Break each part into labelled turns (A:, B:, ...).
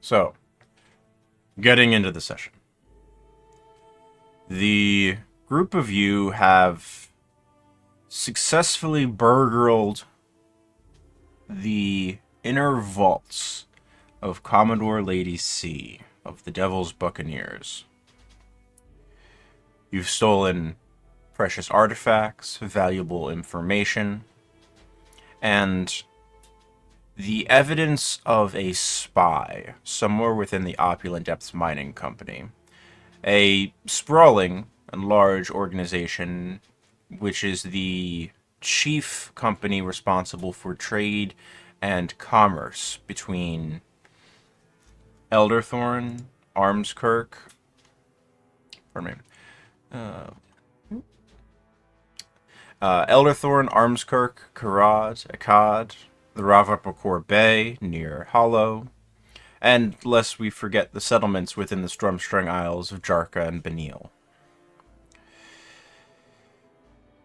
A: So, getting into the session. The group of you have successfully burgled the inner vaults of Commodore Lady C of the Devil's Buccaneers. You've stolen precious artifacts, valuable information, and the evidence of a spy somewhere within the Opulent Depths Mining Company, a sprawling and large organization which is the chief company responsible for trade and commerce between Elderthorn, Armskirk, pardon me, Elderthorn, Armskirk, Karad, Akkad, the Ravapakor Bay near Hollow, and lest we forget the settlements within the Strumstring Isles of Jarka and Benil.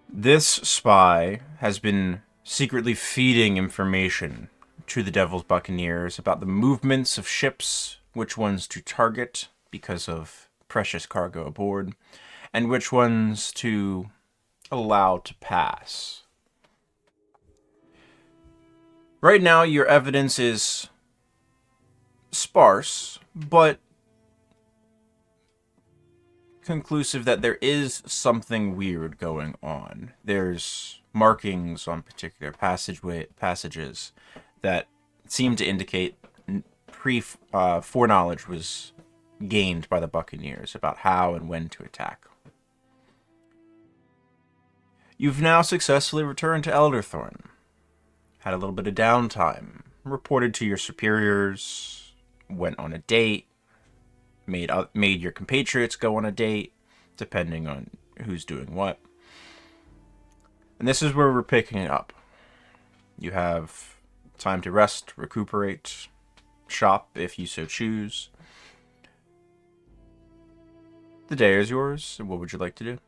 A: This spy has been secretly feeding information to the Devil's Buccaneers about the movements of ships, which ones to target because of precious cargo aboard, and which ones to allow to pass. Right now, your evidence is sparse, but conclusive that there is something weird going on. There's markings on particular passages that seem to indicate foreknowledge was gained by the Buccaneers about how and when to attack. You've now successfully returned to Elderthorn, had a little bit of downtime, reported to your superiors, went on a date, made your compatriots go on a date, depending on who's doing what. And this is where we're picking it up. You have time to rest, recuperate, shop if you so choose. The day is yours. What would you like to do?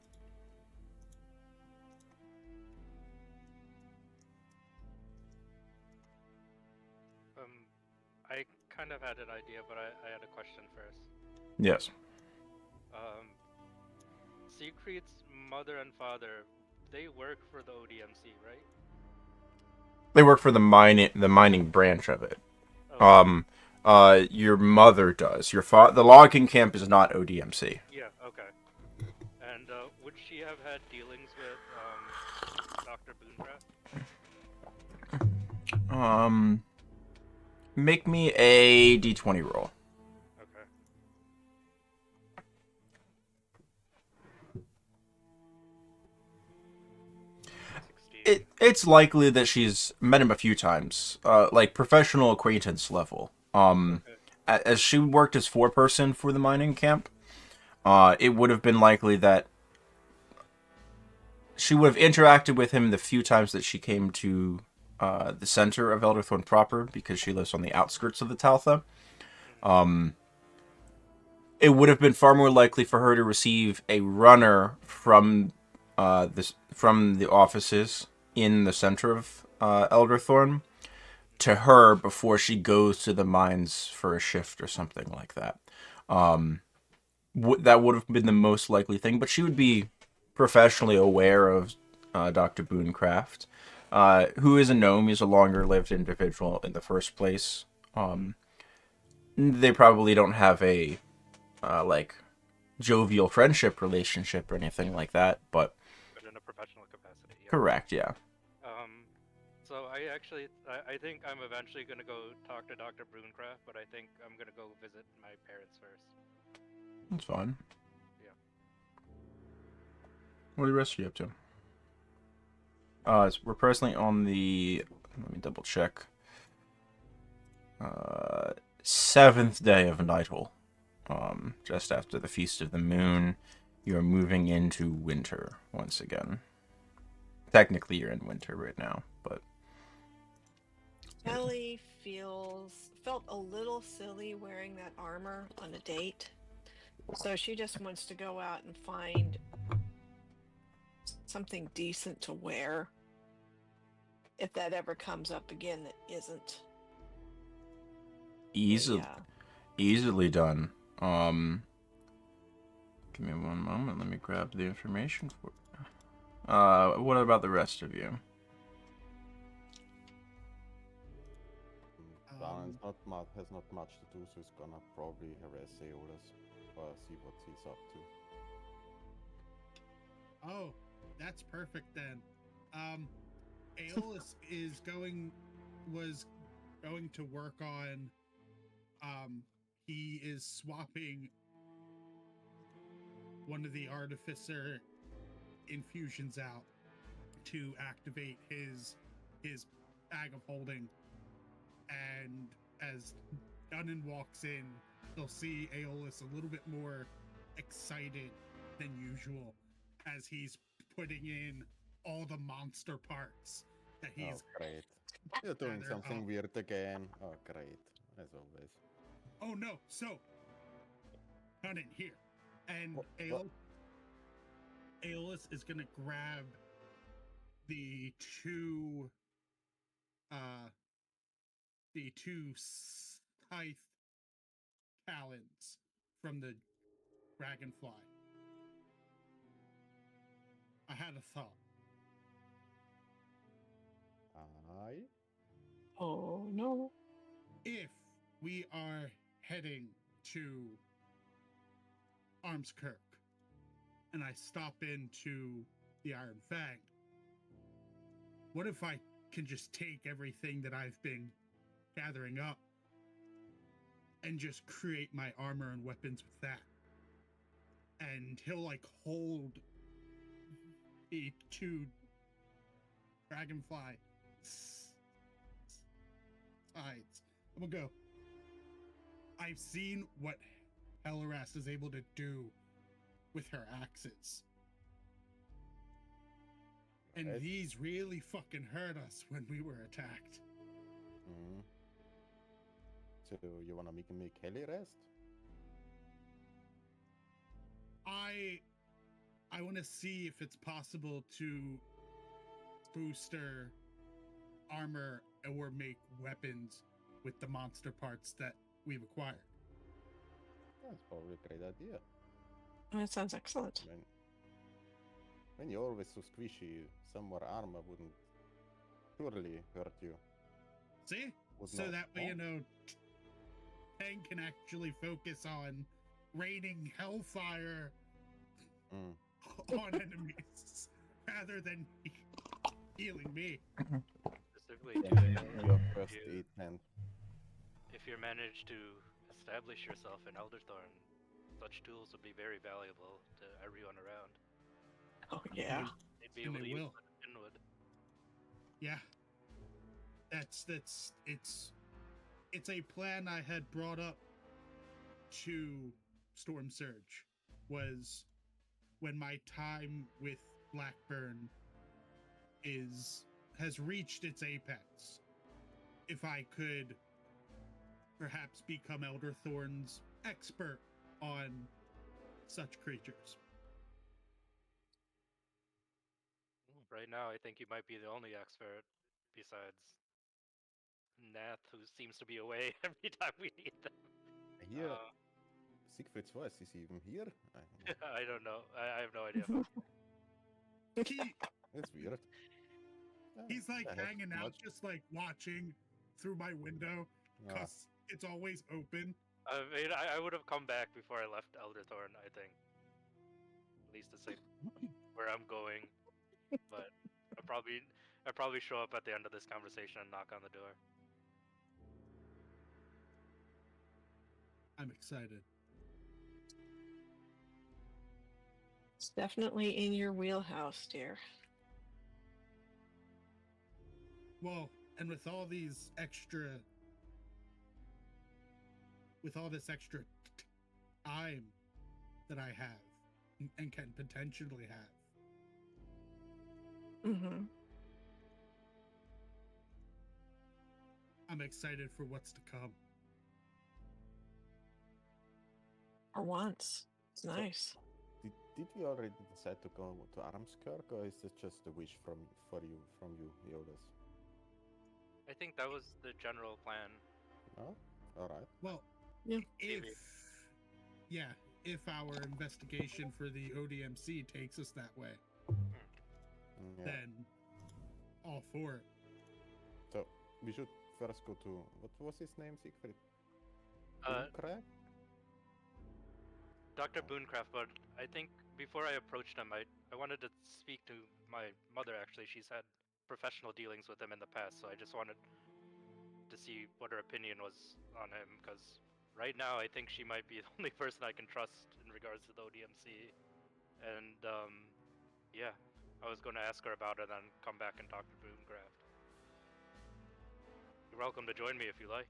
B: I kind of had an idea, but I had a question first.
A: Yes.
B: Siegfried's mother and father, they work for the ODMC, right?
A: They work for the mining branch of it.
B: Okay.
A: Your mother does. The logging camp is not ODMC.
B: Yeah, okay. And would she have had dealings with Dr. Booncraft?
A: Make me a d20 roll.
B: Okay.
A: It's likely that she's met him a few times, like professional acquaintance level.
B: Okay.
A: As she worked as foreperson for the mining camp, it would have been likely that she would have interacted with him the few times that she came to the center of Elderthorn proper, because she lives on the outskirts of the Taltha. It would have been far more likely for her to receive a runner from the offices in the center of Elderthorn to her before she goes to the mines for a shift or something like that. That would have been the most likely thing, but she would be professionally aware of Dr. Booncraft, who is a gnome. He's a longer-lived individual in the first place. They probably don't have a jovial friendship relationship or anything like that, but
B: in a professional capacity, yeah.
A: correct, yeah.
B: So I think I'm eventually gonna go talk to Dr. Brooncraft, but I think I'm gonna go visit my parents first.
A: That's fine.
B: Yeah.
A: What are the rest of you up to? We're presently on the, let me double check, 7th day of Nightle. Just after the Feast of the Moon, you're moving into winter once again. Technically, you're in winter right now, but
C: Ellie felt a little silly wearing that armor on a date. So she just wants to go out and find something decent to wear. If that ever comes up again that isn't
A: easily, Easily done. Give me one moment. Let me grab the information for you. What about the rest of you?
D: Baron's has not much to do, so he's gonna probably harass Aeolus or see what he's up to.
E: Oh, that's perfect then. Aeolus was going to work on. He is swapping one of the artificer infusions out to activate his bag of holding. And as Dunnan walks in, they'll see Aeolus a little bit more excited than usual as he's putting in all the monster parts that he's.
D: Oh, great. You're doing something weird again. Oh, great. As always.
E: Oh, no. So, Dunnan, here. And Aeolus is going to grab the two scythe talons from the dragonfly. I had a thought.
C: Oh no.
E: If we are heading to Armskirk and I stop into the Iron Fang, what if I can just take everything that I've been gathering up and just create my armor and weapons with that? And he'll like hold the two dragonfly sides. I'm gonna go. I've seen what Hellerast is able to do with her axes. And
D: Right.
E: these really fucking hurt us when we were attacked.
D: Mm. So you wanna make Kelly rest?
E: I want to see if it's possible to booster armor or make weapons with the monster parts that we've acquired.
D: That's probably a great idea.
C: That sounds excellent.
D: When you're always so squishy, some more armor wouldn't surely hurt you.
E: See?
D: Would
E: So
D: not.
E: that way,
D: Oh.
E: Tang can actually focus on raining hellfire on enemies rather than healing me.
B: Specifically,
D: Your first aid hand.
B: if you manage to establish yourself in Elderthorn, such tools would be very valuable to everyone around.
C: Oh yeah.
B: They'd be
E: And
B: able
E: they
B: to use
E: will.
B: them in Inwood.
E: Yeah. It's a plan I had brought up to Storm Surge, was when my time with Blackburn has reached its apex. If I could perhaps become Elderthorn's expert on such creatures.
B: Right now, I think you might be the only expert besides Nath, who seems to be away every time we need them.
D: I hear Siegfried's voice. Is he even here?
B: I don't know. I have no idea about
D: It's weird.
E: He's like
D: I have
E: hanging
D: too
E: out,
D: much-
E: just like watching through my window, because it's always open.
B: I mean, I would have come back before I left Elderthorn, I think. At least to say where I'm going. But I probably show up at the end of this conversation and knock on the door.
E: I'm excited.
C: It's definitely in your wheelhouse, dear.
E: Well, and with all this extra time that I have and can potentially have,
C: Mm-hmm.
E: I'm excited for what's to come.
C: For once. It's nice.
D: Did we already decide to go to Armskirk, or is this just a wish from you, Eolus?
B: I think that was the general plan.
D: No? Alright.
E: Well,
C: Yeah.
E: If our investigation for the ODMC takes us that way,
D: Yeah.
E: then all for it.
D: So we should first go to what was his name, Siegfried?
B: Uh,
D: Boomcraft?
B: Dr. Booncraft, but I think before I approached him, I wanted to speak to my mother, actually. She's had professional dealings with him in the past, so I just wanted to see what her opinion was on him, because right now I think she might be the only person I can trust in regards to the ODMC. And, yeah, I was going to ask her about it and then come back and talk to Booncraft. You're welcome to join me if you like.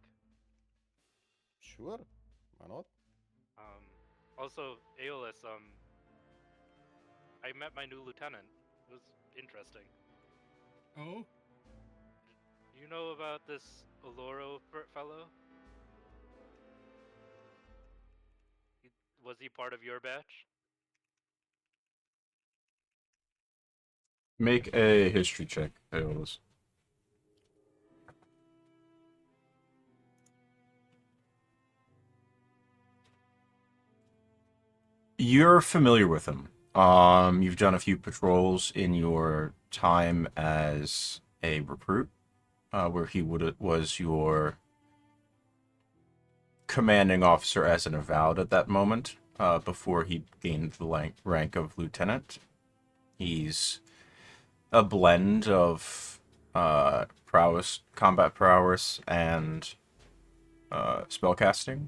D: Sure. Why not?
B: Also, Aeolus, I met my new lieutenant. It was interesting.
E: Oh,
B: You know about this Oloro fellow? Was he part of your batch?
A: Make a history check, Aeolus. You're familiar with him. You've done a few patrols in your time as a recruit, where he was your commanding officer as an avowed at that moment, before he gained the rank of lieutenant. He's a blend of prowess, combat prowess, and spellcasting.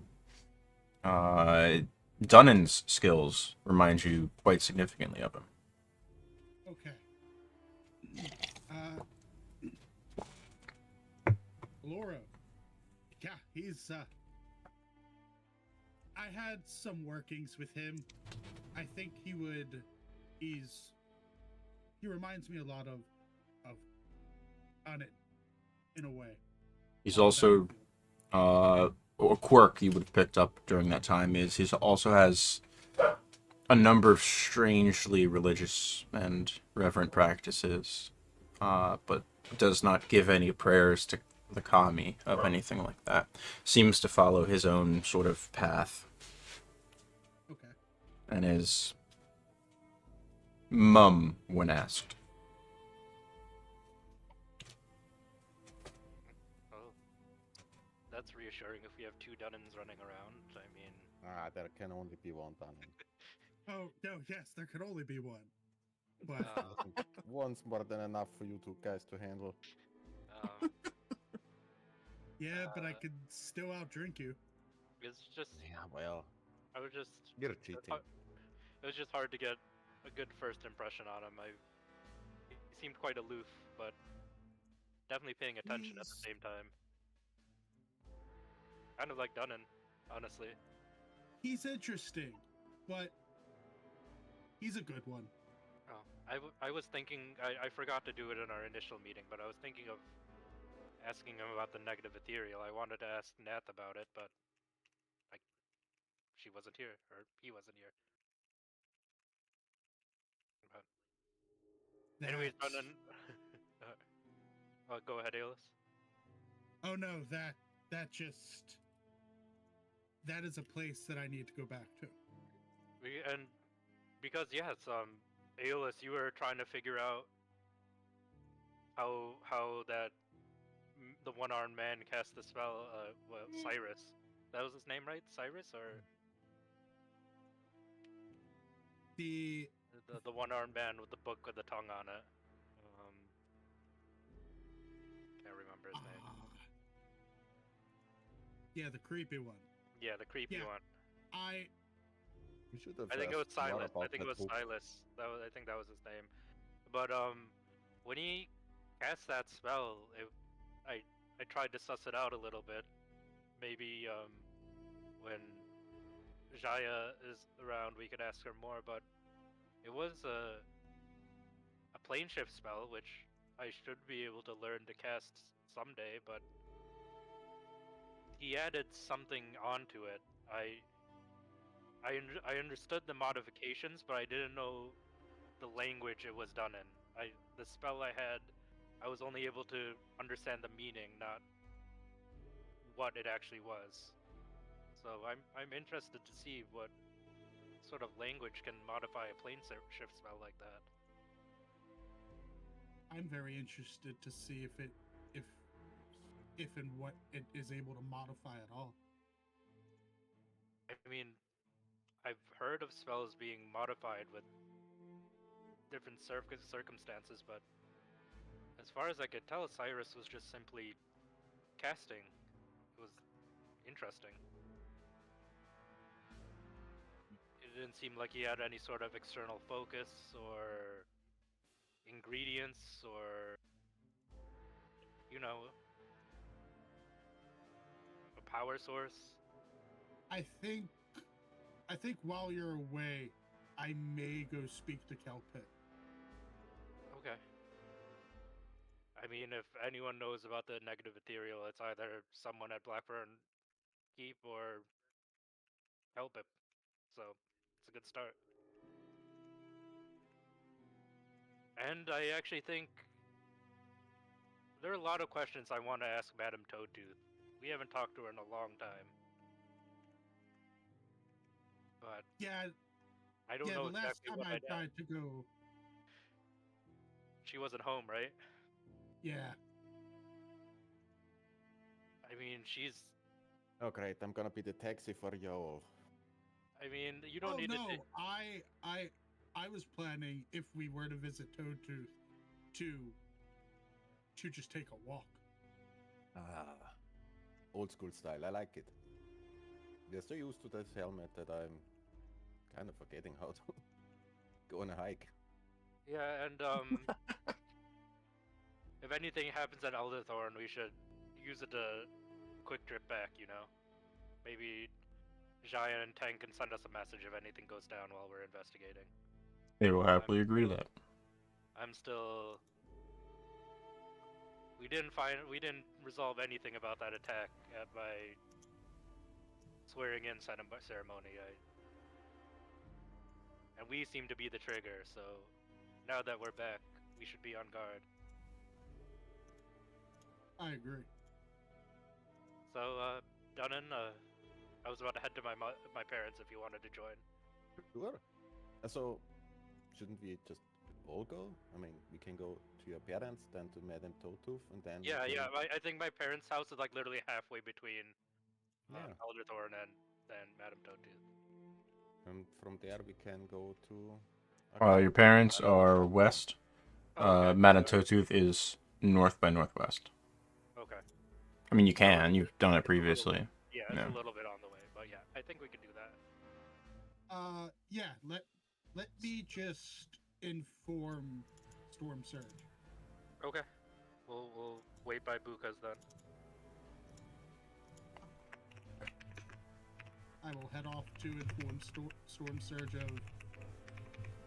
A: Dunnan's skills remind you quite significantly of him.
E: okay. Loro. Yeah, he's I had some workings with him. I think he reminds me a lot of Unnit in a way.
A: He's also a quirk you would have picked up during that time is he also has a number of strangely religious and reverent practices, but does not give any prayers to the kami of anything like that. Seems to follow his own sort of path.
E: Okay.
A: And is mum when asked.
B: Oh, that's reassuring if we have two Dunnans running around. I mean,
D: There can only be one Dunnan.
E: Oh no, yes, there could only be one. But
D: I think one's more than enough for you two guys to handle.
B: um,
E: yeah, but I could still outdrink you.
B: it's just
D: Yeah, well,
B: I was just
D: you're cheating.
B: it was just hard to get a good first impression on him. He seemed quite aloof, but definitely paying attention at the same time. Kind of like Dunnan, honestly.
E: He's interesting, but he's a good one.
B: Oh, I was thinking I forgot to do it in our initial meeting, but I was thinking of asking him about the negative ethereal. I wanted to ask Nat about it, but she wasn't here, or he wasn't here. But anyways,
E: That's-
B: Dunnan. Go ahead, Aeolus.
E: Oh no, that is a place that I need to go back to.
B: And because yes, Aeolus, you were trying to figure out how that the one-armed man cast the spell. Cyrus. That was his name, right? Cyrus, or
E: The
B: the one-armed man with the book with the tongue on it. Can't remember his name.
E: Yeah, the creepy one.
B: Yeah, the creepy
E: Yeah.
B: one.
D: We should have
B: I think it was
D: asked more
B: Silas. I
D: about
B: think it
D: that
B: was
D: book.
B: Silas. I think that was his name. But when he cast that spell, I tried to suss it out a little bit. Maybe when Jaya is around, we could ask her more. But it was a plane shift spell, which I should be able to learn to cast someday. But he added something onto it. I understood the modifications, but I didn't know the language it was done in. The spell I had, I was only able to understand the meaning, not what it actually was. So I'm interested to see what sort of language can modify a plane shift spell like that.
E: I'm very interested to see if and what it is able to modify at all.
B: I mean, I've heard of spells being modified with different circumstances, but as far as I could tell, Cyrus was just simply casting. It was interesting. It didn't seem like he had any sort of external focus or ingredients or, you know, a power source.
E: I think while you're away, I may go speak to Kelpit.
B: Okay. I mean, if anyone knows about the negative ethereal, it's either someone at Blackburn Keep or Helpip. So, it's a good start. And I actually think there are a lot of questions I want to ask Madame Toadtooth. We haven't talked to her in a long time. But
E: Yeah,
B: I don't
E: yeah.
B: know
E: The last
B: exactly
E: time
B: what
E: I
B: I'd ask.
E: tried to go,
B: She wasn't home, right?
E: yeah.
B: I mean, she's...
D: Oh great, I'm gonna be the taxi for Yoel.
B: I mean, you don't
E: Oh
B: need
E: no,
B: to...
E: I was planning if we were to visit Toadtooth to just take a walk.
D: Ah, old school style, I like it. We're so used to this helmet that I'm kind of forgetting how to go on a hike.
B: Yeah, and if anything happens at Elderthorn, we should use it to quick trip back, you know? Maybe Jaya and Tang can send us a message if anything goes down while we're investigating.
A: They will happily agree to that.
B: I'm still... We didn't resolve anything about that attack at my swearing in ceremony. And we seem to be the trigger, so now that we're back, we should be on guard.
E: I agree.
B: So, Dunnan, I was about to head to my parents if you wanted to join.
D: Sure. So, shouldn't we just all go? I mean, we can go to your parents, then to Madame Toadtooth, and then...
B: Yeah, I think my parents' house is like literally halfway between
D: Yeah.
B: Elderthorn and Madame Toadtooth.
D: And from there we can go to...
A: Your parents are west.
B: Oh, okay.
A: Madame Toadtooth is north by northwest.
B: Okay.
A: I mean, you can. You've done it previously.
B: Yeah, it's
A: Yeah.
B: a little bit on the way, but yeah, I think we can do that.
E: Yeah. Let me just inform Storm Surge.
B: Okay. We'll wait by Buka's then.
E: I will head off to inform Storm Surge of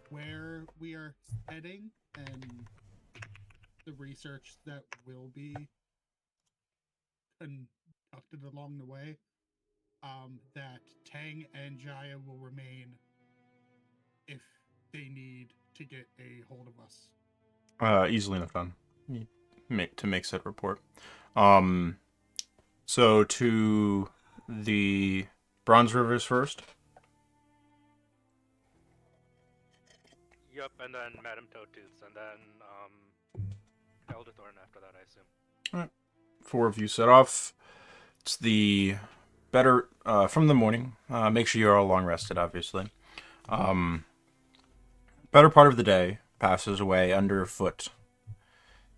E: where we are heading and the research that will be conducted along the way. That Tang and Jaya will remain if they need to get a hold of us.
A: Easily enough done. To make said report. So to the Bronze Rivers first.
B: Yup, and then Madame Toadtooth, and then Elderthorn after that, I assume.
A: Four of you set off. It's the better from the morning. Make sure you're all long rested, obviously. Better part of the day passes away underfoot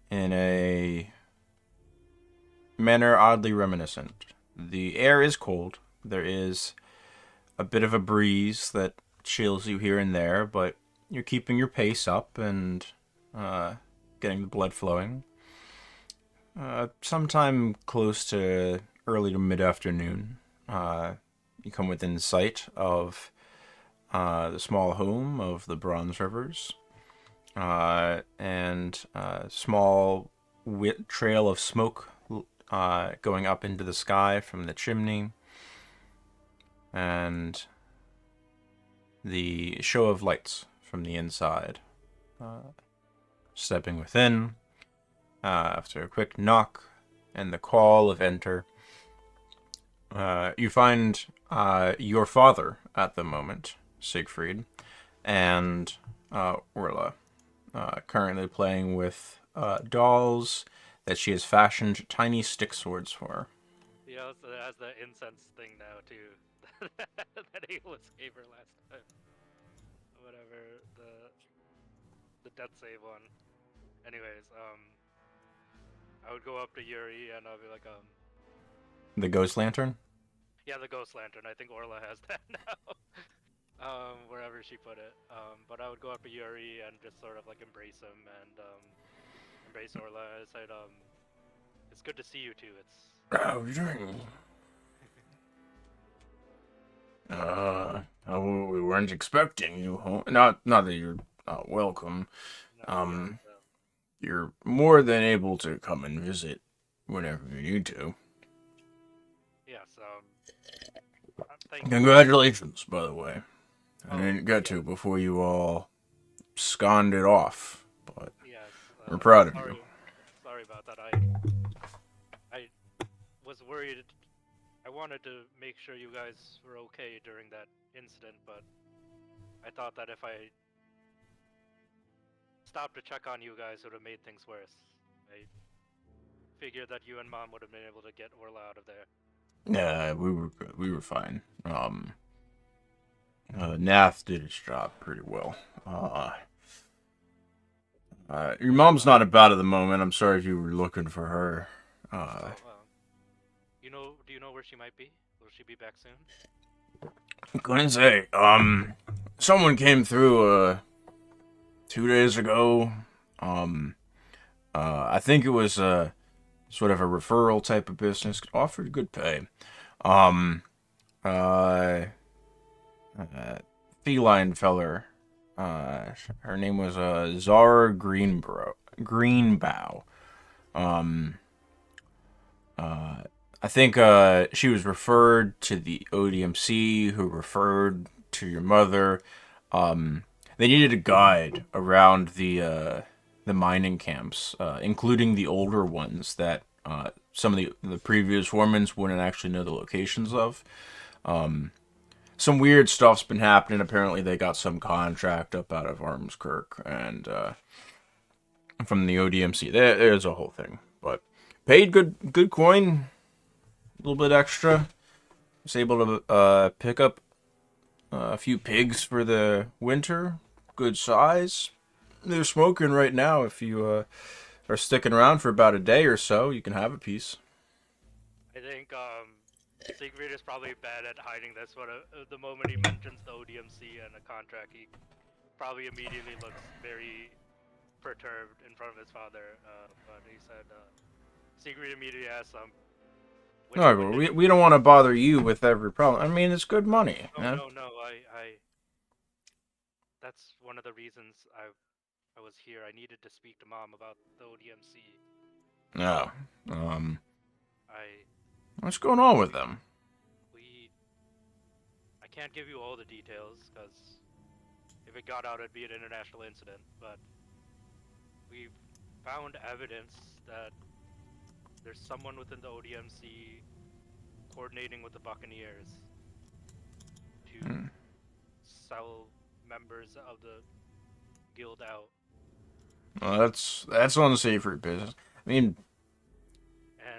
A: in a manner oddly reminiscent. The air is cold. There is a bit of a breeze that chills you here and there, but you're keeping your pace up and getting the blood flowing. Sometime close to early to mid-afternoon, you come within sight of the small home of the Bronze Rivers, and a small trail of smoke going up into the sky from the chimney, and the show of lights from the inside. Stepping within, after a quick knock and the call of enter, you find your father at the moment, Siegfried, and Orla, currently playing with dolls that she has fashioned tiny stick swords for.
B: He also has the incense thing now too. that Aeolus gave her last time. Whatever the death save one. Anyways, I would go up to Yuri and I'll be like,
A: The ghost lantern?
B: yeah, the ghost lantern. I think Orla has that now. Wherever she put it. But I would go up to Yuri and just sort of like embrace him and embrace Orla. I said, it's good to see you two. It's
A: Oh, we weren't expecting you home. Not that you're welcome.
B: no,
A: You're more than able to come and visit whenever you need to.
B: yes. Thank you.
A: Congratulations, by the way. I
B: Oh,
A: didn't get
B: yeah.
A: to before you all sconned off, but
B: Yes.
A: we're proud of
B: sorry,
A: you.
B: Sorry about that. I was worried. I wanted to make sure you guys were okay during that incident, but I thought that if I stopped to check on you guys, it would have made things worse. I figured that you and Mom would have been able to get Orla out of there.
A: Yeah, we were good. We were fine. Nath did his job pretty well. Your mom's not about at the moment. I'm sorry if you were looking for her.
B: Do you know where she might be? Will she be back soon?
A: Couldn't say. Someone came through 2 days ago. I think it was sort of a referral type of business. Offered good pay. Feline feller. Her name was Zara Greenbow. I think she was referred to the ODMC, who referred to your mother. They needed a guide around the mining camps, including the older ones that some of the previous foremans wouldn't actually know the locations of. Some weird stuff's been happening. Apparently, they got some contract up out of Armskirk and from the ODMC. There's a whole thing, but paid good coin, a little bit extra. Was able to pick up a few pigs for the winter, good size. They're smoking right now. If you are sticking around for about a day or so, you can have a piece.
B: I think Siegfried is probably bad at hiding this, but the moment he mentions the ODMC and a contract, he probably immediately looks very perturbed in front of his father. But he said, Siegfried immediately asked him,
A: We don't want to bother you with every problem. I mean, it's good money.
B: No. That's one of the reasons I was here. I needed to speak to Mom about the ODMC.
A: No.
B: I
A: What's going on with them?
B: I can't give you all the details, because if it got out, it'd be an international incident, but we've found evidence that there's someone within the ODMC coordinating with the Buccaneers to sell members of the guild out.
A: Well, that's unsavory business. I mean,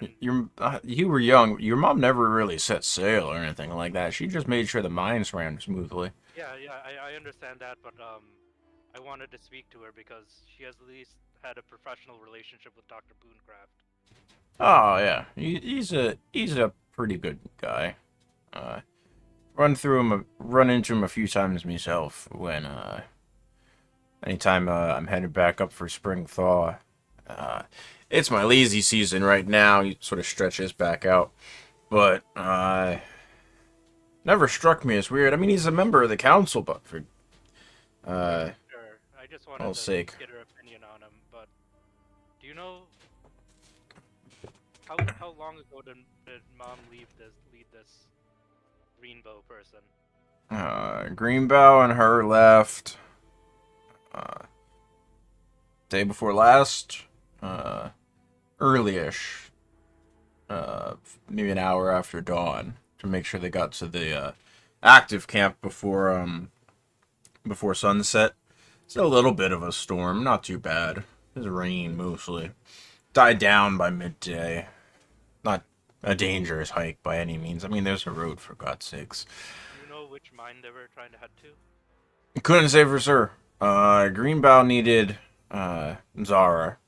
B: And
A: you were young. Your mom never really set sail or anything like that. She just made sure the mines ran smoothly.
B: yeah, I understand that, but I wanted to speak to her because she has at least had a professional relationship with Dr. Booncraft.
A: Oh yeah, he's a pretty good guy. Run into him a few times myself when anytime I'm headed back up for spring thaw. It's my lazy season right now. He sort of stretches back out, but never struck me as weird. I mean, he's a member of the council, but for
B: Sure, I just wanted
A: all
B: to
A: sake.
B: get her opinion on him. But do you know how long ago did Mom lead this Greenbow person?
A: Greenbow and her left day before last, early-ish, maybe an hour after dawn, to make sure they got to the active camp before sunset. It's a little bit of a storm, not too bad. It was rain mostly. Died down by midday. Not a dangerous hike by any means. I mean, there's a road, for God's sakes.
B: Do you know which mine they were trying to head to?
A: Couldn't say for sure. Greenbow needed Zara.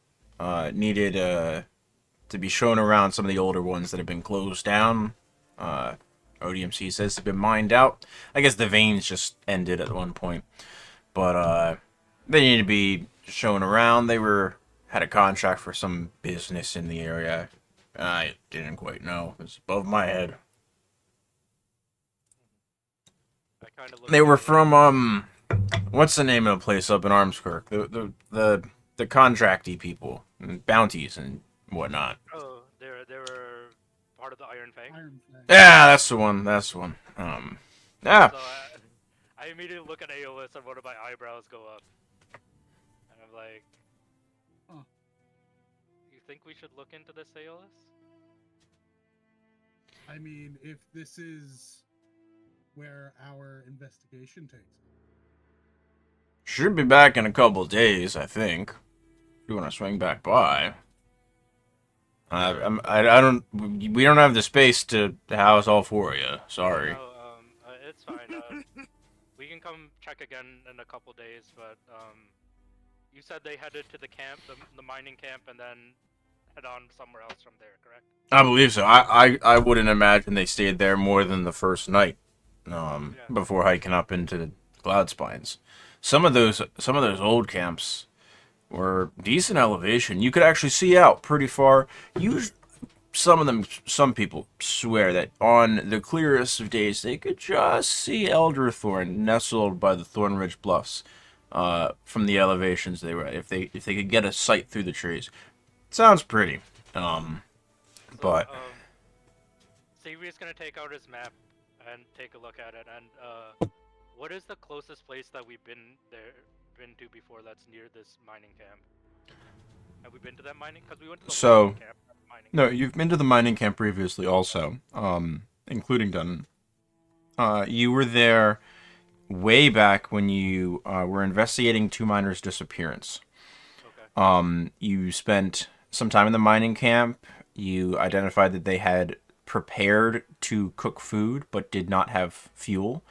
A: Needed to be shown around some of the older ones that have been closed down. ODMC says they've been mined out. I guess the veins just ended at one point. But they need to be shown around. They had a contract for some business in the area. I didn't quite know. It was above my head.
B: I kind of.
A: They were from what's the name of the place up in Armskirk? The contracty people, and bounties and whatnot.
B: Oh, they were part of the Iron Fang.
E: Iron Fang.
A: Yeah, that's the one. That's the one. Yeah.
B: So I immediately look at Aeolus and one of my eyebrows go up, and I'm like,
E: Huh.
B: "You think we should look into this, Aeolus?"
E: I mean, if this is where our investigation takes us.
A: Should be back in a couple days, I think. If you want to swing back by. I don't. We don't have the space to house all four of you. Sorry.
B: No, it's fine. We can come check again in a couple days, but you said they headed to the camp, the mining camp, and then head on somewhere else from there, correct?
A: I believe so. I wouldn't imagine they stayed there more than the first night, before hiking up into the Cloud Spines. Some of those old camps were decent elevation. You could actually see out pretty far. Some people swear that on the clearest of days they could just see Elderthorn nestled by the Thornridge Bluffs, from the elevations they were at. If they could get a sight through the trees, sounds pretty. But
B: Xavier's gonna take out his map and take a look at it. And what is the closest place that we've been to before that's near this mining camp? Have we been to that mining? Because we went to the mining camp.
A: No, you've been to the mining camp previously, also, including Dunn. You were there way back when you were investigating two miners' disappearance.
B: Okay.
A: You spent some time in the mining camp. You identified that they had prepared to cook food but did not have fuel.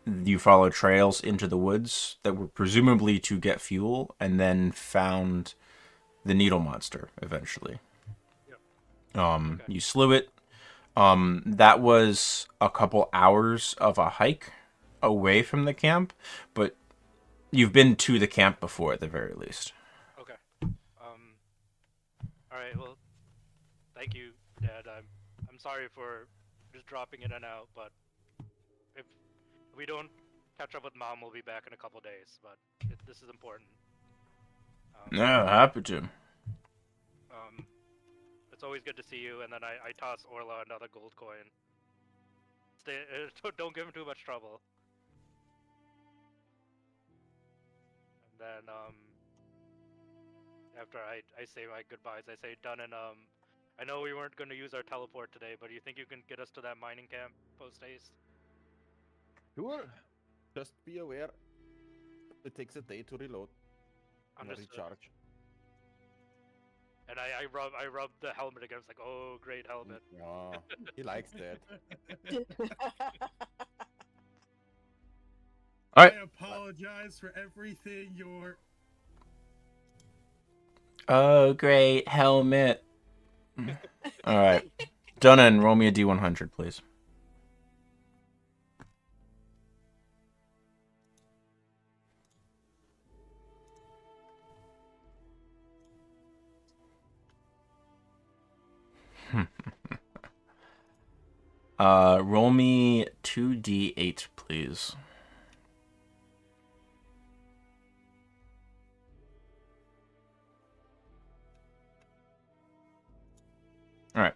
A: You followed trails into the woods that were presumably to get fuel, and then found the needle monster eventually.
B: Yep.
A: Okay. You slew it. That was a couple hours of a hike away from the camp, but you've been to the camp before at the very least.
B: Okay. All right. Well, thank you, Dad. I'm sorry for just dropping in and out, but if we don't catch up with Mom, we'll be back in a couple days. But this is important.
A: Yeah, happy to.
B: It's always good to see you. And then I toss Orla another gold coin. Don't give him too much trouble. And then after I say my goodbyes, I say, Dun, and I know we weren't going to use our teleport today, but you think you can get us to that mining camp post haste?
D: Sure. Just be aware. It takes a day to reload. And
B: Understood.
D: recharge.
B: And I rub the helmet again. It's like, oh, great helmet.
D: Yeah, he likes that.
A: All right.
E: I apologize for everything you're...
A: Oh, great helmet. All right. Dunnan, roll me a D100, please. Roll me 2d8, please. All right.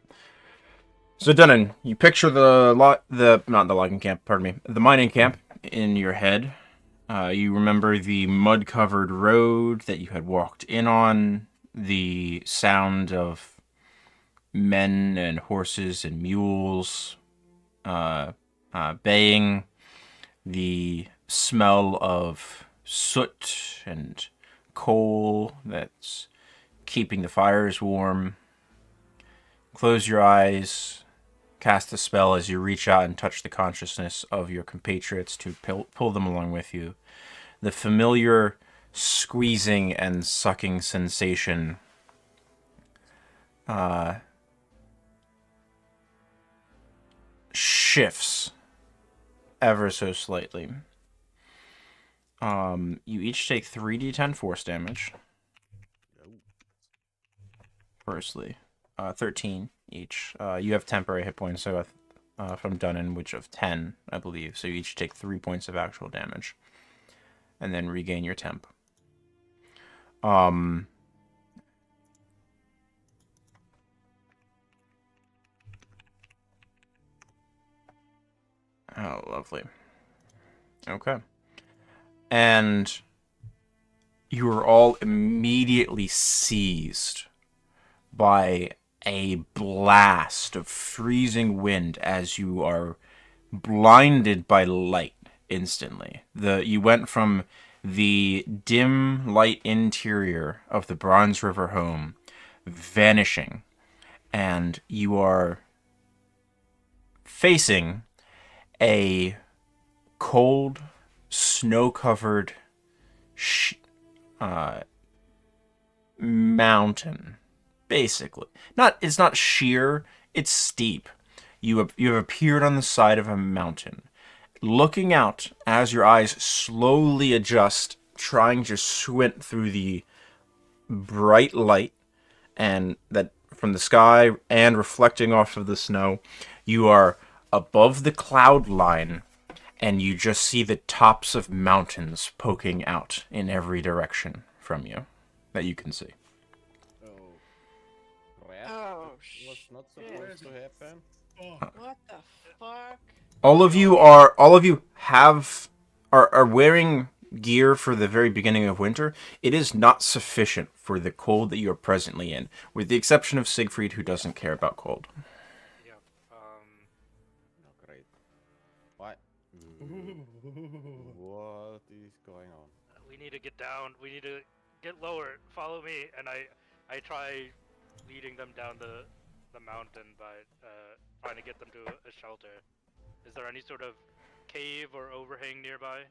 A: So Dunnan, you picture the logging camp, pardon me, the mining camp in your head. You remember the mud-covered road that you had walked in on, the sound of men and horses and mules baying, the smell of soot and coal that's keeping the fires warm. Close your eyes, cast a spell as you reach out and touch the consciousness of your compatriots to pull them along with you. The familiar squeezing and sucking sensation shifts ever so slightly. You each take 3d10 force damage. Firstly, 13 each. You have temporary hit points, so from Dunnan, which of 10, I believe. So you each take 3 points of actual damage, and then regain your temp. Oh, lovely. Okay. And you are all immediately seized by a blast of freezing wind as you are blinded by light instantly. You went from the dim light interior of the Bronze River home vanishing, and you are facing a cold, snow-covered mountain, basically. It's not sheer, it's steep. You have appeared on the side of a mountain. Looking out as your eyes slowly adjust, trying to squint through the bright light and that from the sky and reflecting off of the snow, you are above the cloud line, and you just see the tops of mountains poking out in every direction from you that you can see.
D: Oh, crap.
C: Oh,
D: That was not
C: shit.
D: supposed to happen.
E: Oh,
C: What the fuck?
A: All of you are wearing gear for the very beginning of winter. It is not sufficient for the cold that you are presently in, with the exception of Siegfried, who doesn't care about cold.
B: Yeah.
D: Oh, great. What? What is going on?
B: We need to get down. We need to get lower. Follow me. And I try leading them down the mountain by trying to get them to a shelter. Is there any sort of cave or overhang nearby?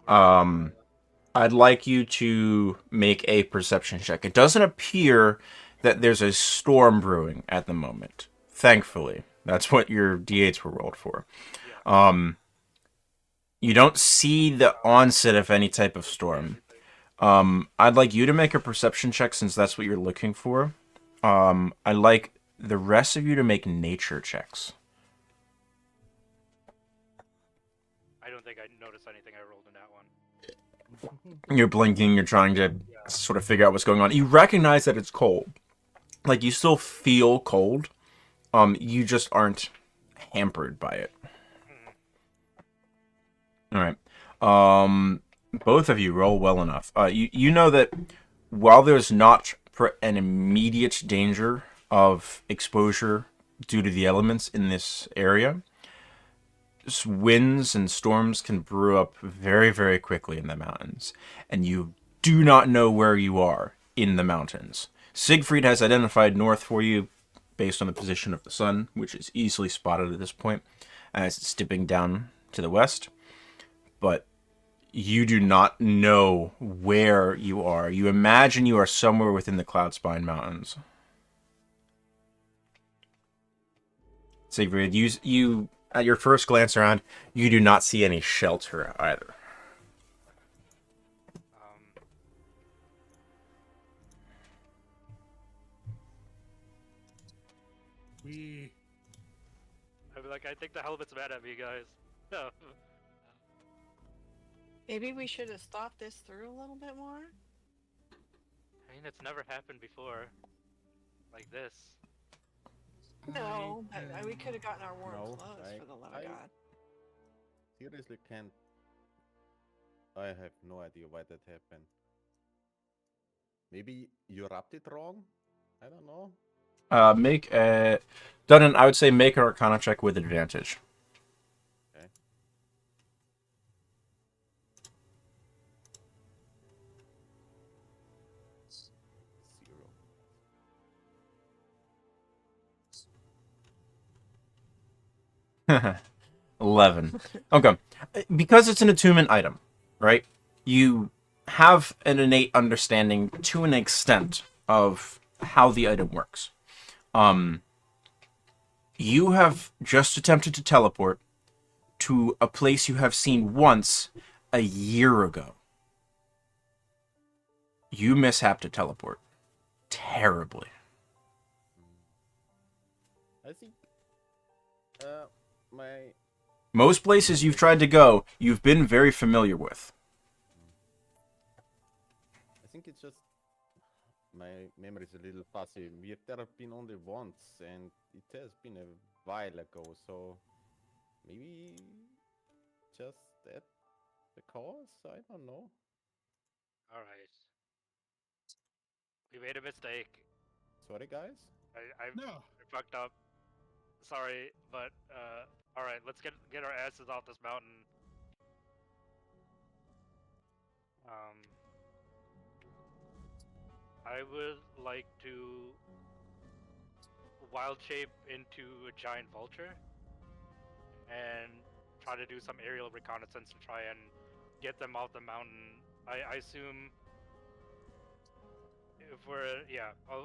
A: I'd like you to make a perception check. It doesn't appear that there's a storm brewing at the moment. Thankfully. That's what your D8s were rolled for.
B: Yeah.
A: You don't see the onset of any type of storm. I'd like you to make a perception check since that's what you're looking for. I'd like the rest of you to make nature checks.
B: I don't think I noticed anything I rolled in that one.
A: You're blinking, you're trying to sort of figure out what's going on. You recognize that it's cold. Like, you still feel cold. You just aren't hampered by it. Alright. Both of you roll well enough. You know that while there's not an immediate danger of exposure due to the elements in this area, winds and storms can brew up very, very quickly in the mountains, and you do not know where you are in the mountains. Siegfried has identified north for you based on the position of the sun, which is easily spotted at this point as it's dipping down to the west, but you do not know where you are. You imagine you are somewhere within the Cloudspine Mountains. Siegfried, you at your first glance around, you do not see any shelter either.
B: I'd be like, I think the helmet's mad at me, guys. No.
C: Maybe we should have thought this through a little bit more.
B: I mean, it's never happened before. Like this.
C: No, but we could have gotten our warm
D: No,
C: clothes for the love of
D: I-
C: God.
D: Seriously can't. I have no idea why that happened. Maybe you wrapped it wrong? I don't know.
A: Make a... Dunnan, I would say make an Arcana check with advantage.
D: Okay. 0.
A: 11. Okay. Because it's an attunement item, right? You have an innate understanding to an extent of how the item works. You have just attempted to teleport to a place you have seen once a year ago. You mishap to teleport. Terribly.
D: I think my
A: Most places you've tried to go, you've been very familiar with.
D: I think it's just my memory is a little fuzzy. We have there been only once, and it has been a while ago. So maybe just that the cause. I don't know.
B: All right. We made a mistake.
D: Sorry, guys.
B: I
E: No.
B: fucked up. Sorry, but all right. Let's get our asses off this mountain. I would like to wild shape into a giant vulture and try to do some aerial reconnaissance and try and get them off the mountain. I assume if we're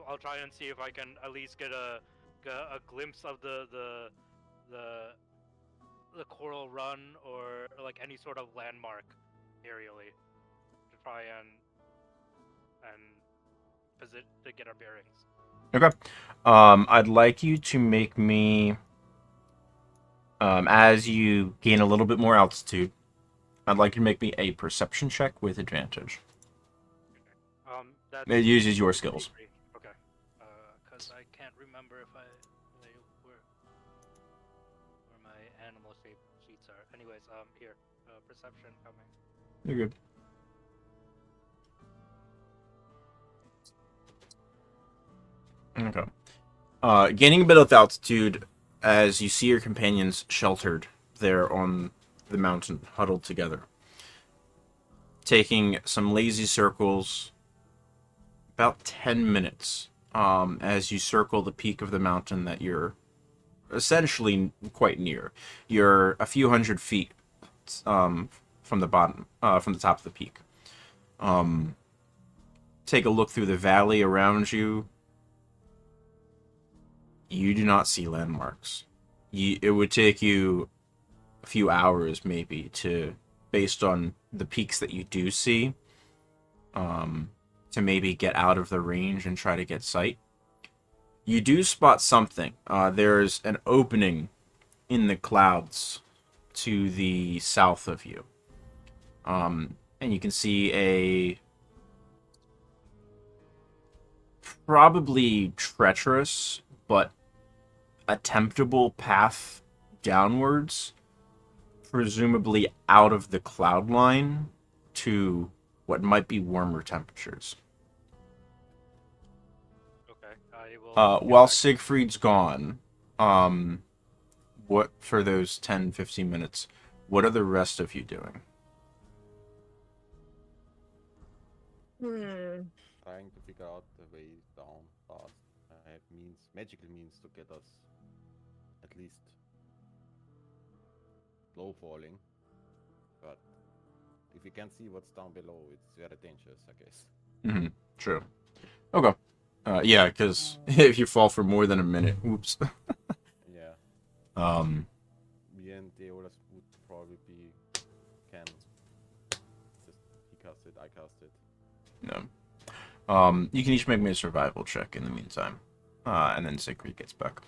B: I'll try and see if I can at least get a glimpse of the coral run or like any sort of landmark aerially to try and visit to get our bearings.
A: Okay. I'd like you to make me, as you gain a little bit more altitude, I'd like you to make me a perception check with advantage.
B: That
A: It uses your skills.
B: Okay. Because I can't remember if where my animal shape sheets are. Anyways, here, perception coming.
A: You're good. Okay. Gaining a bit of altitude as you see your companions sheltered there on the mountain, huddled together. Taking some lazy circles, about 10 minutes, as you circle the peak of the mountain that you're essentially quite near. You're a few hundred feet from the bottom, from the top of the peak. Take a look through the valley around you. You do not see landmarks. It would take you a few hours, maybe, to, based on the peaks that you do see, to maybe get out of the range and try to get sight. You do spot something. There's an opening in the clouds to the south of you. And you can see a probably treacherous but attemptable path downwards, presumably out of the cloud line to what might be warmer temperatures.
B: Okay, I will.
A: While Siegfried's gone, what for those 10-15 minutes, what are the rest of you doing?
D: Trying to figure out the way down fast. I have magical means to get us at least low falling. But if you can't see what's down below, it's very dangerous, I guess.
A: Mm-hmm. True. Okay. Yeah, because if you fall for more than a minute, oops.
D: Yeah. Me and Deolas would probably be just he cast it, I cast it.
A: No. You can each make me a survival check in the meantime. And then Siegfried gets back.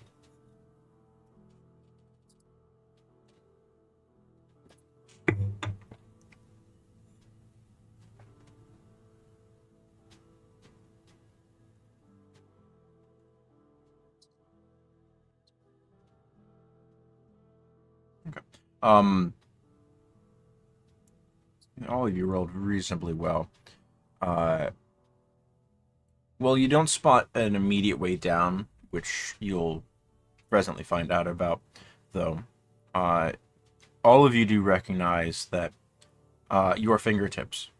A: Okay. All of you rolled reasonably well. Well, you don't spot an immediate way down, which you'll presently find out about, though. All of you do recognize that your fingertips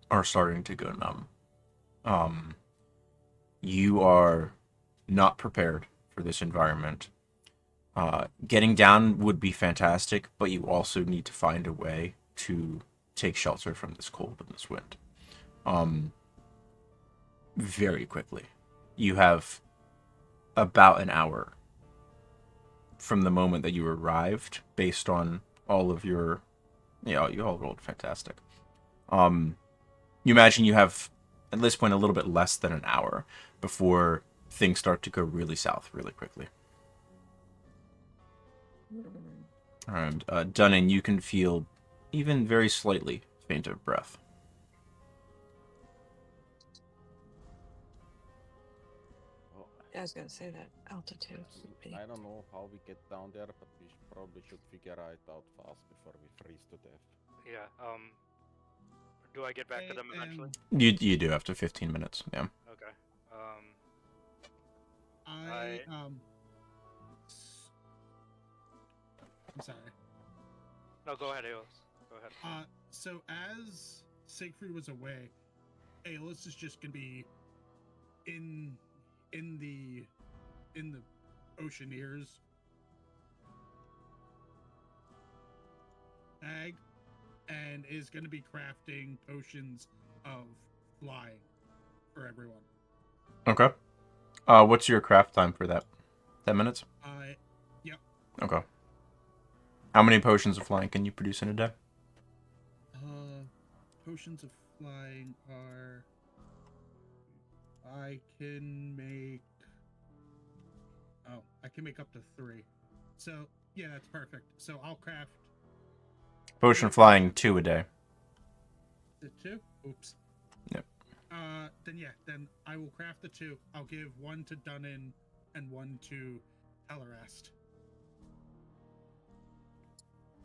A: are starting to go numb. You are not prepared for this environment. Getting down would be fantastic, but you also need to find a way to take shelter from this cold and this wind. Very quickly. You have about an hour from the moment that you arrived, based on all of your, you all rolled fantastic. You imagine you have, at this point, a little bit less than an hour before things start to go really south really quickly. And Dunnan, you can feel even very slightly faint of breath.
D: Oh,
C: I was gonna say that altitude. would be-
D: I don't know how we get down there, but we probably should figure it out fast before we freeze to death.
B: Yeah. Do I get back to them eventually?
A: You do after 15 minutes, yeah.
B: Okay.
E: I'm sorry.
B: No, go ahead, Aeolus. Go ahead.
E: So as Siegfried was away, Aeolus is just gonna be in the Oceaneers bag, and is gonna be crafting potions of flying for everyone.
A: Okay. What's your craft time for that? 10 minutes?
E: Yep.
A: Okay. How many potions of flying can you produce in a day?
E: Potions of flying are. I can make up to 3. So yeah, that's perfect. So I'll craft
A: Potion flying 2 a day.
E: the 2. Oops.
A: Yep.
E: Then I will craft the 2. I'll give 1 to Dunnan and 1 to Tellerest.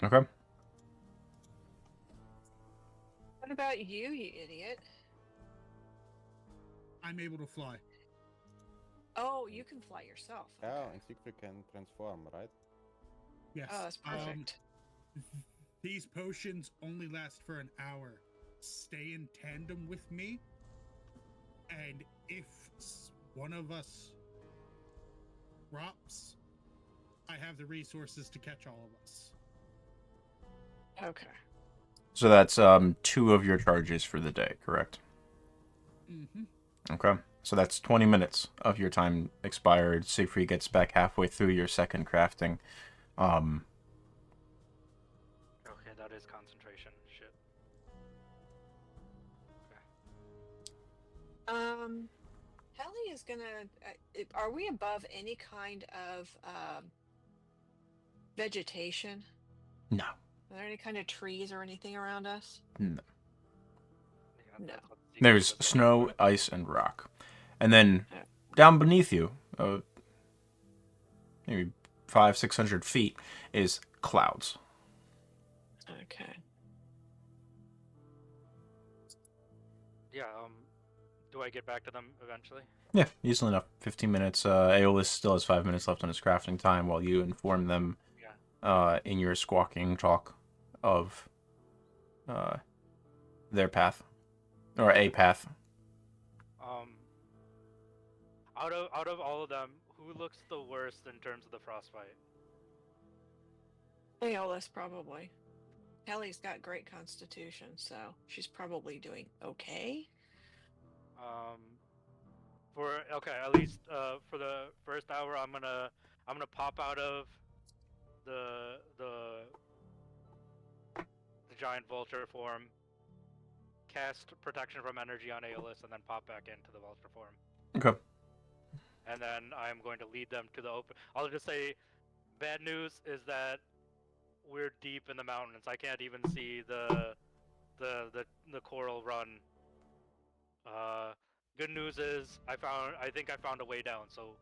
A: Okay.
C: What about you, you idiot?
E: I'm able to fly.
C: Oh, you can fly yourself.
D: Yeah,
C: Okay.
D: and Siegfried can transform, right?
E: Yes.
C: Oh, that's perfect.
E: These potions only last for an hour. Stay in tandem with me, and if one of us drops, I have the resources to catch all of us.
C: Okay.
A: So that's 2 of your charges for the day, correct?
E: Mm-hmm.
A: Okay. So that's 20 minutes of your time expired. Siegfried gets back halfway through your second crafting.
B: Okay, that is concentration. Shit.
C: Helly is gonna. Are we above any kind of vegetation?
A: No.
C: Are there any kind of trees or anything around us?
A: No.
B: Yeah,
C: No.
B: that's what Secret
A: There's
B: said.
A: snow, ice, and rock. And then
C: Yeah.
A: down beneath you, maybe 500-600 feet, is clouds.
C: Okay.
B: Yeah. Do I get back to them eventually?
A: Yeah, easily enough. 15 minutes. Aeolus still has 5 minutes left on his crafting time while you inform them in your squawking talk of their path. Or a path.
B: Out of all of them, who looks the worst in terms of the frostbite?
C: Aeolus probably. Helly's got great constitution, so she's probably doing okay.
B: At least for the first hour, I'm gonna pop out of the giant vulture form, cast protection from energy on Aeolus, and then pop back into the vulture form.
A: Okay.
B: And then I'm going to lead them to the open. I'll just say, bad news is that we're deep in the mountains. I can't even see the coral run. Good news is I think I found a way down. So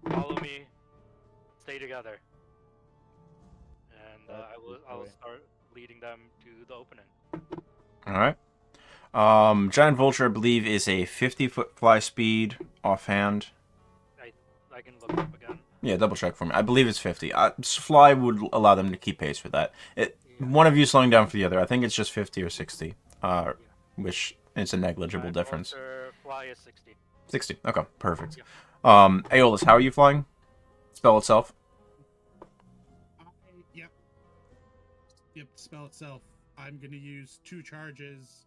B: follow me, stay together, and I'll start leading them to the opening.
A: All right. Giant Vulture, I believe, is a 50-foot fly speed offhand.
B: I I can look up again.
A: Yeah, double check for me. I believe it's 50. Fly would allow them to keep pace with that. One of you slowing down for the other. I think it's just 50 or 60, which is a negligible difference.
B: Fly is 60.
A: 60. Okay, perfect.
B: Yeah.
A: Aeolus, how are you flying? Spell itself.
E: Yep. Yep, spell itself. I'm going to use 2 charges,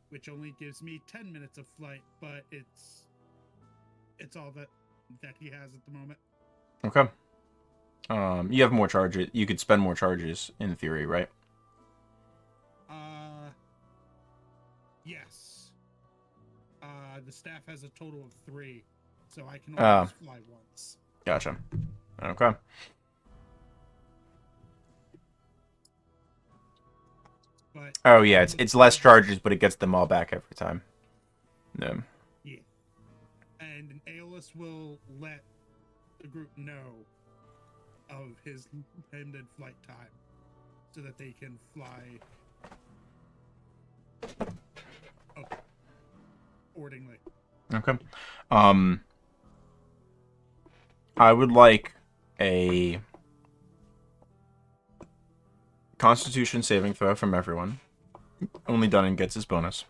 E: which only gives me 10 minutes of flight, but it's all that he has at the moment.
A: Okay. You have more charges. You could spend more charges in theory, right?
E: Yes. The staff has a total of 3, so I can only just fly once.
A: Gotcha. Okay.
E: But
A: Oh yeah, it's less charges, but it gets them all back every time. Yeah.
E: yeah. And Aeolus will let the group know of his limited flight time so that they can fly accordingly.
A: Okay. I would like a Constitution saving throw from everyone. Only Dunnan gets his bonus.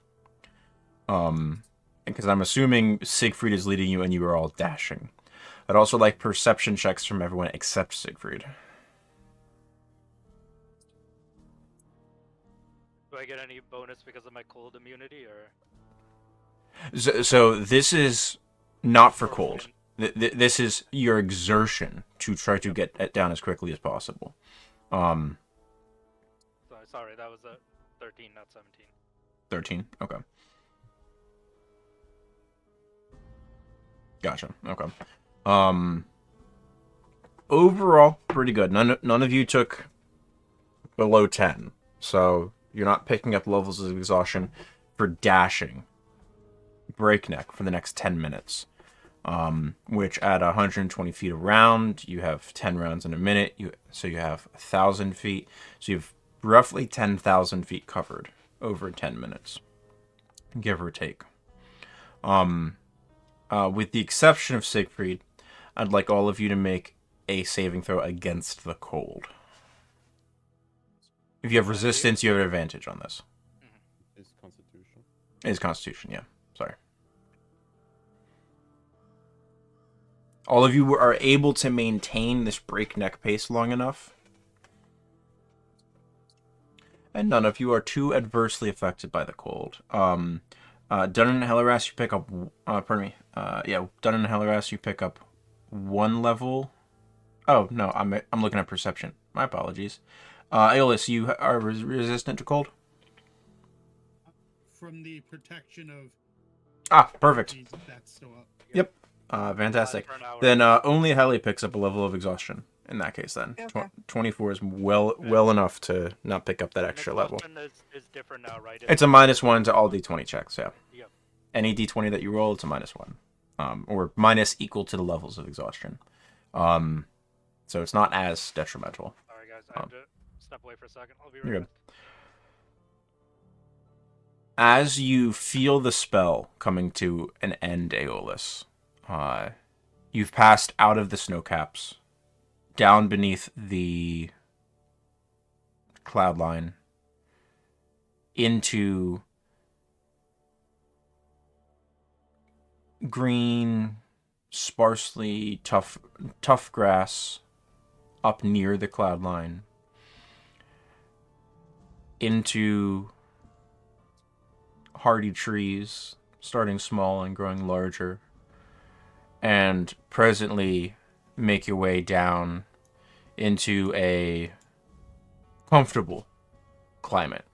A: Because I'm assuming Siegfried is leading you and you are all dashing. I'd also like perception checks from everyone except Siegfried.
B: Do I get any bonus because of my cold immunity, or?
A: So this is not for
B: Or
A: cold.
B: wind?
A: This is your exertion to try to get it down as quickly as possible.
B: Sorry, that was a 13, not 17.
A: 13. Okay. Gotcha. Okay. Overall, pretty good. None of you took below 10, so you're not picking up levels of exhaustion for dashing breakneck for the next 10 minutes. Which at 120 feet around, you have 10 rounds in a minute. So you have 1,000 feet. So you have roughly 10,000 feet covered over 10 minutes, give or take. With the exception of Siegfried, I'd like all of you to make a saving throw against the cold. If you have resistance, you have an advantage on this.
D: Is Constitution?
A: It's Constitution, yeah. Sorry. All of you are able to maintain this breakneck pace long enough. And none of you are too adversely affected by the cold. Dun and Helleras, you pick up... Dun and Helleras, you pick up 1 level. Oh, no, I'm looking at perception. My apologies. Aeolus, you are resistant to cold?
E: From the protection of...
A: Perfect.
E: That's still up.
A: Yep. Fantastic.
B: For an hour.
A: Then only Heli picks up a level of exhaustion in that case then.
C: Okay.
A: 24 is well enough to not pick up that extra level.
B: Exhaustion is different now, right?
A: It's a -1 to all d20 checks, yeah.
B: Yep.
A: Any d20 that you roll, it's a -1. Or minus equal to the levels of exhaustion. So it's not as detrimental.
B: Sorry, guys. I have to step away for a second. I'll be right
A: You're
B: back.
A: good. As you feel the spell coming to an end, Aeolus, you've passed out of the snow caps, down beneath the cloud line, into green, sparsely tough grass up near the cloud line, into hardy trees, starting small and growing larger, and presently make your way down into a comfortable climate.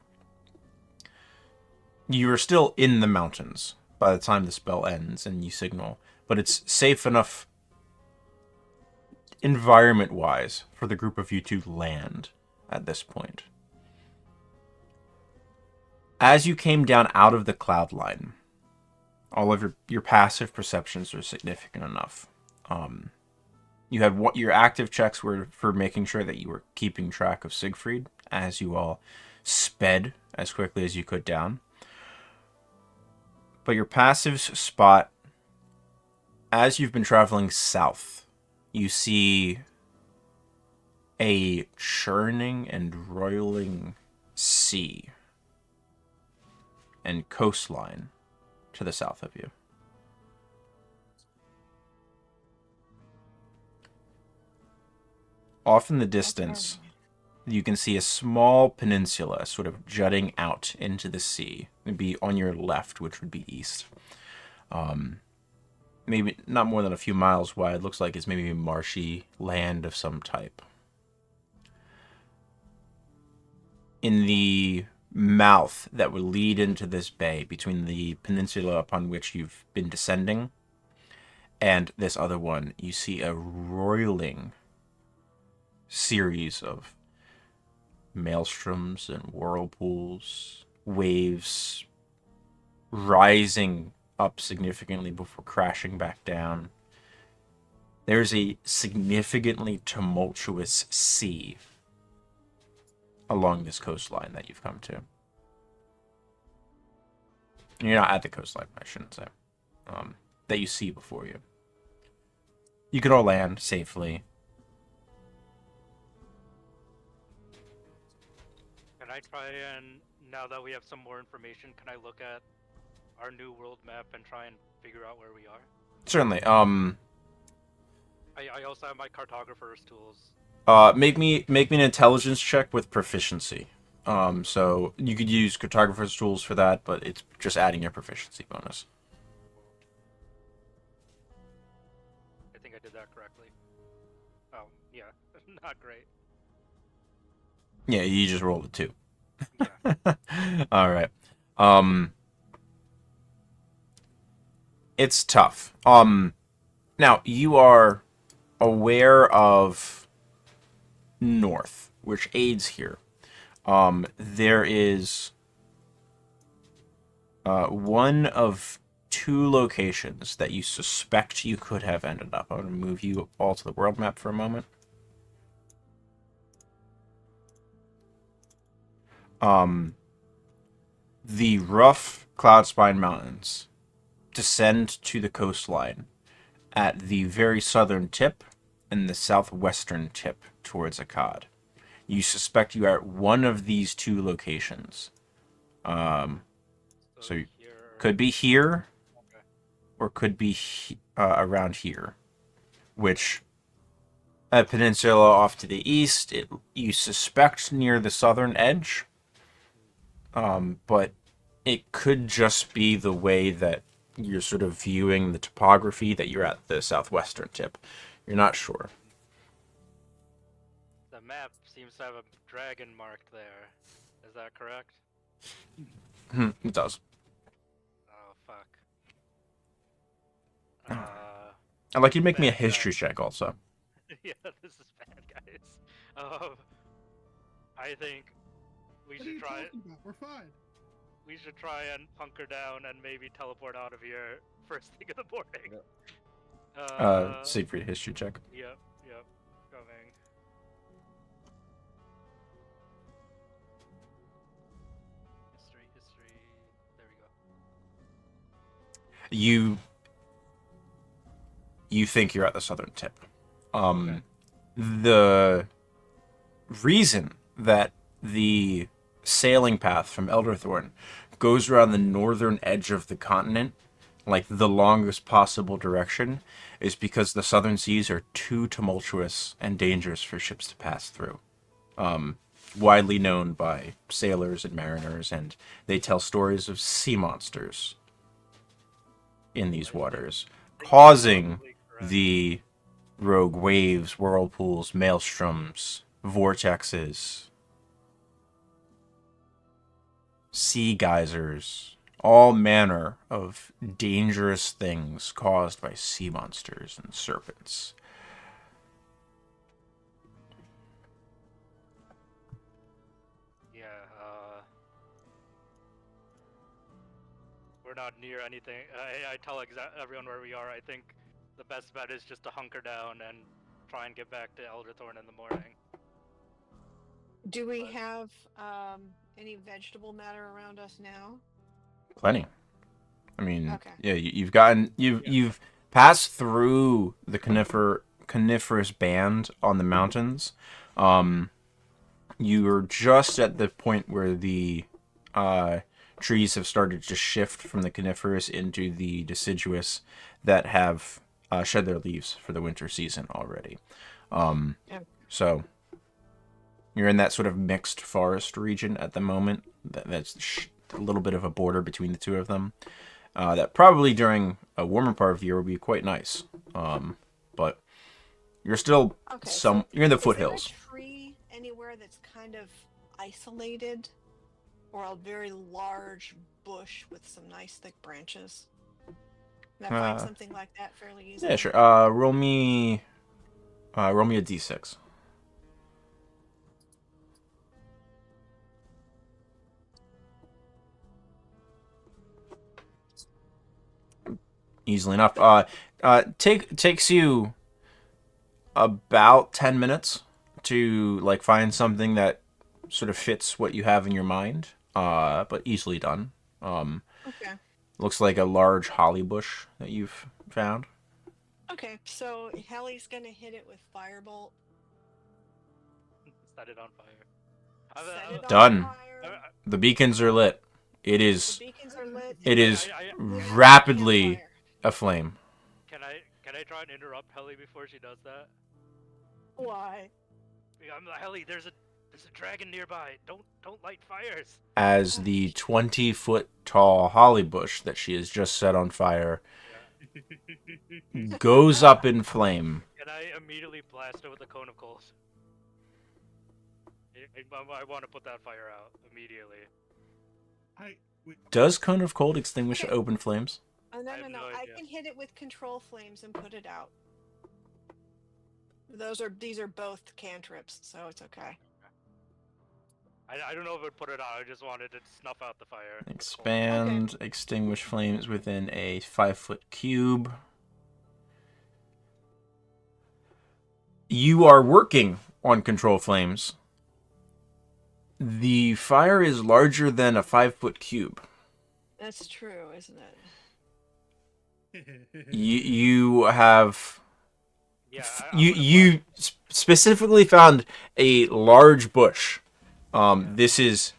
A: You are still in the mountains by the time the spell ends and you signal, but it's safe enough environment-wise for the group of you to land at this point. As you came down out of the cloud line, all of your passive perceptions are significant enough. You had what your active checks were for making sure that you were keeping track of Siegfried as you all sped as quickly as you could down. But your passives spot as you've been traveling south, you see a churning and roiling sea and coastline to the south of you. Off in the distance, you can see a small peninsula sort of jutting out into the sea. It'd be on your left, which would be east. Maybe not more than a few miles wide. Looks like it's maybe a marshy land of some type. In the mouth that would lead into this bay, between the peninsula upon which you've been descending and this other one, you see a roiling series of maelstroms and whirlpools, waves rising up significantly before crashing back down. There's a significantly tumultuous sea along this coastline that you've come to. You're not at the coastline, I shouldn't say. That you see before you. You can all land safely.
B: Can I try and, now that we have some more information, can I look at our new world map and try and figure out where we are?
A: Certainly.
B: I also have my cartographer's tools.
A: Make me an intelligence check with proficiency. So you could use cartographer's tools for that, but it's just adding your proficiency bonus.
B: I think I did that correctly. Oh, yeah, not great.
A: Yeah, you just rolled a 2.
B: Yeah.
A: All right. It's tough. Now you are aware of north, which aids here. There is one of 2 locations that you suspect you could have ended up. I'm going to move you all to the world map for a moment. The rough Cloudspine Mountains descend to the coastline at the very southern tip and the southwestern tip towards Akkad. You suspect you are at one of these 2 locations. So
B: here...
A: could be here,
B: Okay.
A: or could be around here, which a peninsula off to the east. You suspect near the southern edge, but it could just be the way that you're sort of viewing the topography that you're at the southwestern tip. You're not sure.
B: The map seems to have a dragon marked there. Is that correct?
A: It does.
B: Oh, fuck.
A: I'd like you to make me a
B: Bad
A: history
B: guys.
A: check also.
B: Yeah, this is bad, guys. I think we
E: What are you
B: should try.
E: talking about? We're fine.
B: We should try and hunker down and maybe teleport out of here first thing in the morning.
A: Siegfried history check.
B: Yep, coming. History. There we go.
A: You think you're at the southern tip.
B: Okay.
A: The reason that the sailing path from Elderthorn goes around the northern edge of the continent, like the longest possible direction, is because the southern seas are too tumultuous and dangerous for ships to pass through. Widely known by sailors and mariners, and they tell stories of sea monsters in these waters, causing the rogue waves, whirlpools, maelstroms, vortexes, sea geysers, all manner of dangerous things caused by sea monsters and serpents.
B: Yeah, we're not near anything. I tell everyone where we are. I think the best bet is just to hunker down and try and get back to Elderthorn in the morning.
C: Do we have any vegetable matter around us now?
A: Plenty. I mean,
C: Okay.
A: yeah, you've pass through the coniferous band on the mountains. You're just at the point where the trees have started to shift from the coniferous into the deciduous that have shed their leaves for the winter season already.
C: Yeah.
A: So you're in that sort of mixed forest region at the moment. That's a little bit of a border between the two of them. That probably during a warmer part of the year would be quite nice. But you're still
C: Okay.
A: you're in the
C: Is there a
A: foothills.
C: tree anywhere that's kind of isolated, or a very large bush with some nice thick branches? Can I find something like that fairly easily?
A: Yeah, sure. Roll me a d6. Easily enough. Takes you about 10 minutes to like find something that sort of fits what you have in your mind. But easily done.
C: Okay.
A: Looks like a large holly bush that you've found.
C: Okay, so Helly's gonna hit it with firebolt.
B: Set it on fire.
C: Set it on
A: Done.
C: fire.
A: The beacons are lit. It
C: The
A: is
C: beacons are lit.
A: it is
C: We're at
A: rapidly
C: campfire.
A: aflame.
B: Can I try and interrupt Helly before she does that?
C: Why?
B: I'm like, Helly, there's a dragon nearby. Don't light fires.
A: As the 20-foot tall holly bush that she has just set on fire goes up in flame.
B: And I immediately blast it with a cone of coals. I want to put that fire out immediately.
A: Does cone of cold extinguish
C: Okay.
A: open flames?
C: Oh no
B: I have
C: no no!
B: no
C: I
B: idea.
C: can hit it with control flames and put it out. These are both cantrips, so it's okay.
B: I don't know if it would put it out. I just wanted to snuff out the fire.
A: Expand, extinguish flames within a 5-foot cube. You are working on control flames. The fire is larger than a 5-foot cube.
C: That's true, isn't it?
A: You have
B: Yeah.
A: you specifically found a large bush. This is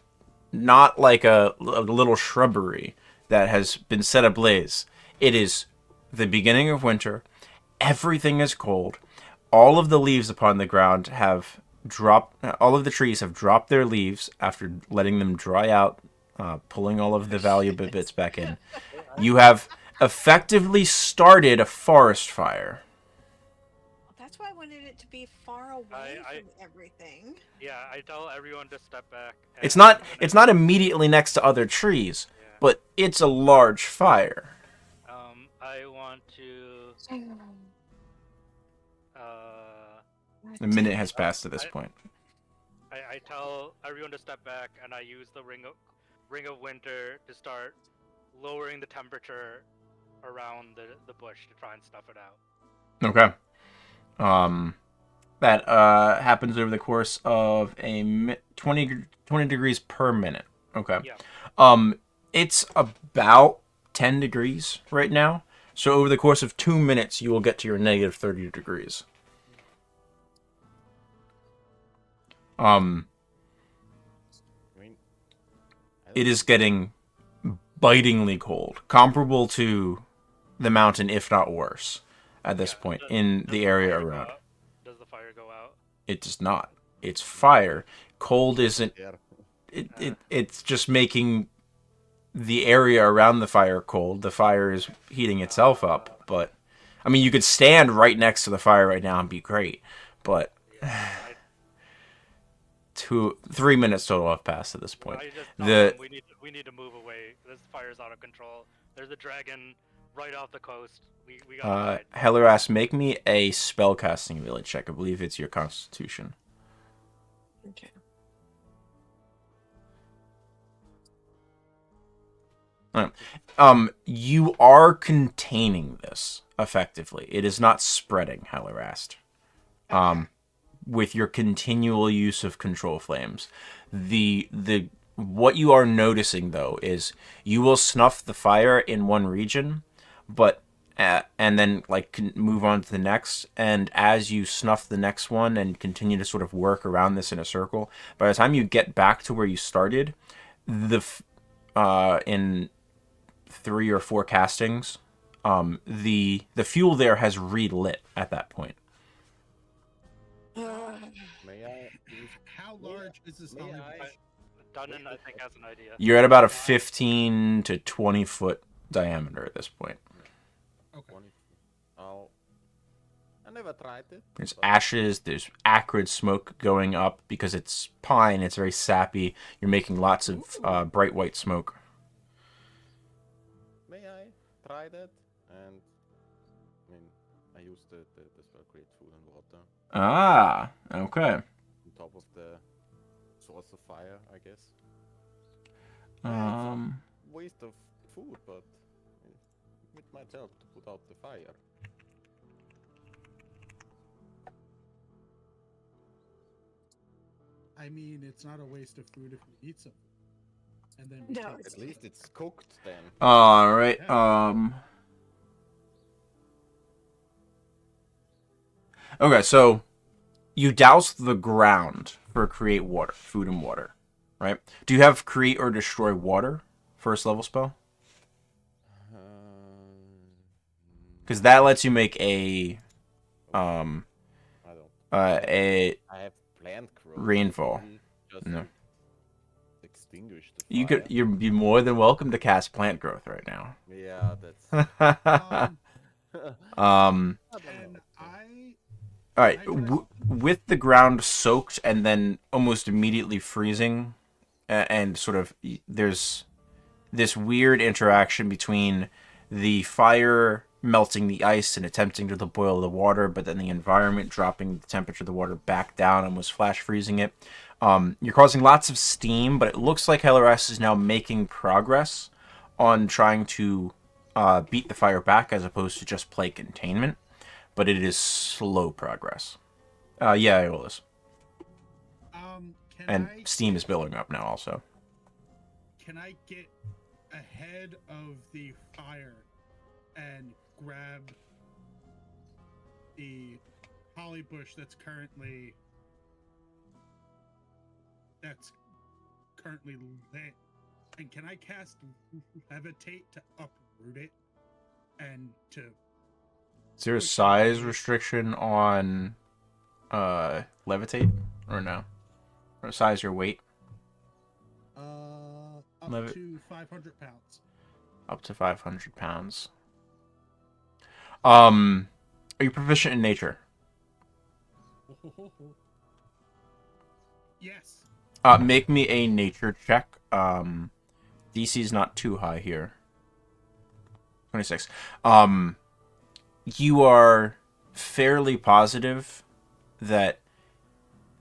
A: not like a little shrubbery that has been set ablaze. It is the beginning of winter. Everything is cold. All of the leaves upon the ground have dropped. All of the trees have dropped their leaves after letting them dry out, pulling all of the valuable bits back in. You have effectively started a forest fire.
C: That's why I wanted it to be far away from everything.
B: Yeah, I tell everyone to step back.
A: It's not immediately next to other trees, but it's a large fire.
B: I want to.
A: A minute has passed to this point.
B: I tell everyone to step back, and I use the ring of winter to start lowering the temperature around the bush to try and stuff it out.
A: Okay. That happens over the course of a 20 degrees per minute. Okay.
B: Yeah.
A: It's about 10 degrees right now. So over the course of 2 minutes, you will get to your negative 30 degrees. It is getting bitingly cold, comparable to the mountain, if not worse, at this point in the area around.
B: Does the fire go out?
A: It does not. It's fire. Cold isn't. It's just making the area around the fire cold. The fire is heating itself up. But I mean, you could stand right next to the fire right now and be great. But 3 minutes total have passed at this point.
B: We need to move away. This fire's out of control. There's a dragon right off the coast. We gotta hide.
A: Heller asks, make me a spellcasting ability check. I believe it's your constitution.
C: Okay.
A: You are containing this effectively. It is not spreading, Heller asked. With your continual use of control flames. What you are noticing though is you will snuff the fire in one region, but and then like can move on to the next. And as you snuff the next one and continue to sort of work around this in a circle, by the time you get back to where you started, in 3 or 4 castings, the fuel there has relit at that point.
D: May I use
E: How large is this
D: may
E: holly
D: I-
E: bush?
B: Dunnan, I think, has an idea.
A: You're at about a 15 to 20 foot diameter at this point.
E: Okay.
D: 20? Oh, I never tried it.
A: There's
D: but
A: ashes, there's acrid smoke going up because it's pine, it's very sappy. You're making lots of bright white smoke.
D: May I try that? And I mean, I use the spell create food and water
A: Ah, okay.
D: on top of the source of fire, I guess. Yeah, it's a waste of food, but it might help to put out the fire.
E: I mean, it's not a waste of food if we eat some. And then we
C: No,
E: take
C: it's-
D: At least it's cooked then.
A: All right. Okay, so you douse the ground for create water, food and water, right? Do you have create or destroy water first level spell? Because that lets you make a
D: I don't.
A: a
D: I have plant growth.
A: rainfall.
D: Maybe just
A: No.
D: extinguish the
A: You
D: fire.
A: you'd be more than welcome to cast plant growth right now.
D: Yeah, that's.
E: Um,
D: I don't
E: and
D: know.
A: All right, with the ground soaked and then almost immediately freezing, and sort of there's this weird interaction between the fire melting the ice and attempting to boil the water, but then the environment dropping the temperature of the water back down and was flash freezing it. You're causing lots of steam, but it looks like Helaras is now making progress on trying to beat the fire back as opposed to just play containment. But it is slow progress. Yeah, it is.
E: Can
A: And
E: I
A: steam is building up now also.
E: Can I get ahead of the fire and grab the holly bush that's currently lit? And can I cast levitate to uproot it and to
A: Is there a size restriction on levitate or no? Or size or weight?
E: up
A: Levi-
E: to 500 pounds?
A: Up to 500 pounds. Are you proficient in nature?
E: Yes.
A: Make me a nature check. DC's not too high here. 26. You are fairly positive that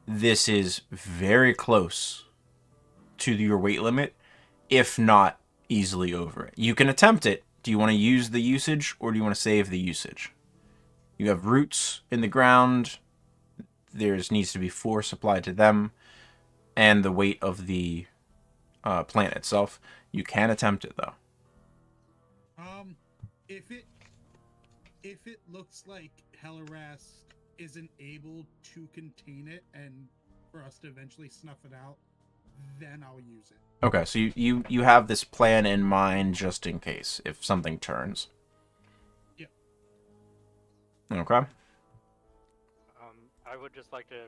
A: this is very close to your weight limit, if not easily over it. You can attempt it. Do you want to use the usage or do you want to save the usage? You have roots in the ground. There needs to be force applied to them and the weight of the plant itself. You can attempt it though.
E: If it looks like Helaras isn't able to contain it and for us to eventually snuff it out, then I'll use it.
A: Okay, so you have this plan in mind just in case if something turns.
E: Yep.
A: Okay.
B: I would just like to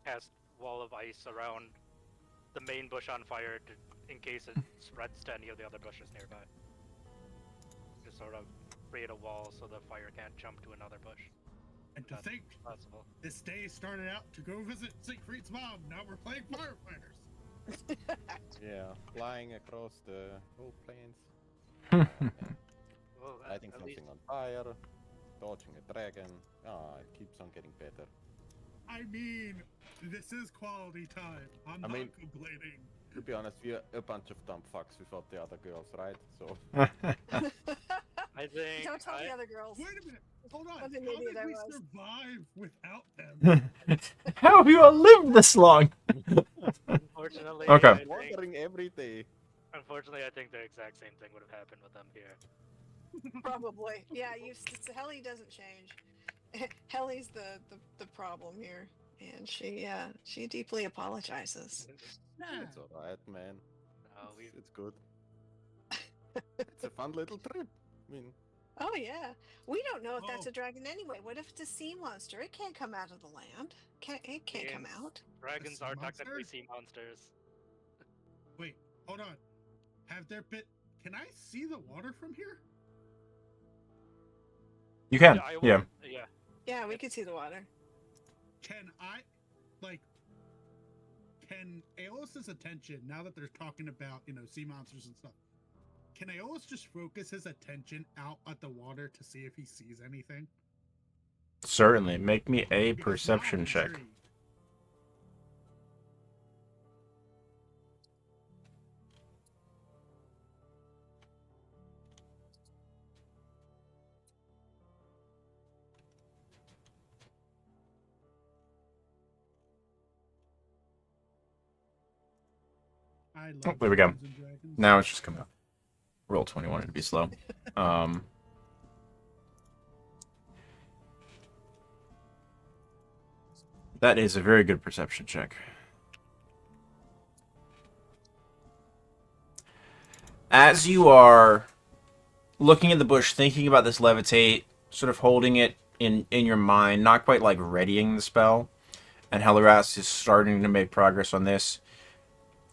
B: cast wall of ice around the main bush on fire in case it spreads to any of the other bushes nearby. Just sort of create a wall so the fire can't jump to another bush.
E: And to
B: That's
E: think,
B: possible.
E: this day started out to go visit Siegfried's mom. Now we're playing firefighters.
D: Yeah, flying across the whole plains.
B: Well,
D: Lighting
B: at
D: something
B: least
D: on fire, dodging a dragon. Ah, it keeps on getting better.
E: I mean, this is quality time. I'm
D: I
E: not
D: mean-
E: complaining.
D: To be honest, we're a bunch of dumb fucks without the other girls, right? So
B: I think
C: Don't tell the other girls.
E: Wait a minute. Hold on.
C: I
E: How
C: think
E: did
C: maybe that
E: we
C: was.
E: survive without them?
A: How have you all lived this long?
B: unfortunately,
A: Okay.
B: I think,
D: wandering every day.
B: unfortunately, I think the exact same thing would have happened with them here.
C: Probably. Yeah, Helly doesn't change. Helly's the problem here. And she deeply apologizes.
E: Nah.
D: It's alright, man.
B: No, we
D: It's good. It's a fun little trip. I mean,
C: Oh yeah. We don't know if that's
E: Oh.
C: a dragon anyway. What if it's a sea monster? It can't come out of the land. It can't come
B: Beings.
C: out.
B: Dragons
E: sea
B: are
E: monster?
B: technically sea monsters.
E: Wait, hold on. Have there been? Can I see the water from here?
A: You can.
B: I
A: Yeah.
B: will- yeah.
C: Yeah, we can see the water.
E: Can I, like, can Aeolus' attention, now that they're talking about, sea monsters and stuff, can Aeolus just focus his attention out at the water to see if he sees anything?
A: Certainly. Make me a
E: Because now I'm
A: perception check.
E: intrigued. I love
A: there we go.
E: Dungeons and Dragons.
A: Now it's just coming up. Roll 20 wanted to be slow. That is a very good perception check. As you are looking at the bush, thinking about this levitate, sort of holding it in your mind, not quite like readying the spell, and Helaras is starting to make progress on this,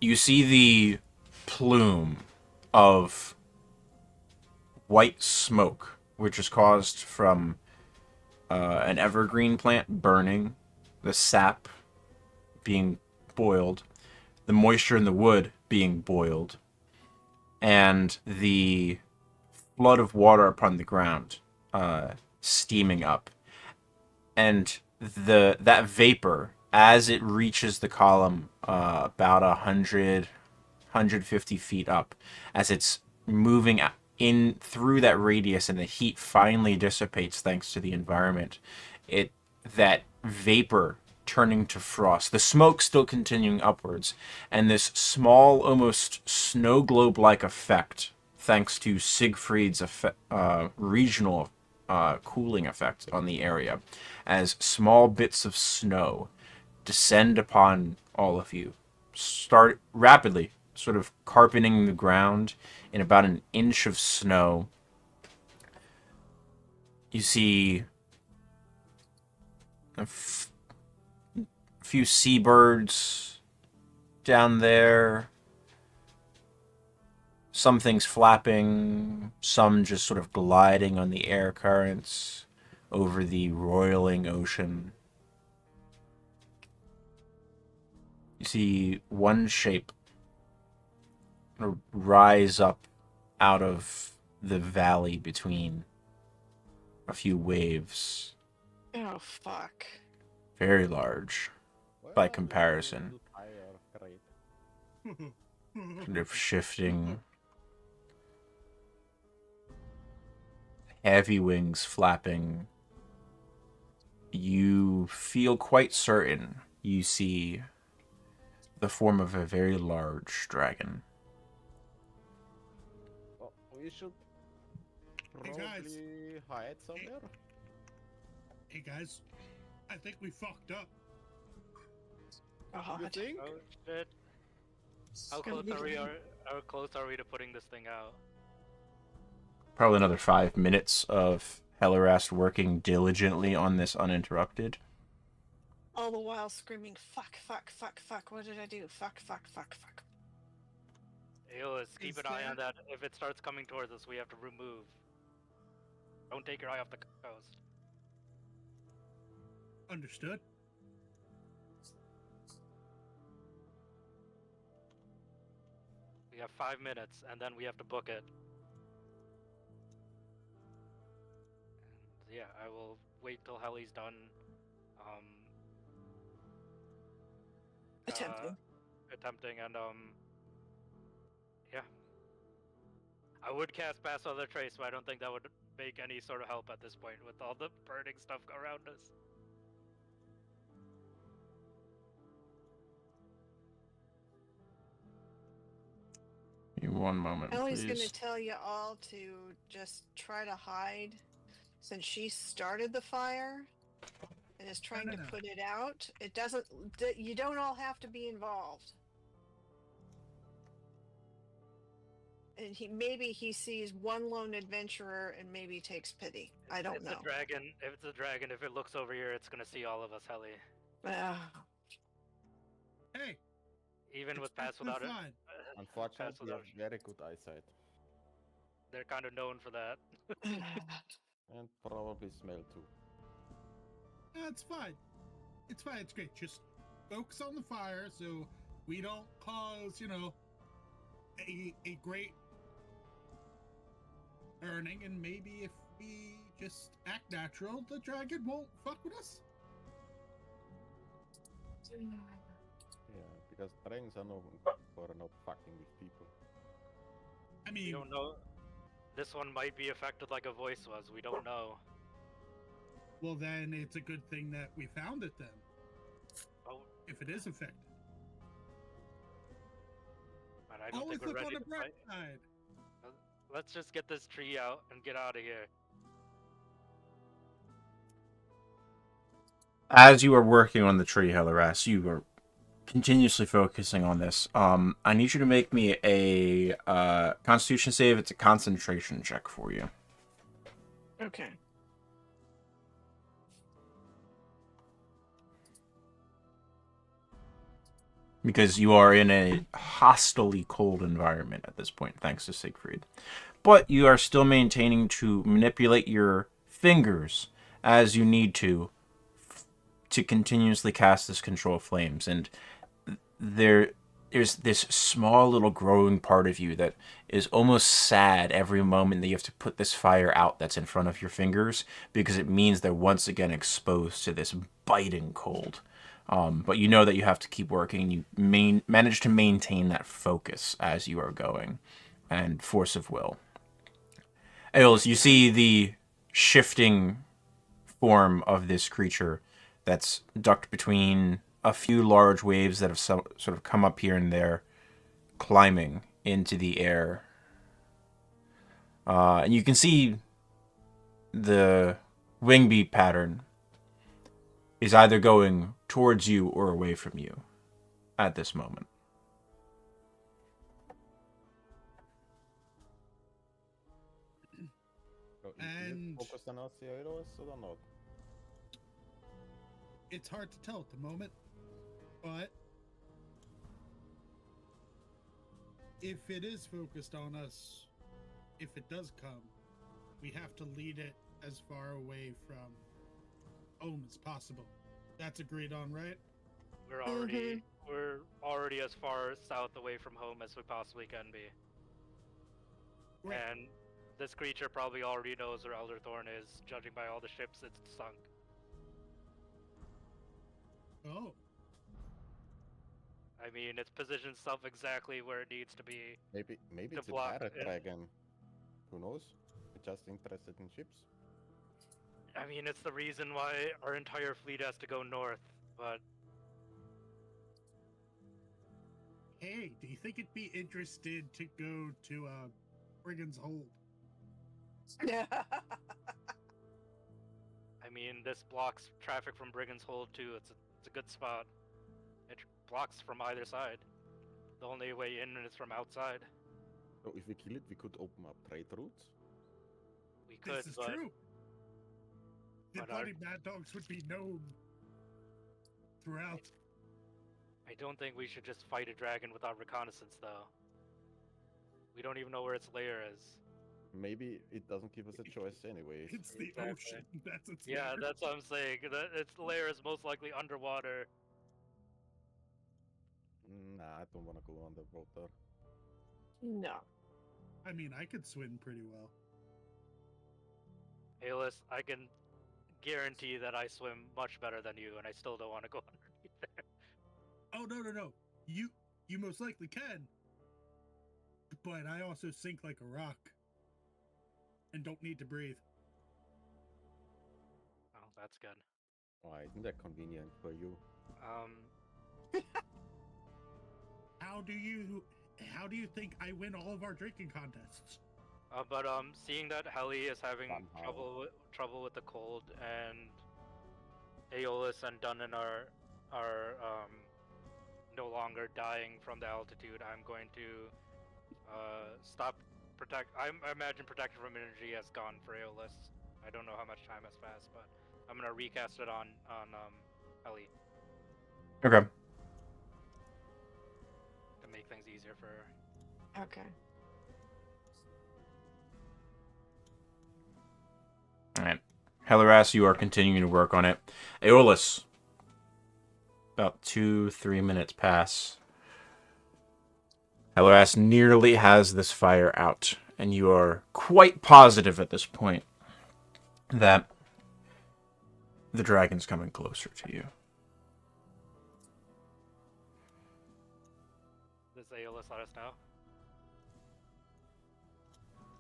A: you see the plume of white smoke, which is caused from an evergreen plant burning, the sap being boiled, the moisture in the wood being boiled, and the flood of water upon the ground steaming up. And that vapor, as it reaches the column about 150 feet up, as it's moving in through that radius and the heat finally dissipates thanks to the environment, that vapor turning to frost, the smoke still continuing upwards, and this small, almost snow globe-like effect, thanks to Siegfried's regional cooling effect on the area, as small bits of snow descend upon all of you, start rapidly, sort of carpeting the ground in about an inch of snow. You see a few seabirds down there. Some things flapping, some just sort of gliding on the air currents over the roiling ocean. You see one shape rise up out of the valley between a few waves.
C: Oh fuck.
A: Very large
D: well,
A: by
D: we have a
A: comparison.
D: little fire, great.
A: Kind of shifting. Heavy wings flapping. You feel quite certain you see the form of a very large dragon.
D: Well, we should
E: Hey, guys.
D: probably hide somewhere.
E: Hey guys, I think we fucked up.
C: God.
D: You think?
B: Oh shit. How
C: It's gonna
B: close
C: be
B: how close are we to putting this thing out?
A: Probably another 5 minutes of Helarast working diligently on this uninterrupted.
C: all the while screaming, fuck, fuck, fuck, fuck. What did I do? Fuck, fuck, fuck, fuck.
B: Aeolus, keep
E: Is
B: an eye on
E: there-
B: that. If it starts coming towards us, we have to remove. Don't take your eye off the coast.
E: Understood.
B: We have 5 minutes, and then we have to book it. And yeah, I will wait till Helly's done.
C: Attempting.
B: Attempting, and yeah. I would cast Pass Other Trace, but I don't think that would make any sort of help at this point with all the burning stuff around us.
A: one moment,
C: Ellie's going
A: please.
C: to tell you all to just try to hide since she started the fire and is trying to
E: no.
C: put it out. It doesn't, you don't all have to be involved. And maybe he sees one lone adventurer and maybe takes pity. I don't know.
B: It's a dragon. If it's a dragon, if it looks over here, it's gonna see all of us, Helly.
E: Hey,
B: Even with
E: it's
B: pass without it.
E: fine.
D: Unfortunately, we
B: without
D: have very good eyesight.
B: They're kind of known for that.
D: And probably smell too.
E: It's fine. It's fine. It's great. Just focus on the fire so we don't cause, a great burning. And maybe if we just act natural, the dragon won't fuck with us.
D: Yeah, because dragons are known for not fucking with people.
E: I
B: We
E: mean,
B: don't know. This one might be affected like a voice was. We don't know.
E: well, then it's a good thing that we found it then.
B: Oh,
E: If it is affected.
B: but I don't
E: Always
B: think we're
E: look on
B: ready
E: the
B: to
E: bright
B: fight.
E: side.
B: Let's just get this tree out and get out of here.
A: As you are working on the tree, Helaras, you are continuously focusing on this. I need you to make me a Constitution save. It's a concentration check for you.
C: Okay.
A: Because you are in a hostily cold environment at this point, thanks to Siegfried. But you are still maintaining to manipulate your fingers as you need to continuously cast this control flames. And there's this small little growing part of you that is almost sad every moment that you have to put this fire out that's in front of your fingers, because it means they're once again exposed to this biting cold. But you know that you have to keep working. You manage to maintain that focus as you are going, and force of will. Aeolus, you see the shifting form of this creature that's ducked between a few large waves that have sort of come up here and there, climbing into the air. And you can see the wing beat pattern is either going towards you or away from you at this moment.
D: So is
E: And-
D: it focused on us heroes or not?
E: It's hard to tell at the moment, but if it is focused on us, if it does come, we have to lead it as far away from home as possible. That's agreed on, right?
B: We're already as far south away from home as we possibly can be.
E: Great.
B: And this creature probably already knows where Elderthorn is, judging by all the ships it's sunk.
E: Oh,
B: I mean, it's positioned itself exactly where it needs to be.
D: Maybe
B: To
D: it's a
B: block
D: pirate
B: it.
D: dragon. Who knows? It's just interested in ships.
B: I mean, it's the reason why our entire fleet has to go north, but
E: hey, do you think it'd be interested to go to Brigand's Hold?
B: I mean, this blocks traffic from Brigand's Hold too. It's a good spot. It blocks from either side. The only way in is from outside.
D: So if we kill it, we could open up trade routes.
B: We could,
E: This is
B: but
E: true. The
B: but our-
E: bloody mad dogs would be known throughout.
B: I don't think we should just fight a dragon without reconnaissance, though. We don't even know where its lair is.
D: Maybe it doesn't give us a choice anyways.
E: It's the
B: Exactly.
E: ocean. That's its
B: Yeah,
E: lair.
B: that's what I'm saying. Its lair is most likely underwater.
D: Nah, I don't want to go underwater.
C: No.
E: I mean, I could swim pretty well.
B: Aeolus, I can guarantee that I swim much better than you, and I still don't want to go underneath there.
E: Oh no. You most likely can. But I also sink like a rock. And don't need to breathe.
B: Oh, that's good.
D: Why isn't that convenient for you?
E: How do you How do you think I win all of our drinking contests?
B: But seeing that Heli is having
D: Somehow.
B: trouble with the cold, and Aeolus and Dunnan are no longer dying from the altitude, I'm going to stop protect. I imagine protection from energy has gone for Aeolus. I don't know how much time has passed, but I'm gonna recast it on Heli
A: Okay.
B: to make things easier for her.
C: Okay.
A: All right. Helaras, you are continuing to work on it. Aeolus. About 2-3 minutes pass. Helaras nearly has this fire out, and you are quite positive at this point that the dragon's coming closer to you.
B: Does Aeolus let us know?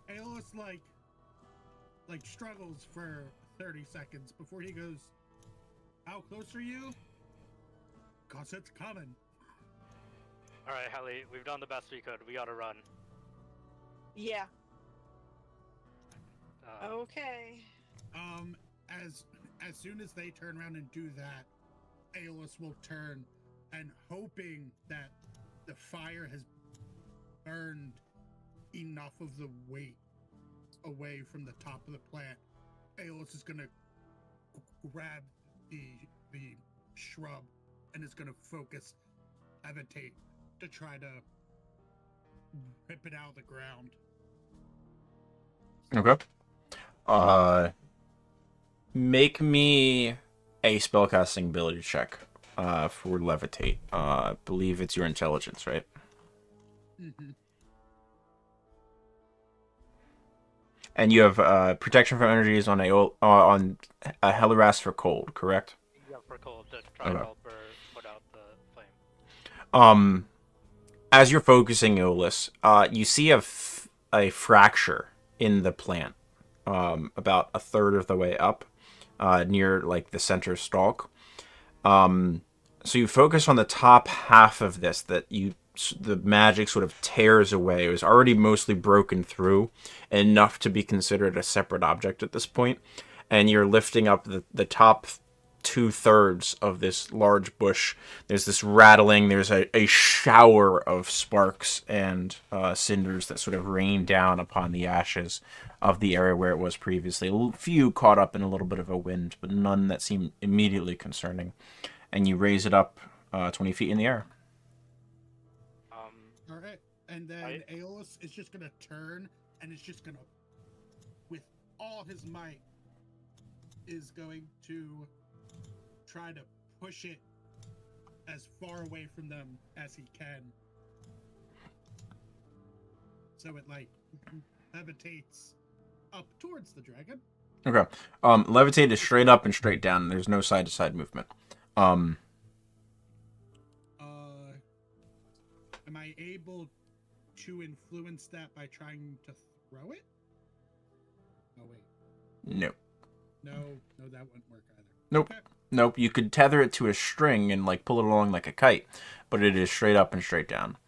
E: Aeolus like struggles for 30 seconds before he goes, "How close are you?" "'Cause it's coming."
B: All right, Heli, we've done the best we could. We gotta run.
C: Yeah. Okay.
E: As soon as they turn around and do that, Aeolus will turn, and hoping that the fire has burned enough of the weight away from the top of the plant, Aeolus is gonna grab the shrub and is gonna focus levitate to try to rip it out of the ground.
A: Okay. Make me a spellcasting ability check for levitate. I believe it's your intelligence, right?
E: Mm-hmm.
A: And you have protection from energies on a Helaras for cold, correct?
B: Yeah, for cold to try to
A: Okay.
B: help her put out the flame.
A: As you're focusing, Aeolus, you see a fracture in the plant, about a third of the way up, near like the center stalk. So you focus on the top half of this the magic sort of tears away. It was already mostly broken through, enough to be considered a separate object at this point, and you're lifting up the top 2/3 of this large bush. There's this rattling. There's a shower of sparks and cinders that sort of rain down upon the ashes of the area where it was previously. A few caught up in a little bit of a wind, but none that seem immediately concerning. And you raise it up 20 feet in the air.
E: All right, and then Aeolus is just gonna turn and is just gonna, with all his might, is going to try to push it as far away from them as he can, so it like levitates up towards the dragon.
A: Okay. Levitate is straight up and straight down. There's no side to side movement.
E: Am I able to influence that by trying to throw it? Oh wait,
A: No.
E: no, that wouldn't work either.
A: Nope.
E: Okay.
A: Nope. You could tether it to a string and like pull it along like a kite, but it is straight up and straight down.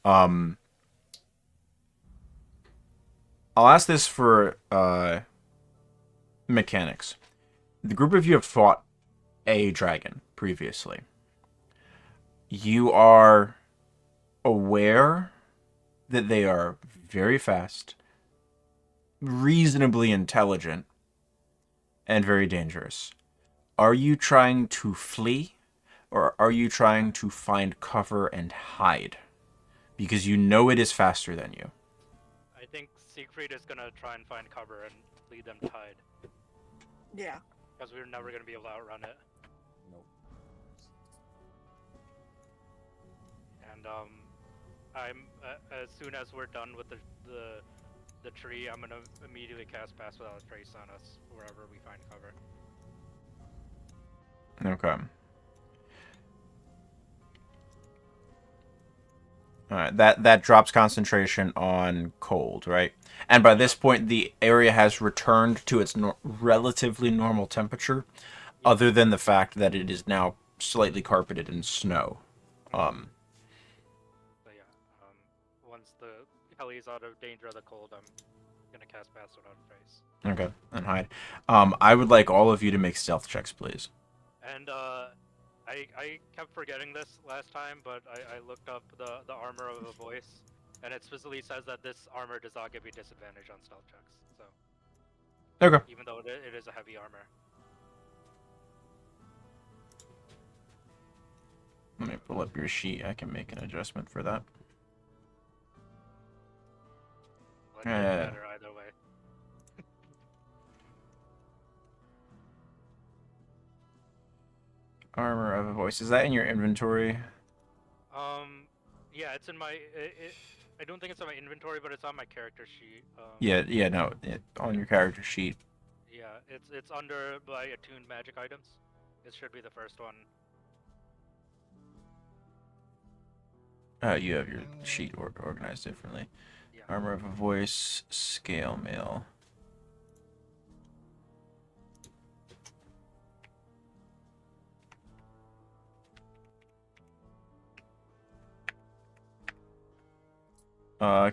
A: I'll ask this for mechanics. The group of you have fought a dragon previously. You are aware that they are very fast, reasonably intelligent, and very dangerous. Are you trying to flee, or are you trying to find cover and hide? Because you know it is faster than you.
B: I think Siegfried is gonna try and find cover and lead them to hide,
C: Yeah.
B: because we're never gonna be able to outrun it.
D: Nope.
B: And I'm as soon as we're done with the tree, I'm gonna immediately cast Pass Without a Trace on us wherever we find cover.
A: Okay. Alright, that drops concentration on cold, right? And by this point, the area has returned to its relatively normal temperature, other than the fact that it is now slightly carpeted in snow.
B: So yeah, he's out of danger of the cold, I'm gonna cast Pass Without a Trace.
A: Okay, and hide. I would like all of you to make stealth checks, please.
B: And I kept forgetting this last time, but I looked up the armor of a voice, and it specifically says that this armor does not give you disadvantage on stealth checks. So
A: Okay.
B: even though it is a heavy armor.
A: Let me pull up your sheet. I can make an adjustment for that.
B: Well, it doesn't matter either way.
A: Armor of a voice. Is that in your inventory?
B: Yeah, it's in my. I don't think it's on my inventory, but it's on my character sheet.
A: Yeah, no, on your character sheet.
B: Yeah, it's under by attuned magic items. It should be the first one.
A: You have your sheet organized differently.
B: Yeah.
A: Armor of a voice, scale mail.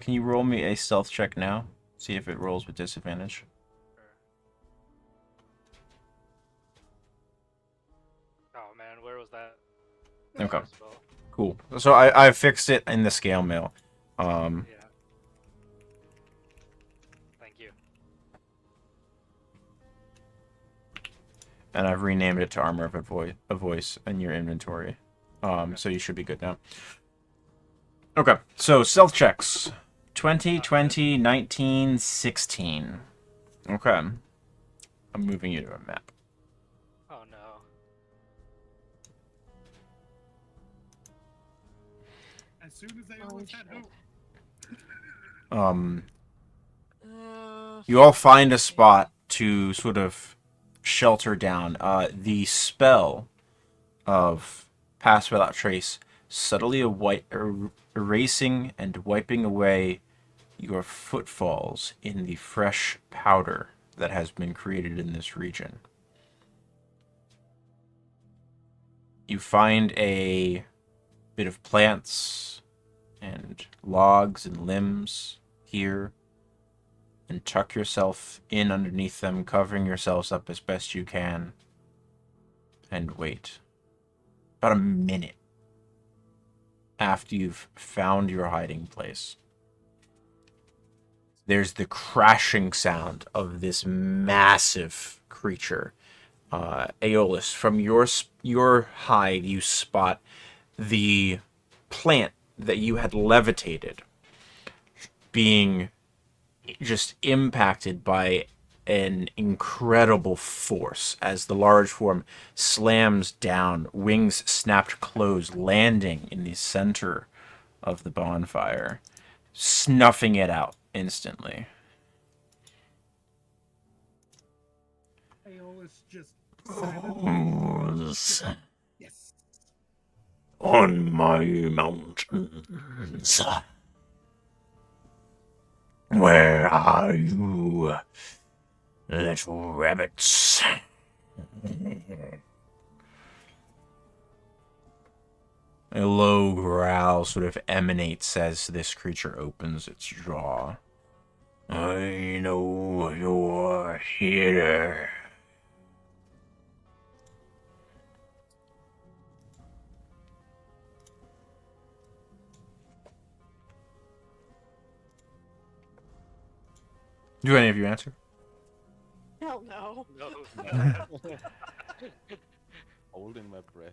A: Can you roll me a stealth check now? See if it rolls with disadvantage.
B: Sure. Oh man, where was that?
A: Okay.
B: Spell?
A: Cool. So I fixed it in the scale mail.
B: Yeah. Thank you.
A: And I've renamed it to Armor of a Voice in your inventory. So you should be good now. Okay, so stealth checks. 20, 20, 19, 16. Okay. I'm moving you to a map.
B: Oh no.
E: As soon as I almost had hope.
A: You all find a spot to sort of shelter down. The spell of Pass Without Trace subtly erasing and wiping away your footfalls in the fresh powder that has been created in this region. You find a bit of plants and logs and limbs here and tuck yourself in underneath them, covering yourselves up as best you can, and wait. About a minute after you've found your hiding place, there's the crashing sound of this massive creature. Aeolus, from your hide, you spot the plant that you had levitated being just impacted by an incredible force as the large form slams down, wings snapped closed, landing in the center of the bonfire, snuffing it out instantly.
E: Aeolus just yes.
A: On my mountains. Where are you, little rabbits? A low growl sort of emanates as this creature opens its jaw. I know you're here. Do any of you answer?
C: Hell no.
B: No.
D: Holding my breath.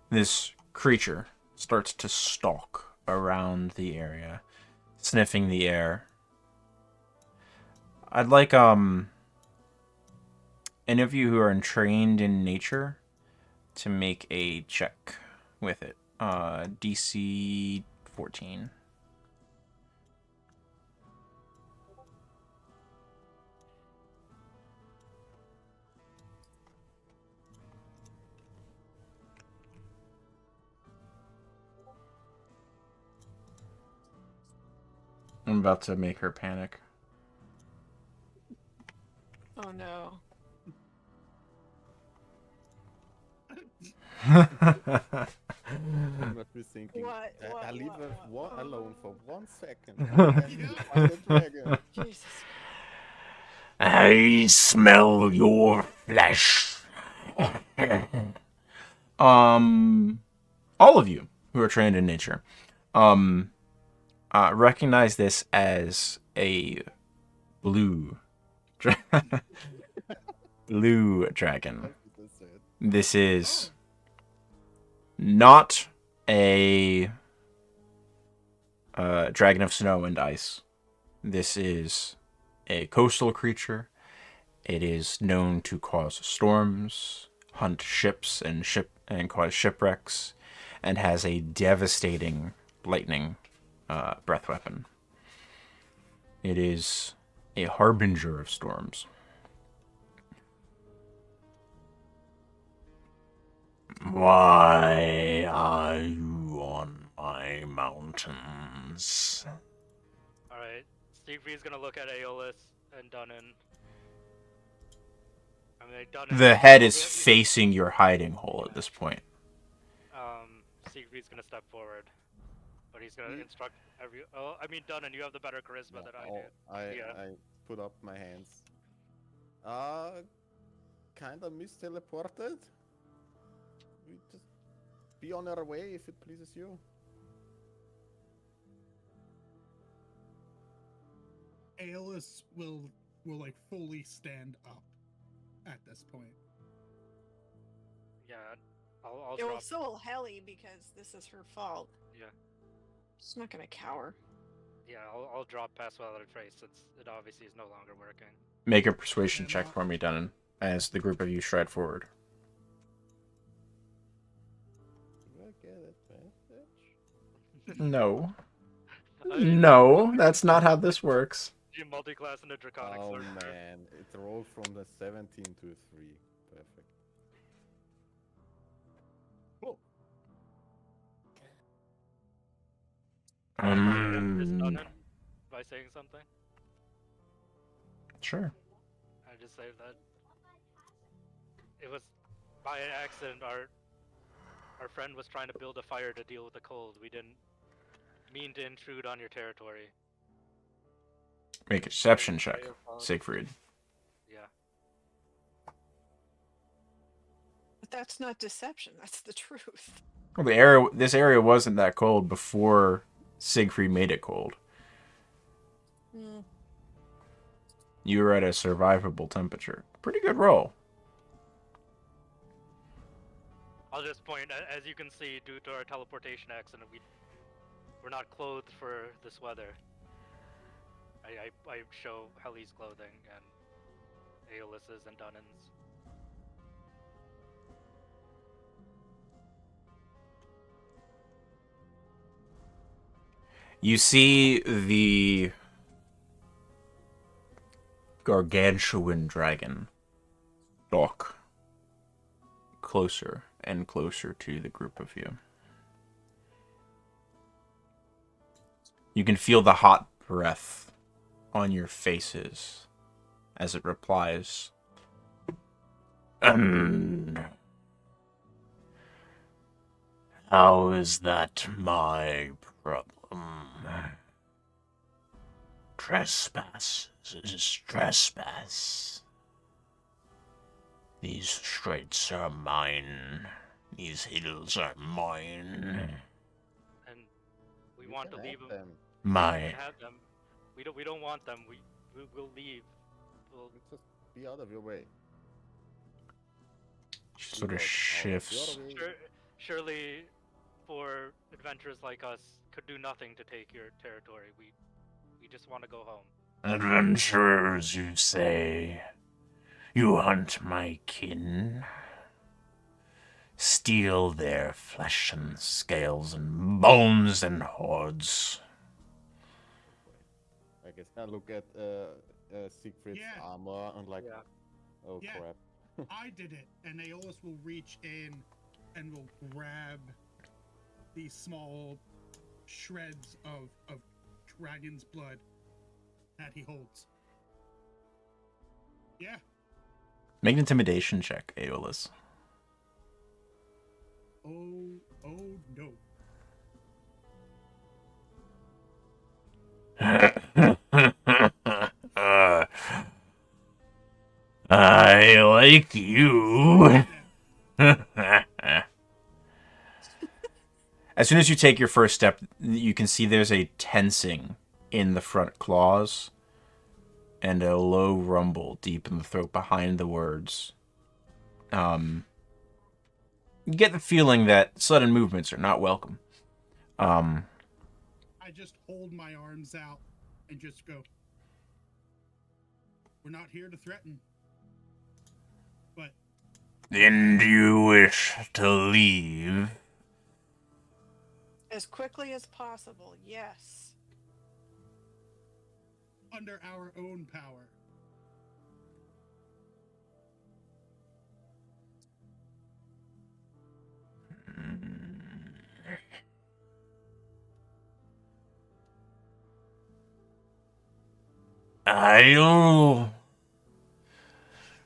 A: This creature starts to stalk around the area, sniffing the air. I'd like any of you who are trained in nature to make a check with it. DC 14. I'm about to make her panic.
C: Oh no.
D: You must be thinking,
C: What?
D: I leave
C: What?
D: alone for 1 second.
E: Yeah.
D: And you find a dragon.
C: Jesus Christ.
A: I smell your flesh. All of you who are trained in nature, recognize this as a blue, blue dragon.
D: Like I said.
A: This is not a dragon of snow and ice. This is a coastal creature. It is known to cause storms, hunt ships and cause shipwrecks, and has a devastating lightning breath weapon. It is a harbinger of storms. Why are you on my mountains?
B: Alright, Siegfried's gonna look at Aeolus and Dunnan. I mean, Dunnan.
A: The head is facing your hiding hole at this point.
B: Siegfried's gonna step forward, but he's gonna instruct every. Oh, I mean, Dunnan, you have the better charisma than I do.
D: I put up my hands. Kinda mis-teleported. We just be on our way if it pleases you.
E: Aeolus will like fully stand up at this point.
B: Yeah, I'll
C: Yeah, well,
B: drop.
C: so will Helly because this is her fault.
B: Yeah,
C: She's not gonna cower.
B: yeah, I'll drop past Weather Trace since it obviously is no longer working.
A: Make a persuasion check for me, Dunnan, as the group of you stride forward.
D: Do I get advantage?
A: No. No, that's not how this works.
B: You multi-class into Draconic
D: Oh
B: Sword.
D: man, it rolled from the 17 to a 3. Perfect. Oh,
B: Is Dunnan by saying something?
A: Sure.
B: I just say that it was by accident. Our friend was trying to build a fire to deal with the cold. We didn't mean to intrude on your territory.
A: Make a deception check, Siegfried.
B: Yeah.
C: But that's not deception. That's the truth.
A: Well, this area wasn't that cold before Siegfried made it cold.
C: Mm.
A: You were at a survivable temperature. Pretty good roll.
B: I'll just point. As you can see, due to our teleportation accident, we're not clothed for this weather. I show Helly's clothing and Aeolus's and Dunnan's.
A: You see the gargantuan dragon stalk closer and closer to the group of you. You can feel the hot breath on your faces as it replies. How is that my problem? Trespass is trespass. These straits are mine. These hills are mine.
B: And we want to leave them.
D: them.
B: We
A: My
B: can have them. We don't want them. We'll leave. We'll,
D: Just be out of your way.
A: sort
D: Be
A: of
D: out
A: shifts.
D: your way.
B: surely, for adventurers like us, could do nothing to take your territory. We just want to go home.
A: Adventurers, you say? You hunt my kin? Steal their flesh and scales and bones and hordes.
D: I guess I look at Siegfried's
E: Yeah.
D: armor and like,
B: Yeah.
D: oh
E: Yeah.
D: crap.
E: I did it, and Aeolus will reach in and will grab these small shreds of dragon's blood that he holds. Yeah.
A: Make an intimidation check, Aeolus.
E: oh no.
A: I like you. As soon as you take your first step, you can see there's a tensing in the front claws and a low rumble deep in the throat behind the words. You get the feeling that sudden movements are not welcome.
E: I just hold my arms out and just go, we're not here to threaten. But
A: Then do you wish to leave?
C: As quickly as possible, yes.
E: under our own power.
A: I'll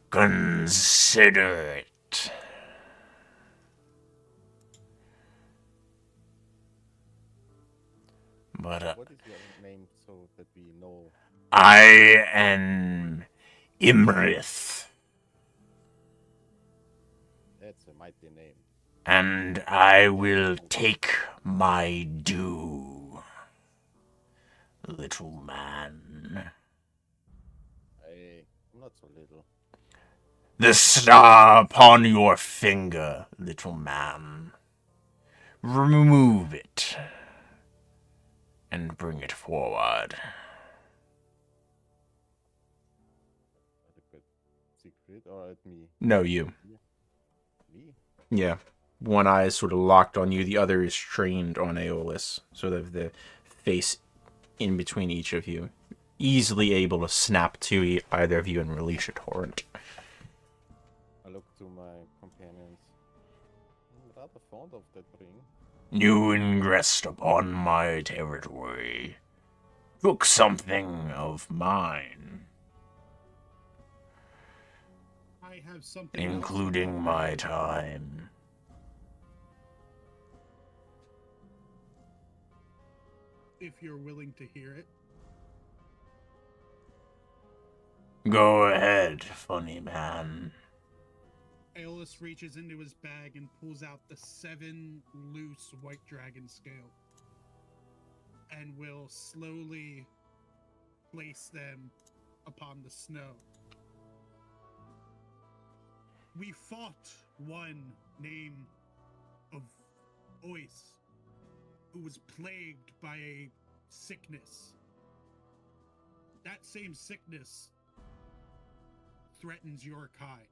A: consider it. But
D: What is your name so that we know?
A: I am Imrith,
D: That's a mighty name.
A: and I will take my due, little man.
D: I'm not so little.
A: The star upon your finger, little man. Remove it and bring it forward.
D: At a good secret or at me?
A: No, you.
D: Me?
A: Yeah. One eye is sort of locked on you, the other is trained on Aeolus, so that the face in between each of you. Easily able to snap to either of you and release a torrent.
D: I look to my companions. I'm rather fond of that ring.
A: You ingressed upon my territory. Took something of mine,
E: I have something
A: including
E: else.
A: my time.
E: If you're willing to hear it.
A: Go ahead, funny man.
E: Aeolus reaches into his bag and pulls out the 7 loose white dragon scale and will slowly place them upon the snow. We fought one named of Ois, who was plagued by a sickness. That same sickness threatens your kind.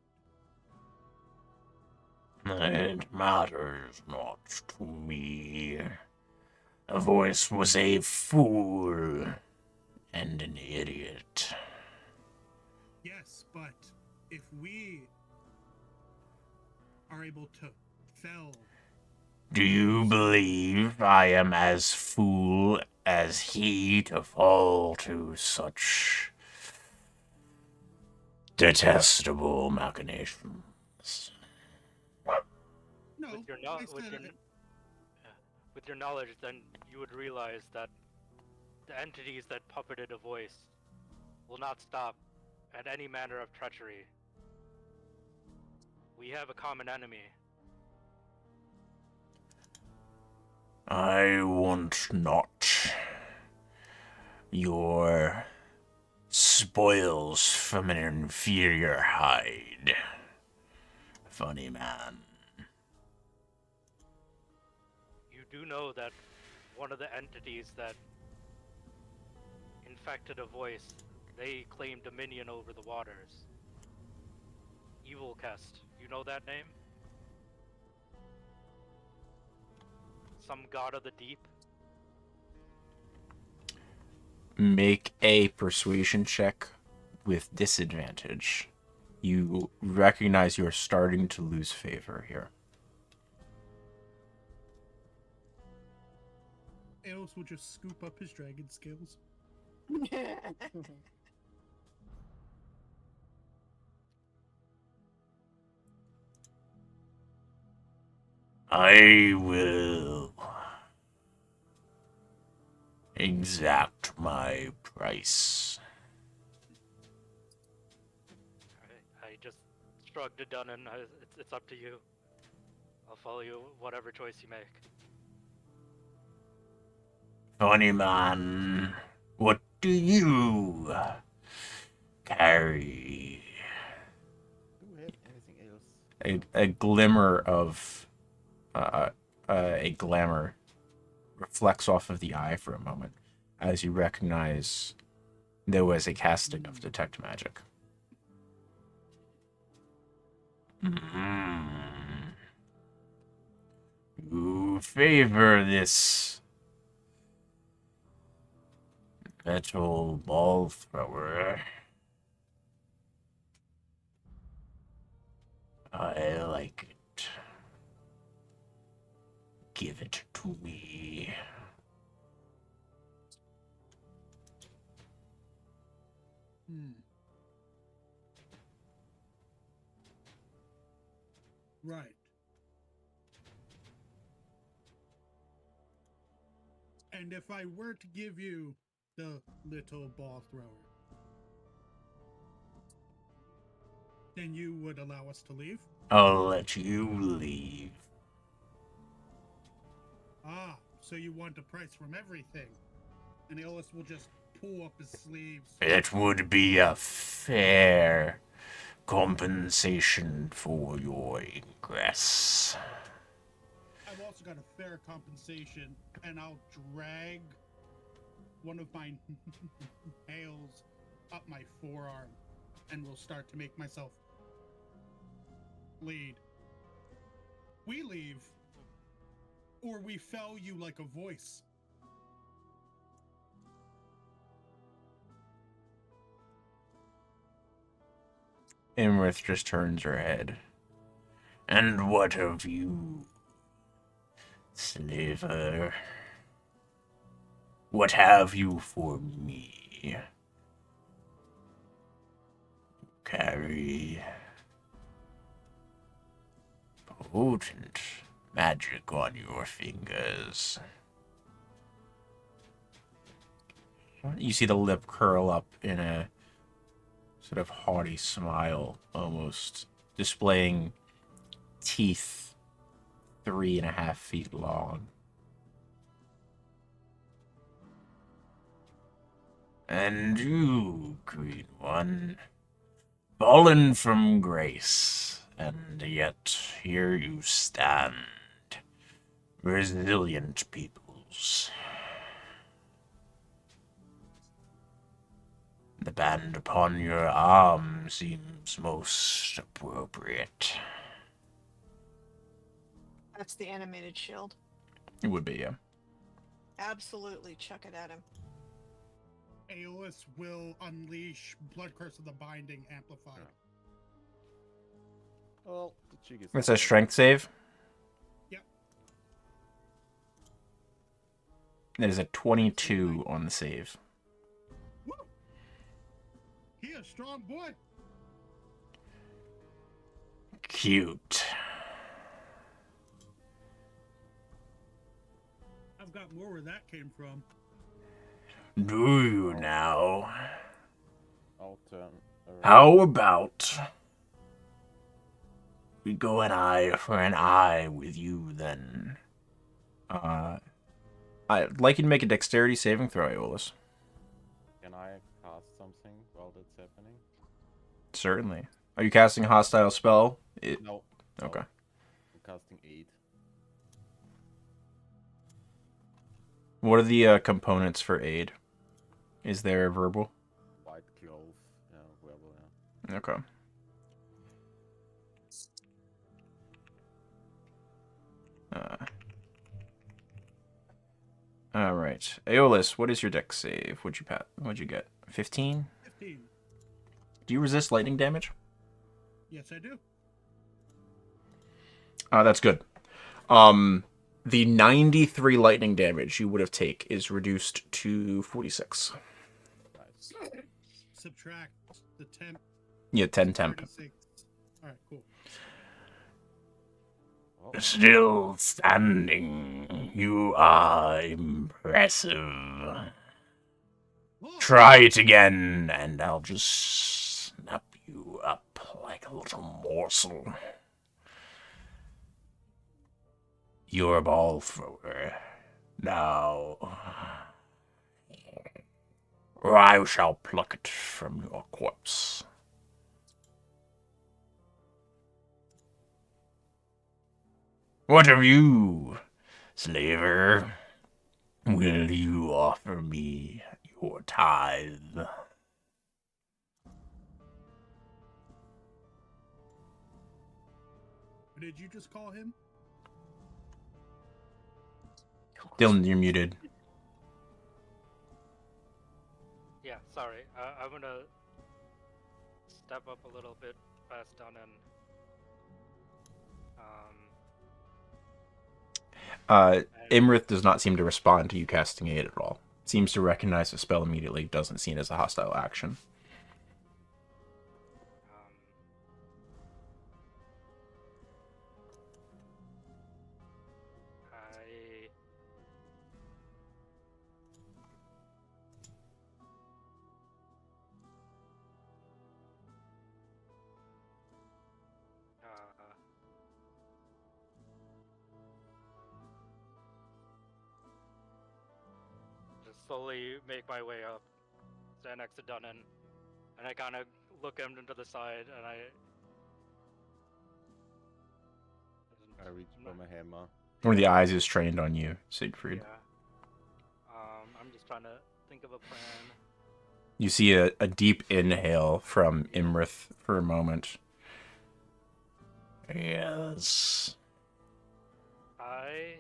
A: It matters not to me. The voice was a fool and an idiot.
E: Yes, but if we are able to fell,
A: Do you believe I am as fool as he to fall to such detestable machinations?
E: no,
B: With your,
E: I said,
B: with your knowledge, then you would realize that the entities that puppeted a voice will not stop at any manner of treachery. We have a common enemy.
A: I want not your spoils from an inferior hide, funny man.
B: You do know that one of the entities that infected a voice, they claim dominion over the waters. Evil Kest, you know that name? Some god of the deep?
A: Make a persuasion check with disadvantage. You recognize you're starting to lose favor here.
E: Aeolus will just scoop up his dragon scales.
A: I will exact my price.
B: I just shrugged it down, and it's up to you. I'll follow you whatever choice you make.
A: Funny man, what do you carry?
D: Do we have anything else?
A: A glimmer of a glamour reflects off of the eye for a moment as you recognize there was a casting of detect magic. You favor this metal ball thrower. I like it. Give it to me.
E: Right. And if I were to give you the little ball thrower, then you would allow us to leave?
A: I'll let you leave.
E: Ah, so you want a price from everything. And Aeolus will just pull up his sleeves.
A: It would be a fair compensation for your ingress.
E: I've also got a fair compensation, and I'll drag one of my nails up my forearm, and will start to make myself bleed. We leave, or we fell you like a voice.
A: Imrith just turns her head. And what of you, Sliver? What have you for me? Carry potent magic on your fingers. You see the lip curl up in a sort of haughty smile, almost displaying teeth 3.5 feet long. And you, Green One, fallen from grace, and yet here you stand, resilient peoples. The band upon your arm seems most appropriate.
C: That's the animated shield.
A: It would be, yeah.
C: Absolutely, chuck it at him.
E: Aeolus will unleash Blood Curse of the Binding amplified.
D: Well, the chick is
A: It's a strength save.
E: Yep.
A: It is a 22 on the save.
E: Woo! He a strong boy.
A: Cute.
E: I've got more where that came from.
A: Do you now?
D: I'll turn around.
A: How about we go an eye for an eye with you then? I'd like you to make a dexterity saving throw, Aeolus.
D: Can I cast something while that's happening?
A: Certainly. Are you casting a hostile spell?
D: No.
A: Okay.
D: I'm casting 8.
A: What are the components for aid? Is there a verbal?
D: White clove. Yeah, verbal, yeah.
A: Okay. All right, Aeolus, what is your dex save? What'd you get? 15?
E: 15.
A: Do you resist lightning damage?
E: Yes, I do.
A: That's good. The 93 lightning damage you would have take is reduced to 46.
D: Nice.
E: Subtract the temp.
A: Yeah, 10 temp.
E: 36. All right, cool.
D: Oh,
A: Still standing. You are impressive.
E: Oh,
A: Try it again, and I'll just snap you up like a little morsel. You're a ball thrower. Now, or I shall pluck it from your corpse. What of you, slaver? Will you offer me your tithe?
E: what did you just call him?
A: Dylan, you're muted.
B: Yeah, sorry. I'm gonna step up a little bit past Dunan. And
A: Imrith does not seem to respond to you casting aid at all. Seems to recognize the spell immediately, doesn't see it as a hostile action.
B: I just slowly make my way up, stand next to Dunan, and I kind of look him into the side, and
D: I reach for my hammer.
A: One of the eyes is trained on you, Siegfried.
B: yeah. I'm just trying to think of a plan.
A: You see a deep inhale from Imrith for a moment. Yes.
B: I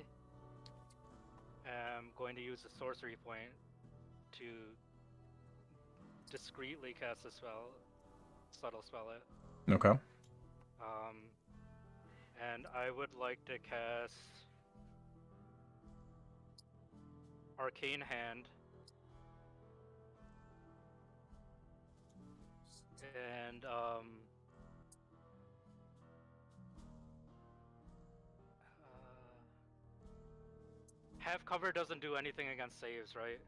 B: am going to use a sorcery point to discreetly cast a spell, subtle spell it.
A: Okay.
B: And I would like to cast Arcane Hand. And half cover doesn't do anything against saves, right?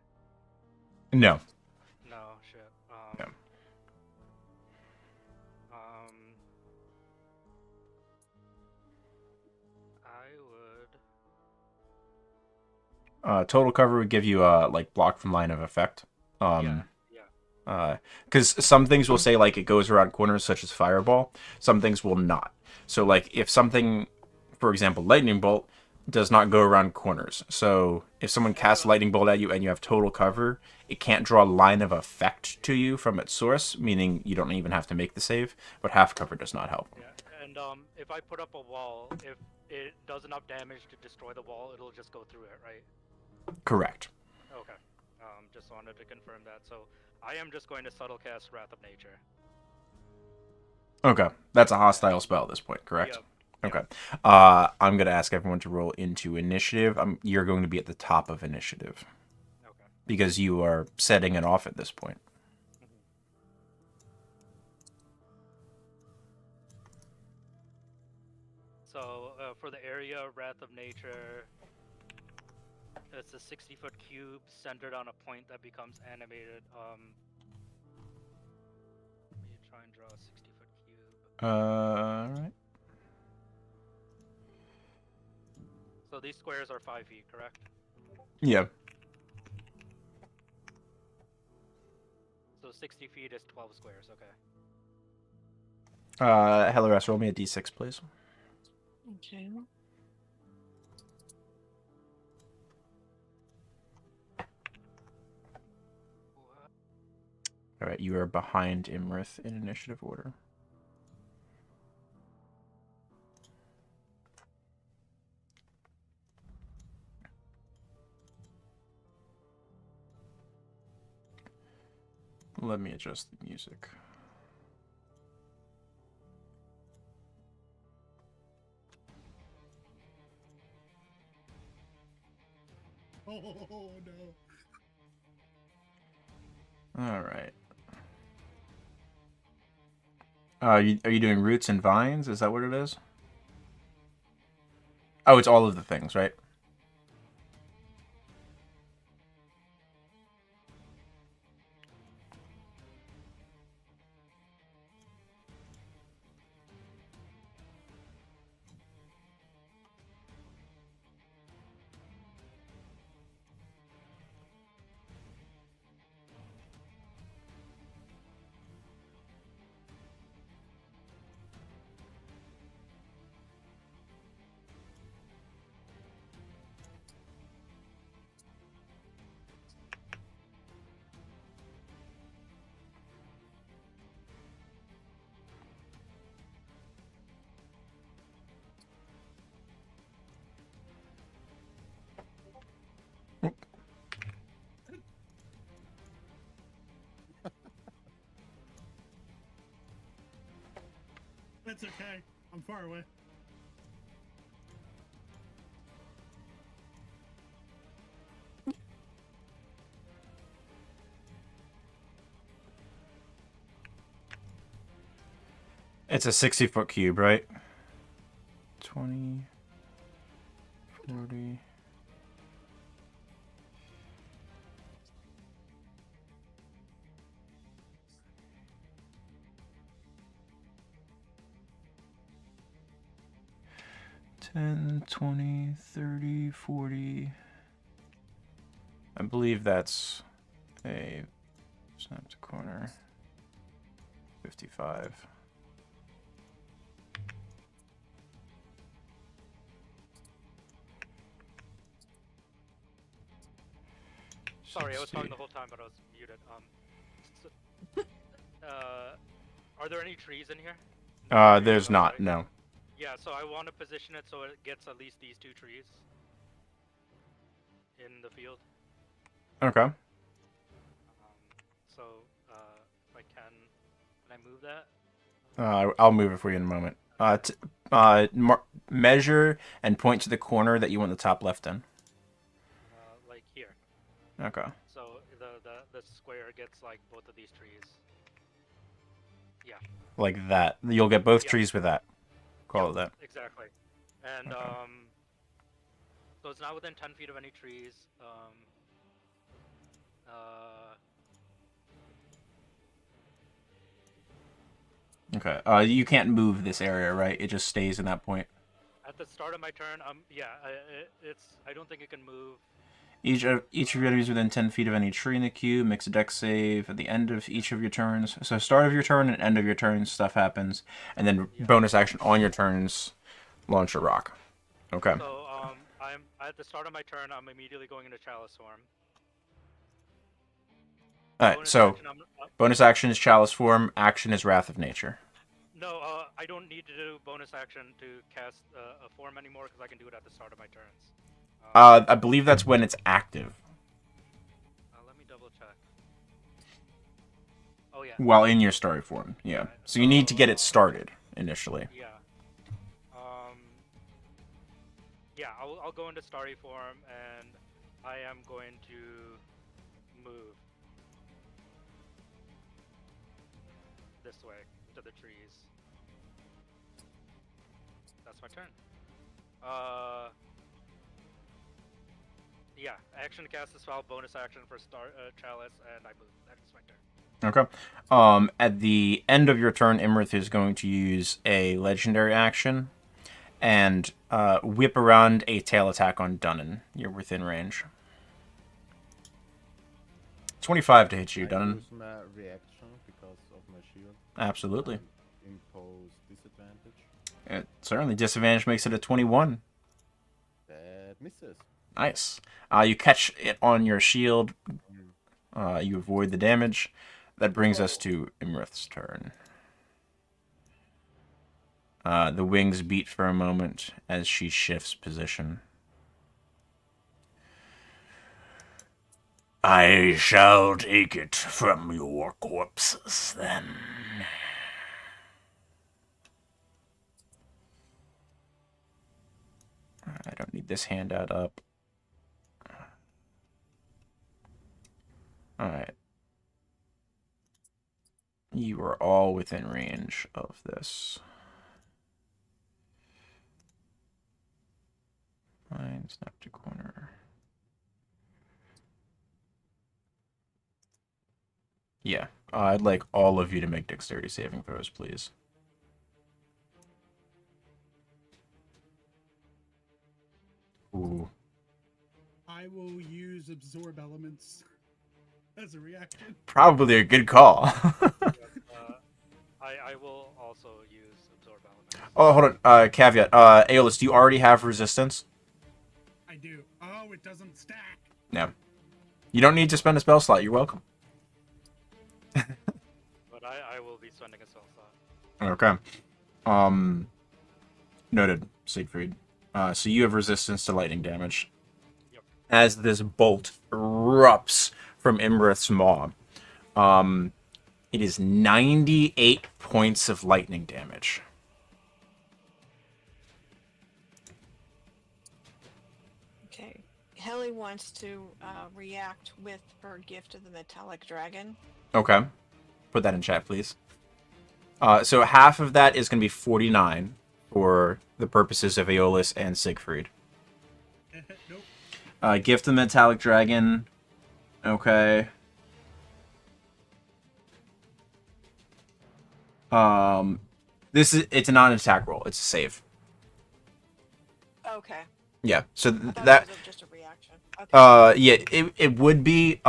A: No.
B: No, shit.
A: No.
B: I would.
A: Total cover would give you like block from line of effect.
B: Yeah.
A: Because some things will say like it goes around corners, such as fireball. Some things will not. So like if something, for example, lightning bolt does not go around corners. So if someone casts lightning bolt at you and you have total cover, it can't draw a line of effect to you from its source, meaning you don't even have to make the save. But half cover does not help.
B: Yeah. And if I put up a wall, if it does enough damage to destroy the wall, it'll just go through it, right?
A: Correct.
B: Okay. Just wanted to confirm that. So I am just going to subtle cast Wrath of Nature.
A: Okay, that's a hostile spell at this point, correct?
B: Yep.
A: Okay. I'm gonna ask everyone to roll into initiative. You're going to be at the top of initiative.
B: Okay.
A: Because you are setting it off at this point.
B: So for the area, Wrath of Nature, it's a 60-foot cube centered on a point that becomes animated. Let me try and draw a 60-foot cube.
A: Alright.
B: So these squares are 5 feet, correct?
A: Yeah.
B: So 60 feet is 12 squares, okay.
A: Helleras, roll me a d6, please.
C: Okay.
A: Alright, you are behind Imrith in initiative order. Let me adjust the music.
E: Oh no.
A: Alright. Are you doing roots and vines? Is that what it is? Oh, it's all of the things, right?
E: That's okay. I'm far away.
A: It's a 60-foot cube, right? 20, 40. $10, $20, $30, $40. I believe that's a snap to corner. 55.
B: Sorry, I was
A: 60.
B: talking the whole time, but I was muted. So, are there any trees in here?
A: There's
B: Oh,
A: not,
B: right.
A: no.
B: Yeah, so I want to position it so it gets at least these 2 trees in the field.
A: Okay.
B: So, if I can I move that?
A: I'll move it for you in a moment. Measure and point to the corner that you want the top left in.
B: Like here.
A: Okay.
B: So the square gets like both of these trees. Yeah.
A: Like that. You'll get both
B: Yeah.
A: trees with that. Call
B: Yep,
A: it that.
B: Exactly. And
A: Okay.
B: so it's not within 10 feet of any trees.
A: Okay. You can't move this area, right? It just stays in that point.
B: At the start of my turn, yeah, I don't think it can move.
A: Each of your enemies within 10 feet of any tree in the cube makes a dex save at the end of each of your turns. So start of your turn and end of your turn, stuff happens, and then bonus action on your turns, launch a rock. Okay.
B: So I'm at the start of my turn. I'm immediately going into Chalice Form.
A: All right.
B: Bonus
A: So
B: action,
A: bonus action is Chalice Form. Action is Wrath of Nature.
B: No, I don't need to do bonus action to cast a form anymore because I can do it at the start of my turns.
A: I believe that's when it's active.
B: Let me double check. Oh yeah.
A: While in your story form, yeah.
B: Right,
A: So you need to get it started initially.
B: Yeah. Yeah, I'll go into starry form and I am going to move this way to the trees. That's my turn. Yeah, action to cast the spell, bonus action for Chalice, and I move. That is my turn.
A: Okay. At the end of your turn, Imrith is going to use a legendary action and whip around a tail attack on Dunnan. You're within range. 25 to hit you,
D: I
A: Dunnan.
D: use my reaction because of my shield.
A: Absolutely.
D: Impose disadvantage.
A: Certainly, disadvantage makes it a 21.
D: That misses.
A: Nice. You catch it on your shield. You avoid the damage. That brings us to Imrith's turn. The wings beat for a moment as she shifts position. I shall take it from your corpses, then. I don't need this handout up. Alright. You are all within range of this. Snap to corner. Yeah, I'd like all of you to make dexterity saving throws, please. Ooh.
E: I will use absorb elements as a reaction.
A: Probably a good call.
B: I will also use absorb elements.
A: Oh, hold on. Caveat. Aeolus, do you already have resistance?
E: I do. Oh, it doesn't stack.
A: No. You don't need to spend a spell slot. You're welcome.
B: But I will be spending a spell slot.
A: Okay. Noted, Siegfried. So you have resistance to lightning damage.
B: Yep.
A: As this bolt erupts from Imrith's maw, it is 98 points of lightning damage.
C: Okay. Helly wants to react with her gift of the metallic dragon.
A: Okay. Put that in chat, please. So half of that is going to be 49 for the purposes of Aeolus and Siegfried.
E: Nope.
A: Gift of the Metallic Dragon. Okay. It's a non-attack roll. It's a save.
C: Okay.
A: Yeah. So
C: I thought
A: that
C: it was just a reaction. Okay.
A: yeah, it would be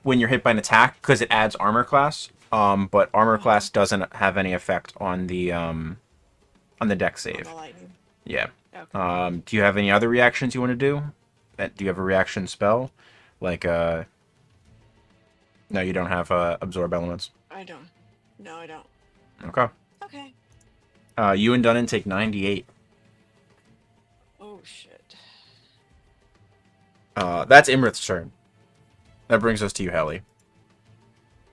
A: when you're hit by an attack because it adds armor class. But armor class doesn't have any effect on the deck
C: On
A: save.
C: the lightning.
A: Yeah.
C: Okay.
A: Do you have any other reactions you want to do? Do you have a reaction spell? Like no, you don't have absorb elements.
C: I don't. No, I don't.
A: Okay.
C: Okay.
A: You and Dunnan take 98.
C: Oh shit.
A: That's Imrith's turn. That brings us to you, Helly.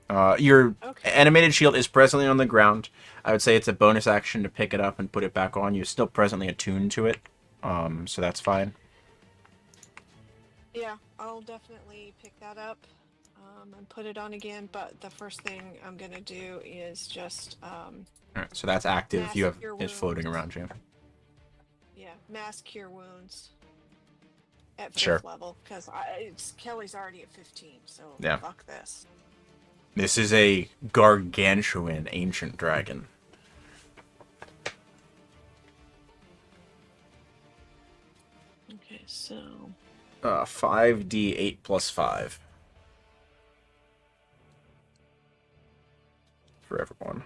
A: Your
C: Okay.
A: animated shield is presently on the ground. I would say it's a bonus action to pick it up and put it back on. You're still presently attuned to it, so that's fine.
C: Yeah, I'll definitely pick that up and put it on again. But the first thing I'm gonna do is just
A: All right, so that's active.
C: Mass
A: You have
C: cure
A: it's floating
C: wounds.
A: around you.
C: mass cure wounds at 5th
A: Sure.
C: level because Kelly's already at 15. So
A: Yeah.
C: fuck this.
A: This is a gargantuan ancient dragon.
C: Okay, so
A: 5d8 plus 5 for everyone.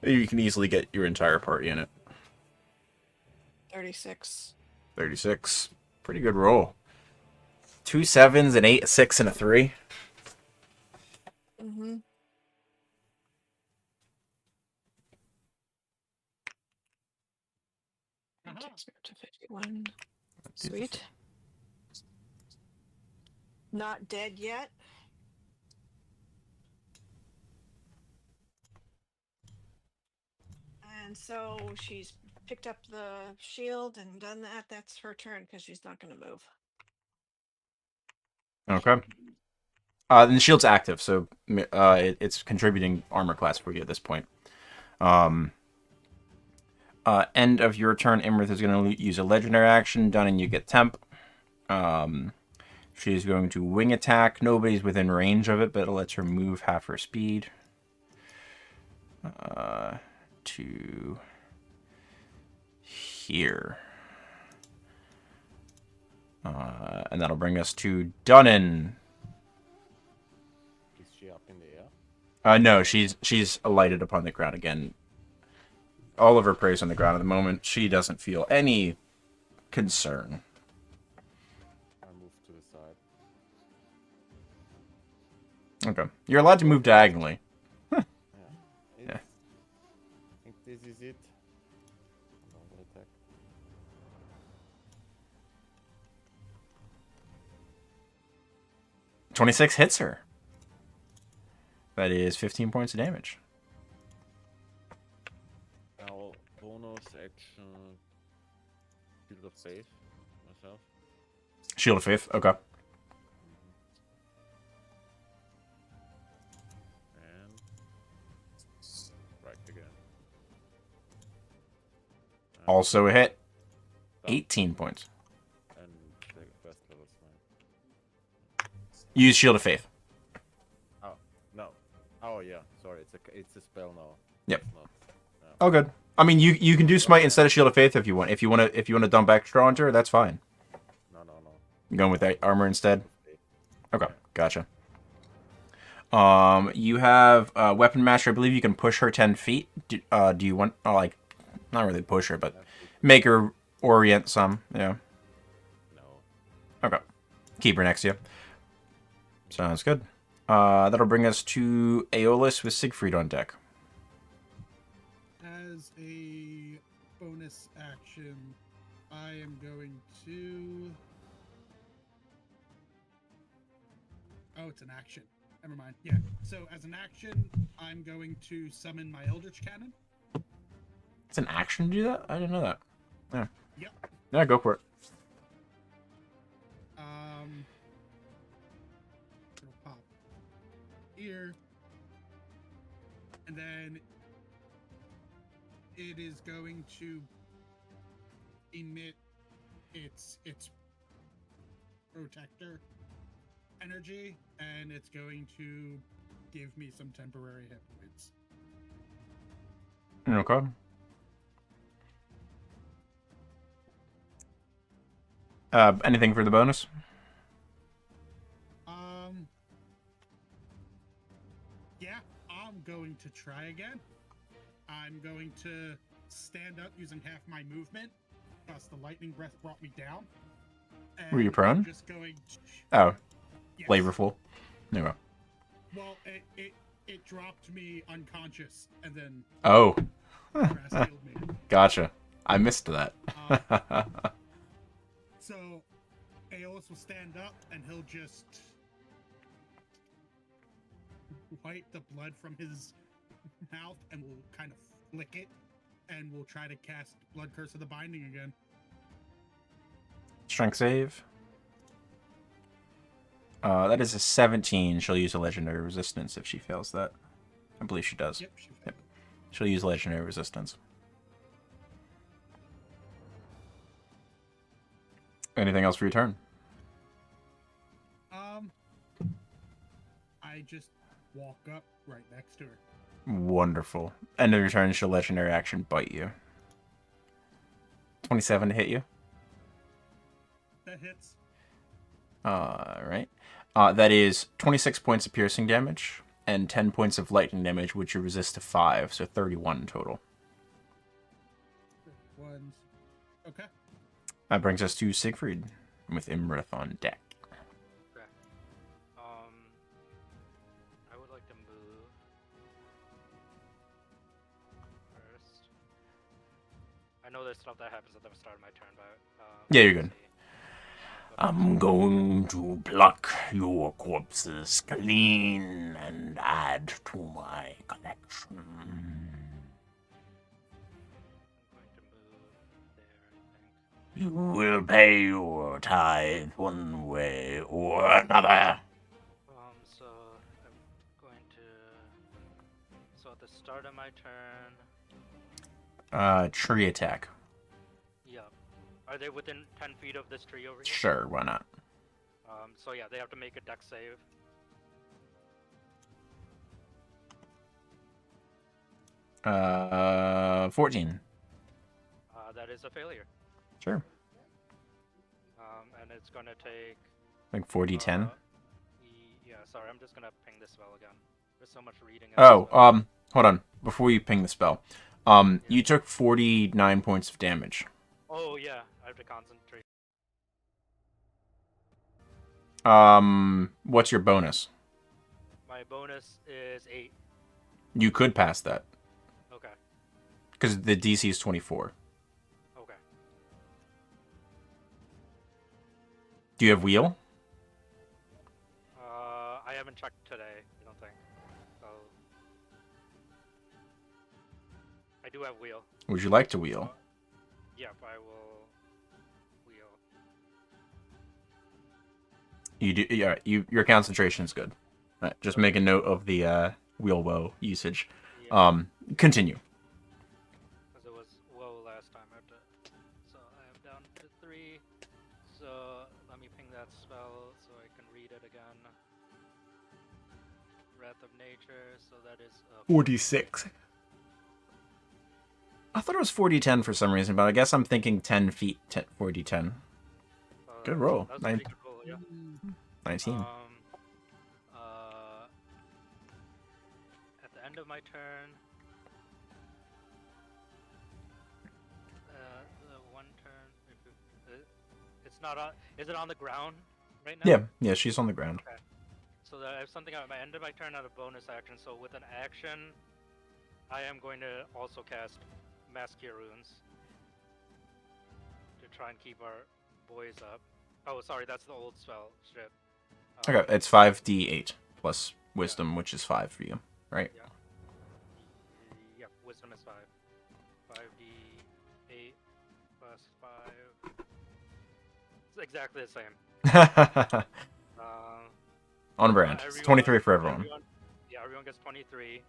A: You can easily get your entire party in it.
C: 36.
A: 36. Pretty good roll. 2 7s, an 8, a 6, and a 3.
C: Mm-hmm.
E: Uh-huh.
C: Takes me up to 51. Sweet. Not dead yet. And so she's picked up the shield and done that. That's her turn because she's not going to move.
A: Okay. Then the shield's active, so it's contributing armor class for you at this point. End of your turn, Imrith is going to use a legendary action. Done, and you get temp. She's going to wing attack. Nobody's within range of it, but it lets her move half her speed. To here. And that'll bring us to Dunnan.
D: Is she up in the air?
A: No, she's alighted upon the ground again. All of her prey's on the ground at the moment. She doesn't feel any concern.
D: I move to the side.
A: Okay. You're allowed to move diagonally.
D: Yeah.
A: Yeah.
D: I think this is it. Normal attack.
A: 26 hits her. That is 15 points of damage.
D: Now, bonus action. Shield of Faith. Myself.
A: Shield of Faith. Okay.
D: And. Strike again. And
A: Also a hit.
D: stop.
A: 18 points.
D: And
A: Use Shield of Faith.
D: Oh no. Oh yeah. Sorry, it's a spell now.
A: Yep.
D: It's not,
A: Oh, good. I mean, you can do Smite instead of Shield of Faith if you want. If you want to dump extra onto her, that's fine.
D: no.
A: You're going with that armor instead. Okay,
D: Yeah.
A: gotcha. You have Weapon Master. I believe you can push her 10 feet. Do you want like not really push her, but make her orient some? Yeah.
D: No.
A: Okay. Keep her next to you. Sounds good. That'll bring us to Aeolus with Siegfried on deck.
E: As a bonus action, I am going to. Oh, it's an action. Never mind. Yeah. So as an action, I'm going to summon my Eldritch Cannon.
A: It's an action to do that? I didn't know that. Yeah.
E: Yep.
A: Yeah, go for it.
E: It'll pop here, and then it is going to emit its protector energy, and it's going to give me some temporary hit points.
A: Okay. Anything for the bonus?
E: Yeah, I'm going to try again. I'm going to stand up using half my movement, because the lightning breath brought me down. And
A: Were you prone?
E: I'm just going to...
A: Oh,
E: Yes.
A: flavorful. Anyway.
E: Well, it dropped me unconscious, and then
A: Oh,
E: grass healed me.
A: gotcha. I missed that.
E: So, Aeolus will stand up, and he'll just wipe the blood from his mouth, and we'll kind of flick it, and we'll try to cast Blood Curse of the Binding again.
A: Strength save. That is a 17. She'll use a legendary resistance if she fails that. I believe she does.
E: Yep, she failed.
A: Yep. She'll use legendary resistance. Anything else for your turn?
E: I just walk up right next to her.
A: Wonderful. End of your turn, she'll legendary action bite you. 27 to hit you.
E: That hits.
A: Alright. That is 26 points of piercing damage and 10 points of lightning damage, which you resist to 5, so 31 total.
E: Ones. Okay.
A: That brings us to Siegfried with Imrith on deck.
B: Okay. I would like to move first. I know there's stuff that happens at the start of my turn, but
A: Yeah, you're good.
B: let's see.
A: I'm going to pluck your corpses clean and add to my collection.
B: I'm going to move there, I think.
A: You will pay your tithe one way or another.
B: So I'm going to. So at the start of my turn,
A: Tree attack.
B: yeah. Are they within 10 feet of this tree over here?
A: Sure, why not?
B: So yeah, they have to make a dex save.
A: 14.
B: That is a failure.
A: Sure.
B: And it's gonna take.
A: Like 4d10.
B: Yeah, sorry, I'm just gonna ping this spell again. There's so much reading.
A: Oh, hold on. Before you ping the spell. You took 49 points of damage.
B: Oh yeah, I have to concentrate.
A: What's your bonus?
B: My bonus is 8.
A: You could pass that.
B: Okay.
A: Because the DC is 24.
B: Okay.
A: Do you have wheel?
B: I haven't checked today. I don't think. So. I do have wheel.
A: Would you like to wheel?
B: Yep, I will wheel.
A: You do. Yeah, your concentration is good. Just make a note of the wheel woe usage.
B: Yeah,
A: Continue.
B: because it was low last time. So I am down to 3. So let me ping that spell so I can read it again. Wrath of Nature, so that is
A: 46. I thought it was 40-10 for some reason, but I guess I'm thinking 10 feet, 40-10. Good roll.
B: That's a pretty good roll, yeah.
A: 19.
B: At the end of my turn, one turn. It's not on. Is it on the ground right now?
A: Yeah, she's on the ground.
B: Okay. So that I have something at my end of my turn at a bonus action. So with an action, I am going to also cast Mass Cure Runes to try and keep our boys up. Oh, sorry, that's the old spell. Shit.
A: Okay, it's 5d8 plus wisdom, which is 5 for you, right?
B: Yeah. Yep, wisdom is 5. 5d8 plus 5. It's exactly the same.
A: On brand. It's 23 for everyone.
B: Everyone gets 23.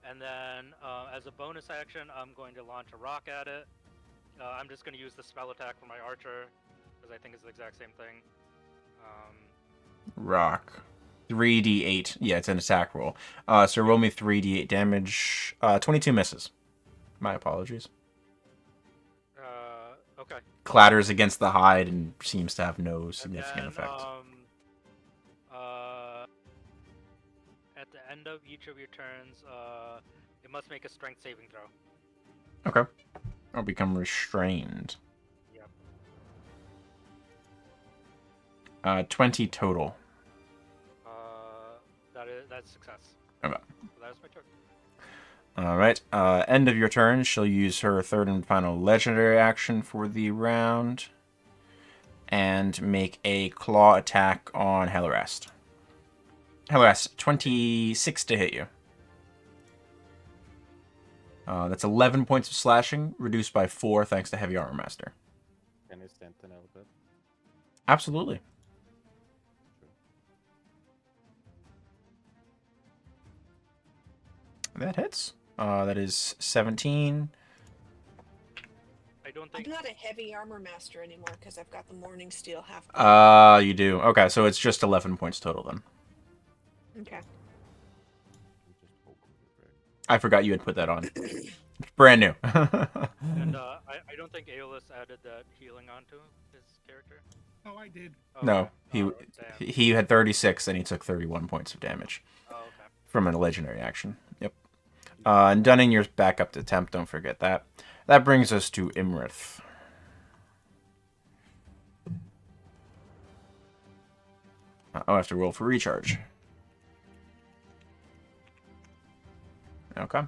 B: And then, as a bonus action, I'm going to launch a rock at it. I'm just going to use the spell attack for my archer, because I think it's the exact same thing.
A: Rock. 3d8. Yeah, it's an attack roll. So roll me 3d8 damage. 22 misses. My apologies.
B: Okay.
A: Clatters against the hide and seems to have no significant effect.
B: At the end of each of your turns, it must make a strength saving throw.
A: Okay. I'll become restrained.
B: Yep.
A: 20 total.
B: That's success.
A: Okay.
B: So that's my turn.
A: Alright. End of your turn, she'll use her third and final legendary action for the round. And make a claw attack on Hellerast. Hellerast, 26 to hit you. That's 11 points of slashing, reduced by 4 thanks to Heavy Armor Master.
D: Can I sentinel that?
A: Absolutely. That hits. That is 17.
B: I don't think.
C: I'm not a heavy armor master anymore because I've got the Morning Steel half.
A: You do. Okay, so it's just 11 points total then.
C: Okay.
A: I forgot you had put that on. Brand new.
B: And I don't think Aeolus added that healing onto his character.
E: Oh, I did.
A: No,
B: Damn.
A: he had 36 and he took 31 points of damage
B: Oh, okay.
A: from a legendary action. Yep. And Dunning, you're back up to temp. Don't forget that. That brings us to Imrith. I'll have to roll for recharge. Okay.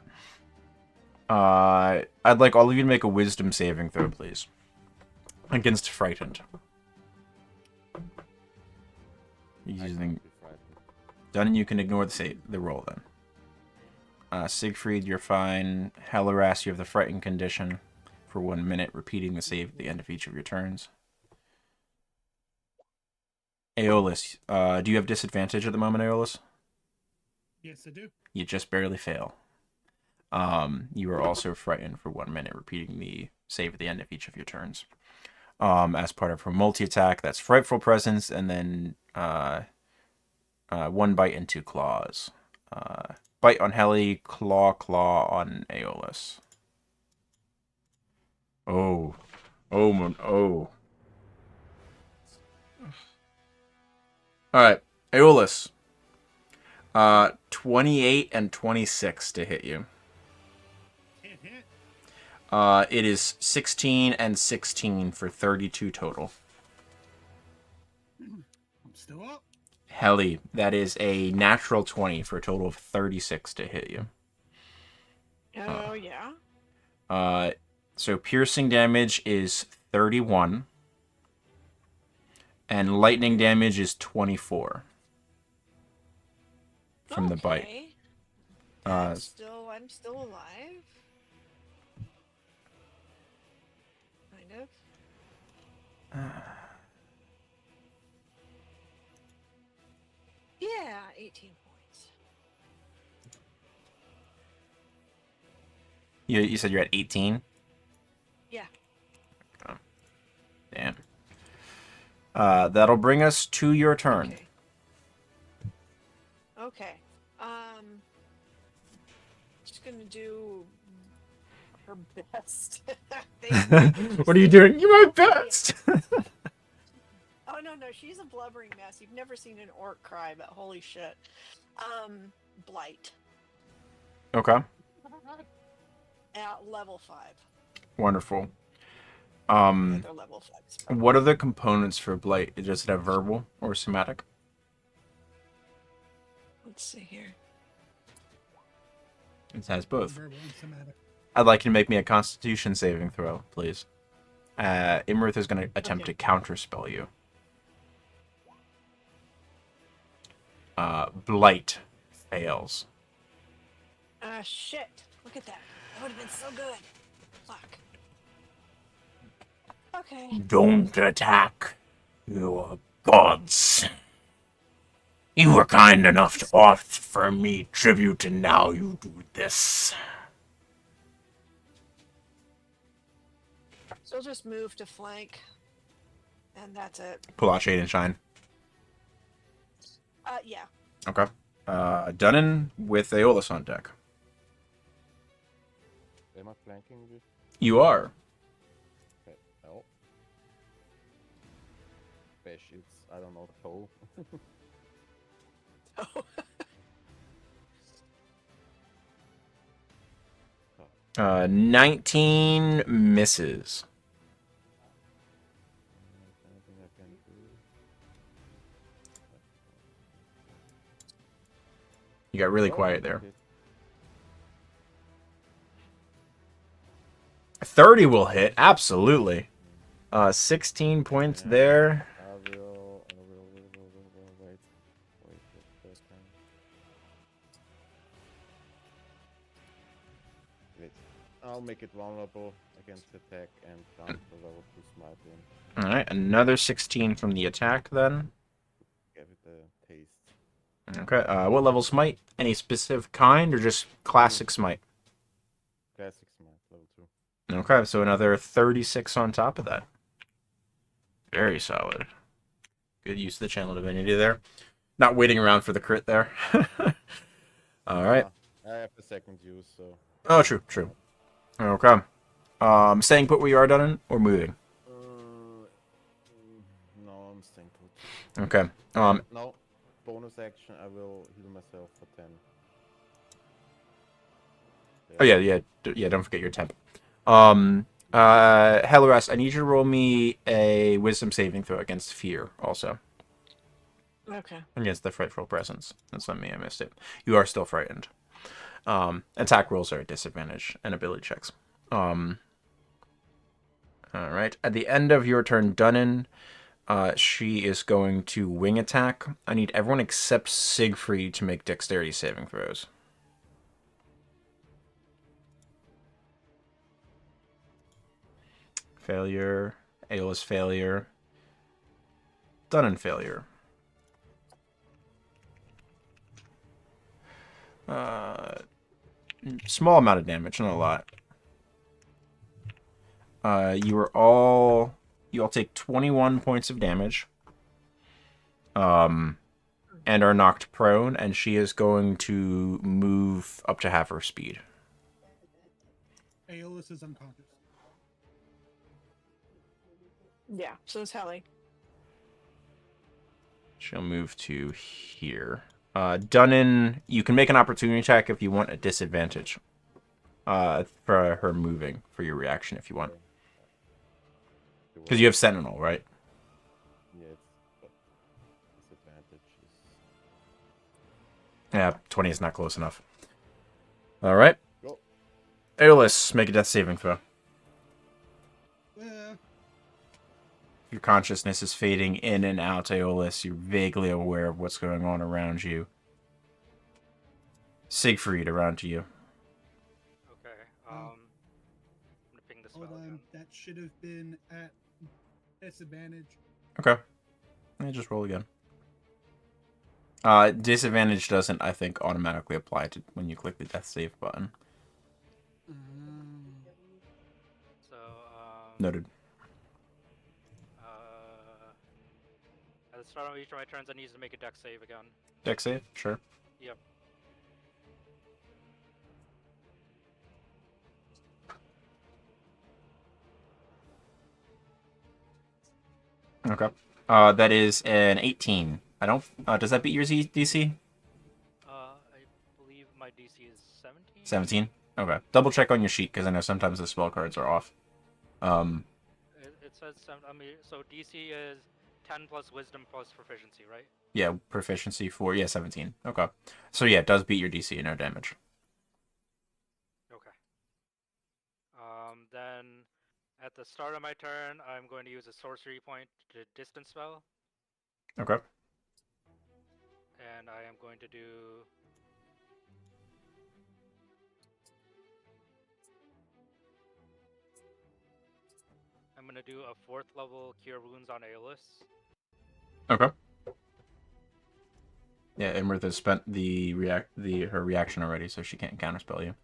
A: I'd like all of you to make a wisdom saving throw, please. Against Frightened. Using Dunning, you can ignore the roll then. Siegfried, you're fine. Hellerast, you have the Frightened condition for 1 minute, repeating the save at the end of each of your turns. Aeolus, do you have disadvantage at the moment, Aeolus?
E: Yes, I do.
A: You just barely fail. You are also frightened for 1 minute, repeating the save at the end of each of your turns. As part of her multi-attack, that's Frightful Presence, and then 1 bite and 2 claws. Bite on Heli, claw on Aeolus. Oh. Alright, Aeolus. 28 and 26 to hit you.
E: Can't hit.
A: It is 16 and 16 for 32 total.
E: I'm still up.
A: Heli, that is a natural 20 for a total of 36 to hit you.
C: Oh, yeah?
A: So piercing damage is 31. And lightning damage is 24. From the bite.
C: I'm still alive. Kind of. Yeah, 18 points.
A: You said you're at 18?
C: Yeah.
A: Oh. Damn. That'll bring us to your turn.
C: Okay. gonna do her best.
A: What are you doing? You're my best.
C: Oh no, she's a blubbering mess. You've never seen an orc cry, but holy shit. Blight
A: Okay.
C: at level 5.
A: Wonderful.
C: They're level 5.
A: What are the components for blight? Does it have verbal or somatic?
C: Let's see here.
A: It has both.
E: Verbal and somatic.
A: I'd like you to make me a Constitution saving throw, please. Imrith is going to attempt to counterspell you. Blight fails.
C: Shit. Look at that. That would have been so good. Fuck. Okay.
A: Don't attack. You are gods. You were kind enough to offer me tribute, and now you do this.
C: So just move to flank. And that's it.
A: Pull out Shade and Shine.
C: Yeah.
A: Okay. Dunnan with Aeolus on deck.
D: Am I flanking with?
A: You are.
D: Okay. Oh. Fish, it's, I don't know, toe.
C: Oh.
A: 19 misses.
D: Anything I can do?
A: You got really
D: Oh,
A: quiet there.
D: okay.
A: 30 will hit, absolutely. 16 points
D: Yeah.
A: there.
D: I will, wait. First time. Wait. I'll make it vulnerable against attack and down to level 2 smite in.
A: Alright, another 16 from the attack then.
D: Give it a taste.
A: Okay, what level smite? Any specific kind or just classic smite?
D: Classic smite, level 2.
A: Okay, so another 36 on top of that. Very solid. Good use of the channel divinity there. Not waiting around for the crit there. Alright.
D: I have the second use, so.
A: Oh, true. Okay. Staying put where you are, Dunnan, or moving?
D: No, I'm staying put.
A: Okay.
D: No, bonus action, I will heal myself for 10.
A: Oh yeah, don't forget your temp. Helaras, I need you to roll me a wisdom saving throw against fear also.
C: Okay.
A: Against the frightful presence. That's on me, I missed it. You are still frightened. Attack rolls are at disadvantage and ability checks. Alright. At the end of your turn, Dunnan, she is going to wing attack. I need everyone except Siegfried to make dexterity saving throws. Failure. Aeolus failure. Dunnan failure. Small amount of damage, not a lot. You all take 21 points of damage. And are knocked prone, and she is going to move up to half her speed.
E: Aeolus is unconscious.
C: Yeah, so is Helly.
A: She'll move to here. Dunnan, you can make an opportunity attack if you want a disadvantage. For her moving, for your reaction if you want. Because you have Sentinel, right?
D: Yeah, but disadvantage is...
A: Yeah, 20 is not close enough. Alright.
D: Go.
A: Aeolus, make a death saving throw. Your consciousness is fading in and out, Aeolus. You're vaguely aware of what's going on around you. Siegfried, around to you.
B: Okay. I'm gonna ping the spell
E: Hold on,
B: again.
E: that should have been at disadvantage.
A: Okay. Yeah, just roll again. Disadvantage doesn't, I think, automatically apply to when you click the death save button.
B: So,
A: Noted.
B: at the start of each of my turns, I need to make a dex save again.
A: Dex save? Sure.
B: Yep.
A: Okay. That is an 18. I don't. Does that beat your DC?
B: I believe my DC is 17.
A: 17. Okay. Double check on your sheet because I know sometimes the spell cards are off.
B: It says I mean, so DC is 10 plus Wisdom plus Proficiency, right?
A: Yeah, proficiency for 17. Okay. So yeah, it does beat your DC, no damage.
B: Okay. Then at the start of my turn, I'm going to use a sorcery point to distance spell,
A: Okay.
B: and I am going to do. I'm going to do a 4th level Cure Wounds on Aeolus.
A: Okay. Yeah, Imrith has spent her reaction already, so she can't counterspell you.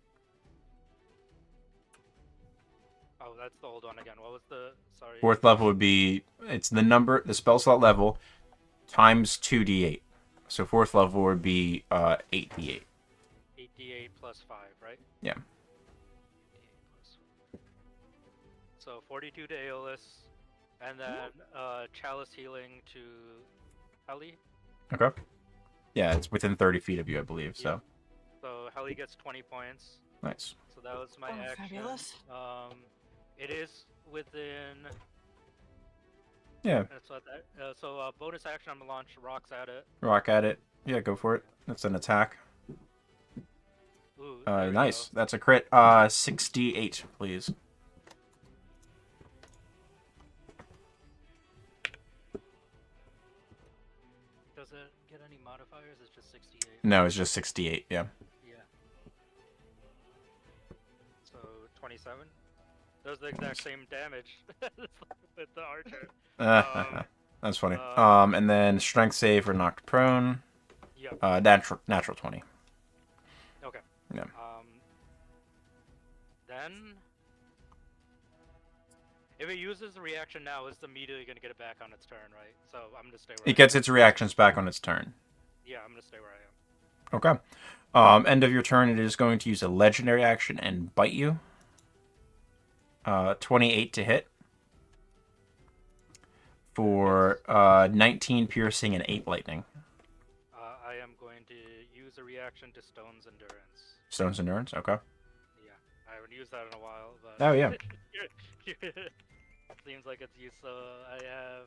B: Oh, that's the old one again. What was the sorry?
A: 4th level would be the spell slot level times 2d8. So 4th level would be 8d8.
B: 8d8 plus 5, right?
A: Yeah.
B: 8d8 plus 5. So 42 to Aeolus, and then Chalice Healing to Heli.
A: Okay. Yeah, it's within 30 feet of you, I believe. So
B: So Heli gets 20 points.
A: nice.
B: So that was my
C: Oh,
B: action.
C: fabulous.
B: It is within.
A: Yeah,
B: That's what that. So bonus action, I'm gonna launch rocks at it.
A: rock at it. Yeah, go for it. That's an attack.
B: Ooh, there we
A: Nice.
B: go.
A: That's a crit. 68, please.
B: Does it get any modifiers? It's just 68.
A: No, it's just 68. Yeah.
B: Yeah. So 27. Does the exact same damage with the archer.
A: That's funny.
B: uh,
A: And then strength save for knocked prone.
B: Yep.
A: Natural 20.
B: Okay.
A: Yeah.
B: Then, if it uses the reaction now, it's immediately gonna get it back on its turn, right? So I'm gonna stay where
A: It gets its reactions back on its turn.
B: Yeah, I'm gonna stay where I am.
A: Okay. End of your turn, it is going to use a legendary action and bite you. 28 to hit. For 19 piercing and 8 lightning.
B: I am going to use a reaction to Stone's Endurance.
A: Stone's Endurance, okay.
B: Yeah, I haven't used that in a while, but...
A: Oh, yeah.
B: Seems like it's used, so I have...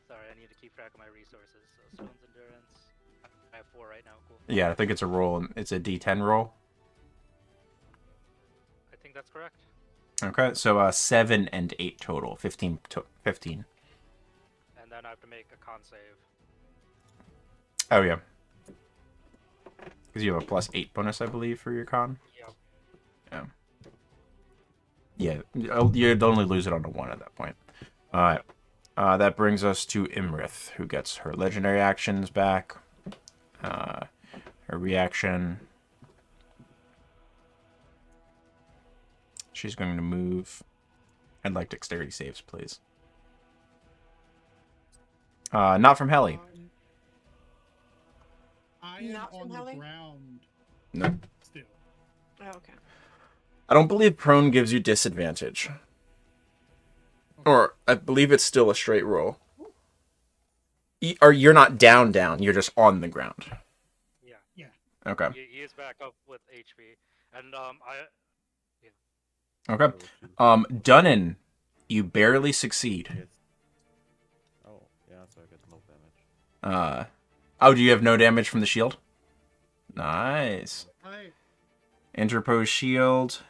B: Sorry, I need to keep track of my resources. So Stone's Endurance... I have 4 right now, cool.
A: Yeah, I think it's a roll. It's a D10 roll.
B: I think that's correct.
A: Okay, so 7 and 8 total. 15. 15.
B: And then I have to make a con save.
A: Oh, yeah. Because you have a +8 bonus, I believe, for your con.
B: Yep.
A: Yeah. Yeah, you'd only lose it on a 1 at that point. Alright. That brings us to Imrith, who gets her legendary actions back. Her reaction. She's going to move. I'd like dexterity saves, please. Not from Heli.
E: I am
C: Not from
E: on the
C: Heli?
E: ground
A: No.
E: still.
C: Oh, okay.
A: I don't believe prone gives you disadvantage. Or I believe it's still a straight roll. Or you're not down, you're just on the ground.
B: Yeah.
E: Yeah.
A: Okay.
B: He is back up with HP. And,
A: Okay. Dunnan, you barely succeed.
D: Yes. Oh, yeah, so I get no damage.
A: Oh, do you have no damage from the shield? Nice.
E: I
A: Interpose shield.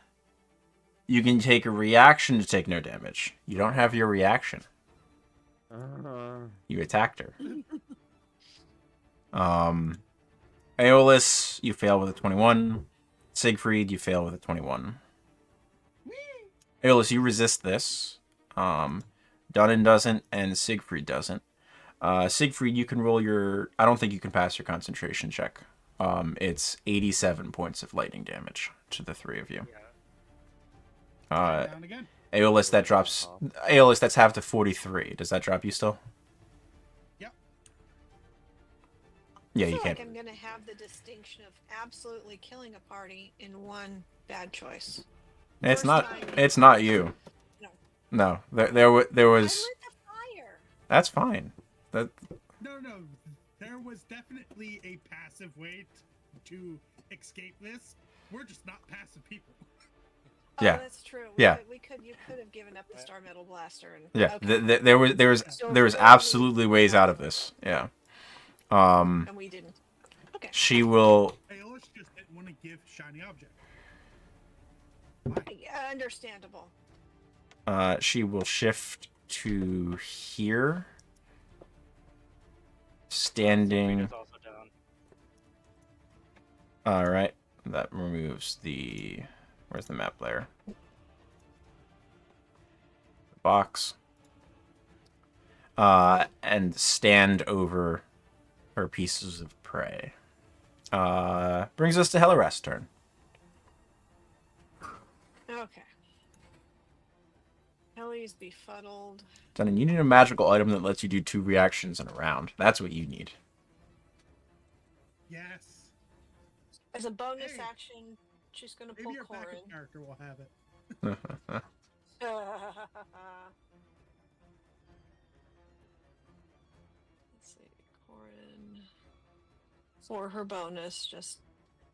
A: You can take a reaction to take no damage. You don't have your reaction. You attacked her. Aeolus, you fail with a 21. Siegfried, you fail with a 21. Aeolus, you resist this. Dunnan doesn't, and Siegfried doesn't. Siegfried, you can roll your... I don't think you can pass your concentration check. It's 87 points of lightning damage to the 3 of you.
E: down again.
A: Aeolus, that drops... Aeolus, that's half to 43. Does that drop you still?
E: Yep.
A: Yeah,
C: I
A: you
C: feel
A: can't.
C: like I'm going to have the distinction of absolutely killing a party in one bad choice.
A: It's
C: First
A: not.
C: time-
A: It's not you.
C: No.
A: No, there was.
C: I lit the fire.
A: That's fine. That
E: No, there was definitely a passive way to escape this. We're just not passive people.
A: Yeah.
C: Oh, that's true.
A: Yeah.
C: You could have given up the Star Metal Blaster and
A: yeah.
C: okay.
A: There was
C: So
A: there was
C: if only
A: absolutely
C: we
A: ways
C: had
A: out of
C: it,
A: this. Yeah.
C: and we didn't. Okay.
A: She will.
E: Aeolus just didn't want to give shiny object.
C: Yeah, understandable.
A: She will shift to here. Standing.
B: Sabrina's also down.
A: All right. That removes the. Where's the map layer? The box. And stand over her pieces of prey. Brings us to Hellarast's turn.
C: Okay. Ellie's befuddled.
A: Dunnan, you need a magical item that lets you do 2 reactions in a round. That's what you need.
E: Yes.
C: As a bonus
E: Hey.
C: action, she's gonna pull
E: Maybe your
C: Corin.
E: backup character will have it.
C: Let's see, Corin. For her bonus, just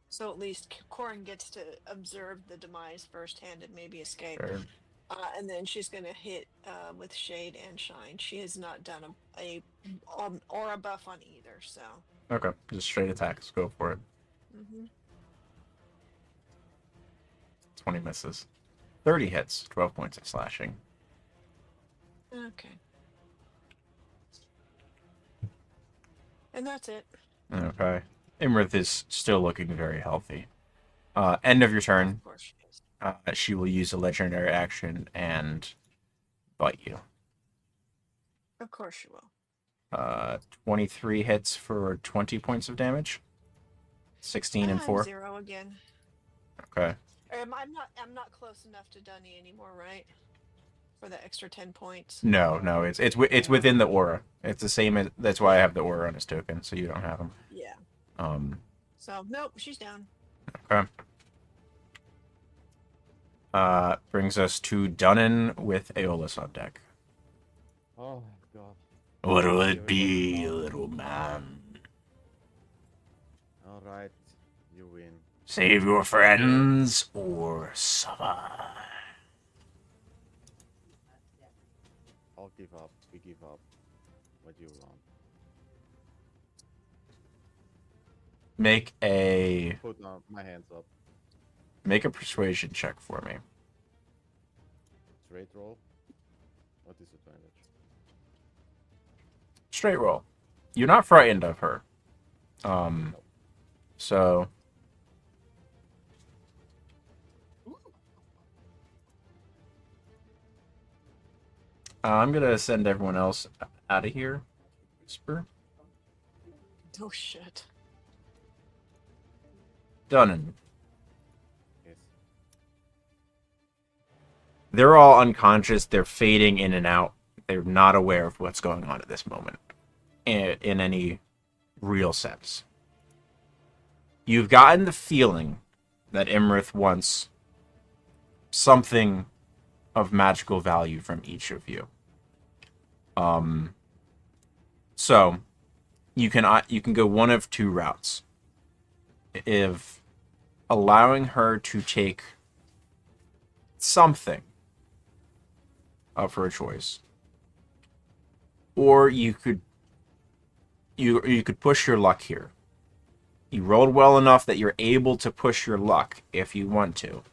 C: so at least Corin gets to observe the demise firsthand and maybe escape.
A: Sure.
C: And then she's gonna hit with Shade and Shine. She has not done a aura buff on either, so.
A: Okay, just straight attacks. Go for it. 20 misses. 30 hits. 12 points of slashing.
C: Okay. And that's it.
A: Okay. Imrith is still looking very healthy. End of your turn.
C: Of course she is.
A: She will use a legendary action and bite you.
C: Of course she will.
A: 23 hits for 20 points of damage. 16 and 4.
C: 0 again.
A: Okay.
C: I'm not close enough to Dunny anymore, right? For the extra 10 points.
A: No, it's within the aura. It's the same as that's why I have the aura on his token, so you don't have him.
C: Yeah.
A: So
C: nope, she's down.
A: okay. Brings us to Dunnan with Aeolus on deck.
D: Oh god.
A: What will it be, little man?
D: Alright, you win.
A: Save your friends or suffer.
D: I'll give up. We give up. What do you want?
A: Make a
D: Put my hands up.
A: persuasion check for me.
D: Straight roll. What disadvantage?
A: Straight roll. You're not frightened of her. So I'm gonna send everyone else out of here. Whisper.
C: Oh shit.
A: Dunnan.
D: Yes.
A: They're all unconscious. They're fading in and out. They're not aware of what's going on at this moment in any real sense. You've gotten the feeling that Imrith wants something of magical value from each of you. So you can go one of 2 routes. If allowing her to take something of her choice, or you could push your luck here. You rolled well enough that you're able to push your luck if you want to.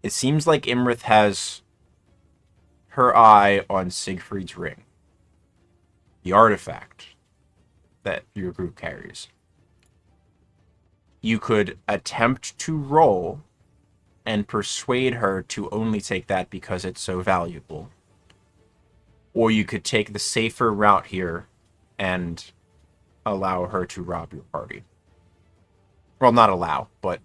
A: It seems like Imrith has her eye on Siegfried's ring, the artifact that your group carries. You could attempt to roll and persuade her to only take that because it's so valuable. Or you could take the safer route here and allow her to rob your party. Well, not allow, but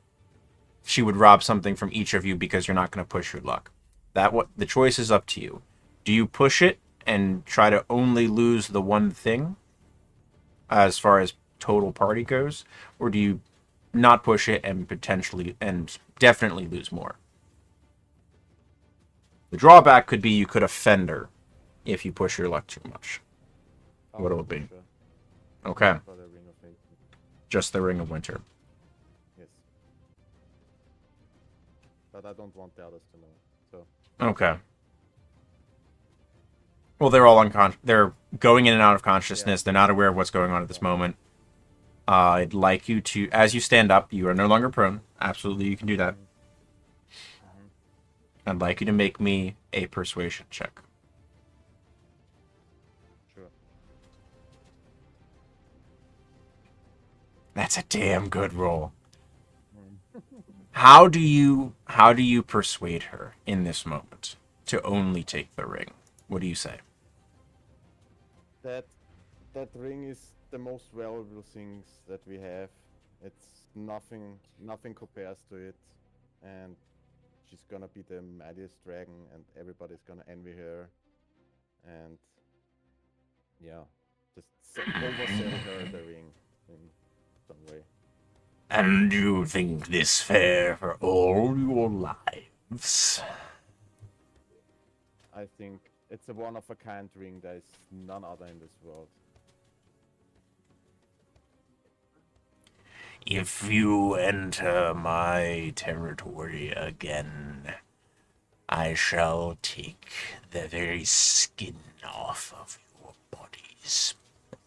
A: she would rob something from each of you because you're not going to push your luck. The choice is up to you. Do you push it and try to only lose the one thing as far as total party goes, or do you not push it and potentially and definitely lose more? The drawback could be you could offend her if you push your luck too much.
D: I'll
A: What will it
D: for
A: be?
D: sure.
A: Okay,
D: For the Ring of Fate.
A: just the Ring of Winter.
D: Yes. But I don't want the others to know. So
A: Okay. Well, they're all unconscious. They're going in and out of consciousness.
D: Yeah.
A: They're not aware of what's going on at this moment. I'd like you to, as you stand up, you are no longer prone. Absolutely, you can do that.
D: Mhm.
A: I'd like you to make me a persuasion check.
D: Sure.
A: That's a damn good roll.
D: Mm.
A: How do you persuade her in this moment to only take the ring? What do you say?
D: That ring is the most valuable things that we have. It's nothing compares to it, and she's gonna be the mightiest dragon, and everybody's gonna envy her, and yeah, just oversell her the ring in some way.
A: And you think this fair for all your lives?
D: I think it's a one of a kind ring. There is none other in this world.
A: If you enter my territory again, I shall take the very skin off of your bodies,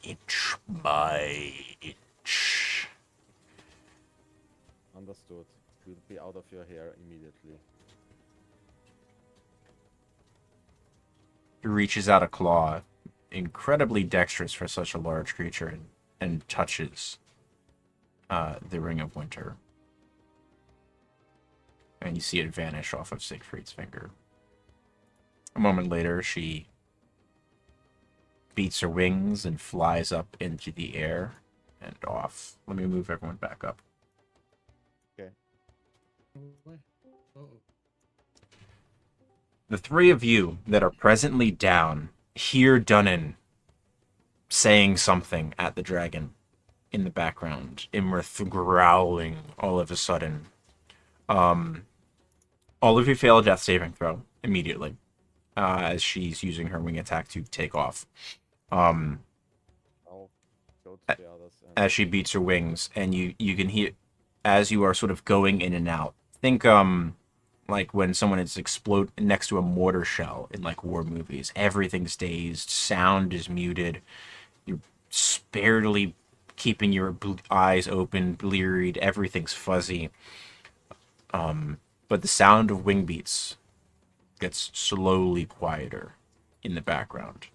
A: inch by inch.
D: Understood. We'll be out of your hair immediately.
A: He reaches out a claw, incredibly dexterous for such a large creature, and touches the Ring of Winter. And you see it vanish off of Siegfried's finger. A moment later, she beats her wings and flies up into the air and off. Let me move everyone back up.
E: Oh.
A: The three of you that are presently down hear Dunnan saying something at the dragon in the background. Imrith growling all of a sudden. All of you fail a death saving throw immediately as she's using her wing attack to take off.
D: I'll go to the others. And
A: As she beats her wings, and you can hear as you are sort of going in and out. Think like when someone is explode next to a mortar shell in like war movies. Everything's dazed, sound is muted. You're barely keeping your eyes open, bleared. Everything's fuzzy. But the sound of wing beats gets slowly quieter in the background.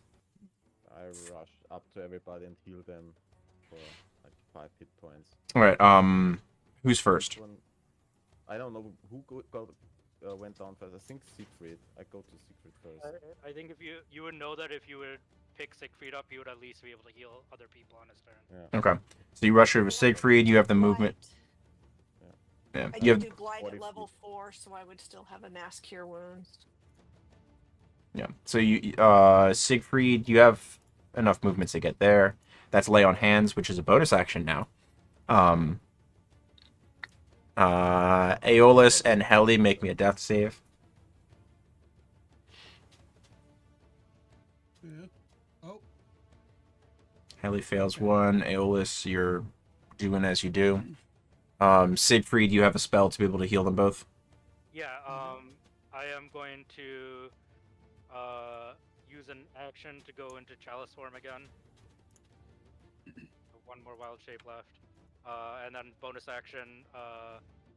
D: I rush up to everybody and heal them for like 5 hit points.
A: All right. Who's first?
D: One, I don't know who went down first. I think Siegfried. I go to Siegfried first.
B: I think if you would know that if you would pick Siegfried up, you would at least be able to heal other people on his turn.
D: Yeah.
A: Okay. So you rush over to Siegfried. You have the movement. Yeah.
C: I
A: You
C: did
A: have
C: do glide
D: 40
C: at level
D: feet.
C: 4, so I would still have a mass cure wounds.
A: Yeah. So you, Siegfried, you have enough movements to get there. That's lay on hands, which is a bonus action now. Aeolus and Heli make me a death save.
E: Yeah. Oh.
A: Heli fails one. Aeolus, you're doing as you do. Siegfried, you have a spell to be able to heal them both.
B: Yeah. I am going to use an action to go into Chalice form again. One more wild shape left. And then bonus action,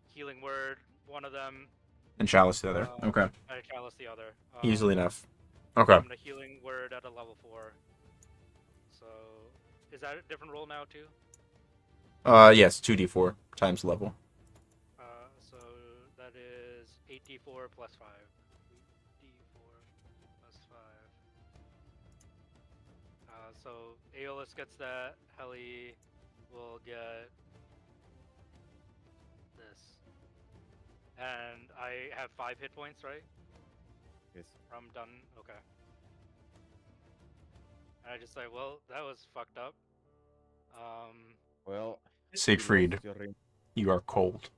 B: healing word, one of them.
A: And Chalice the other. Okay.
B: And Chalice the other.
A: Easily enough. Okay.
B: I'm gonna healing word at a level 4. So, is that a different roll now too?
A: Yes, 2d4 times level.
B: So that is 8d4 plus 5. 8d4 plus 5. So Aeolus gets that. Heli will get this. And I have 5 hit points, right?
D: Yes.
B: I'm done. Okay. And I just say, well, that was fucked up.
D: Well, you
A: Siegfried,
D: lost your ring.
A: you are cold.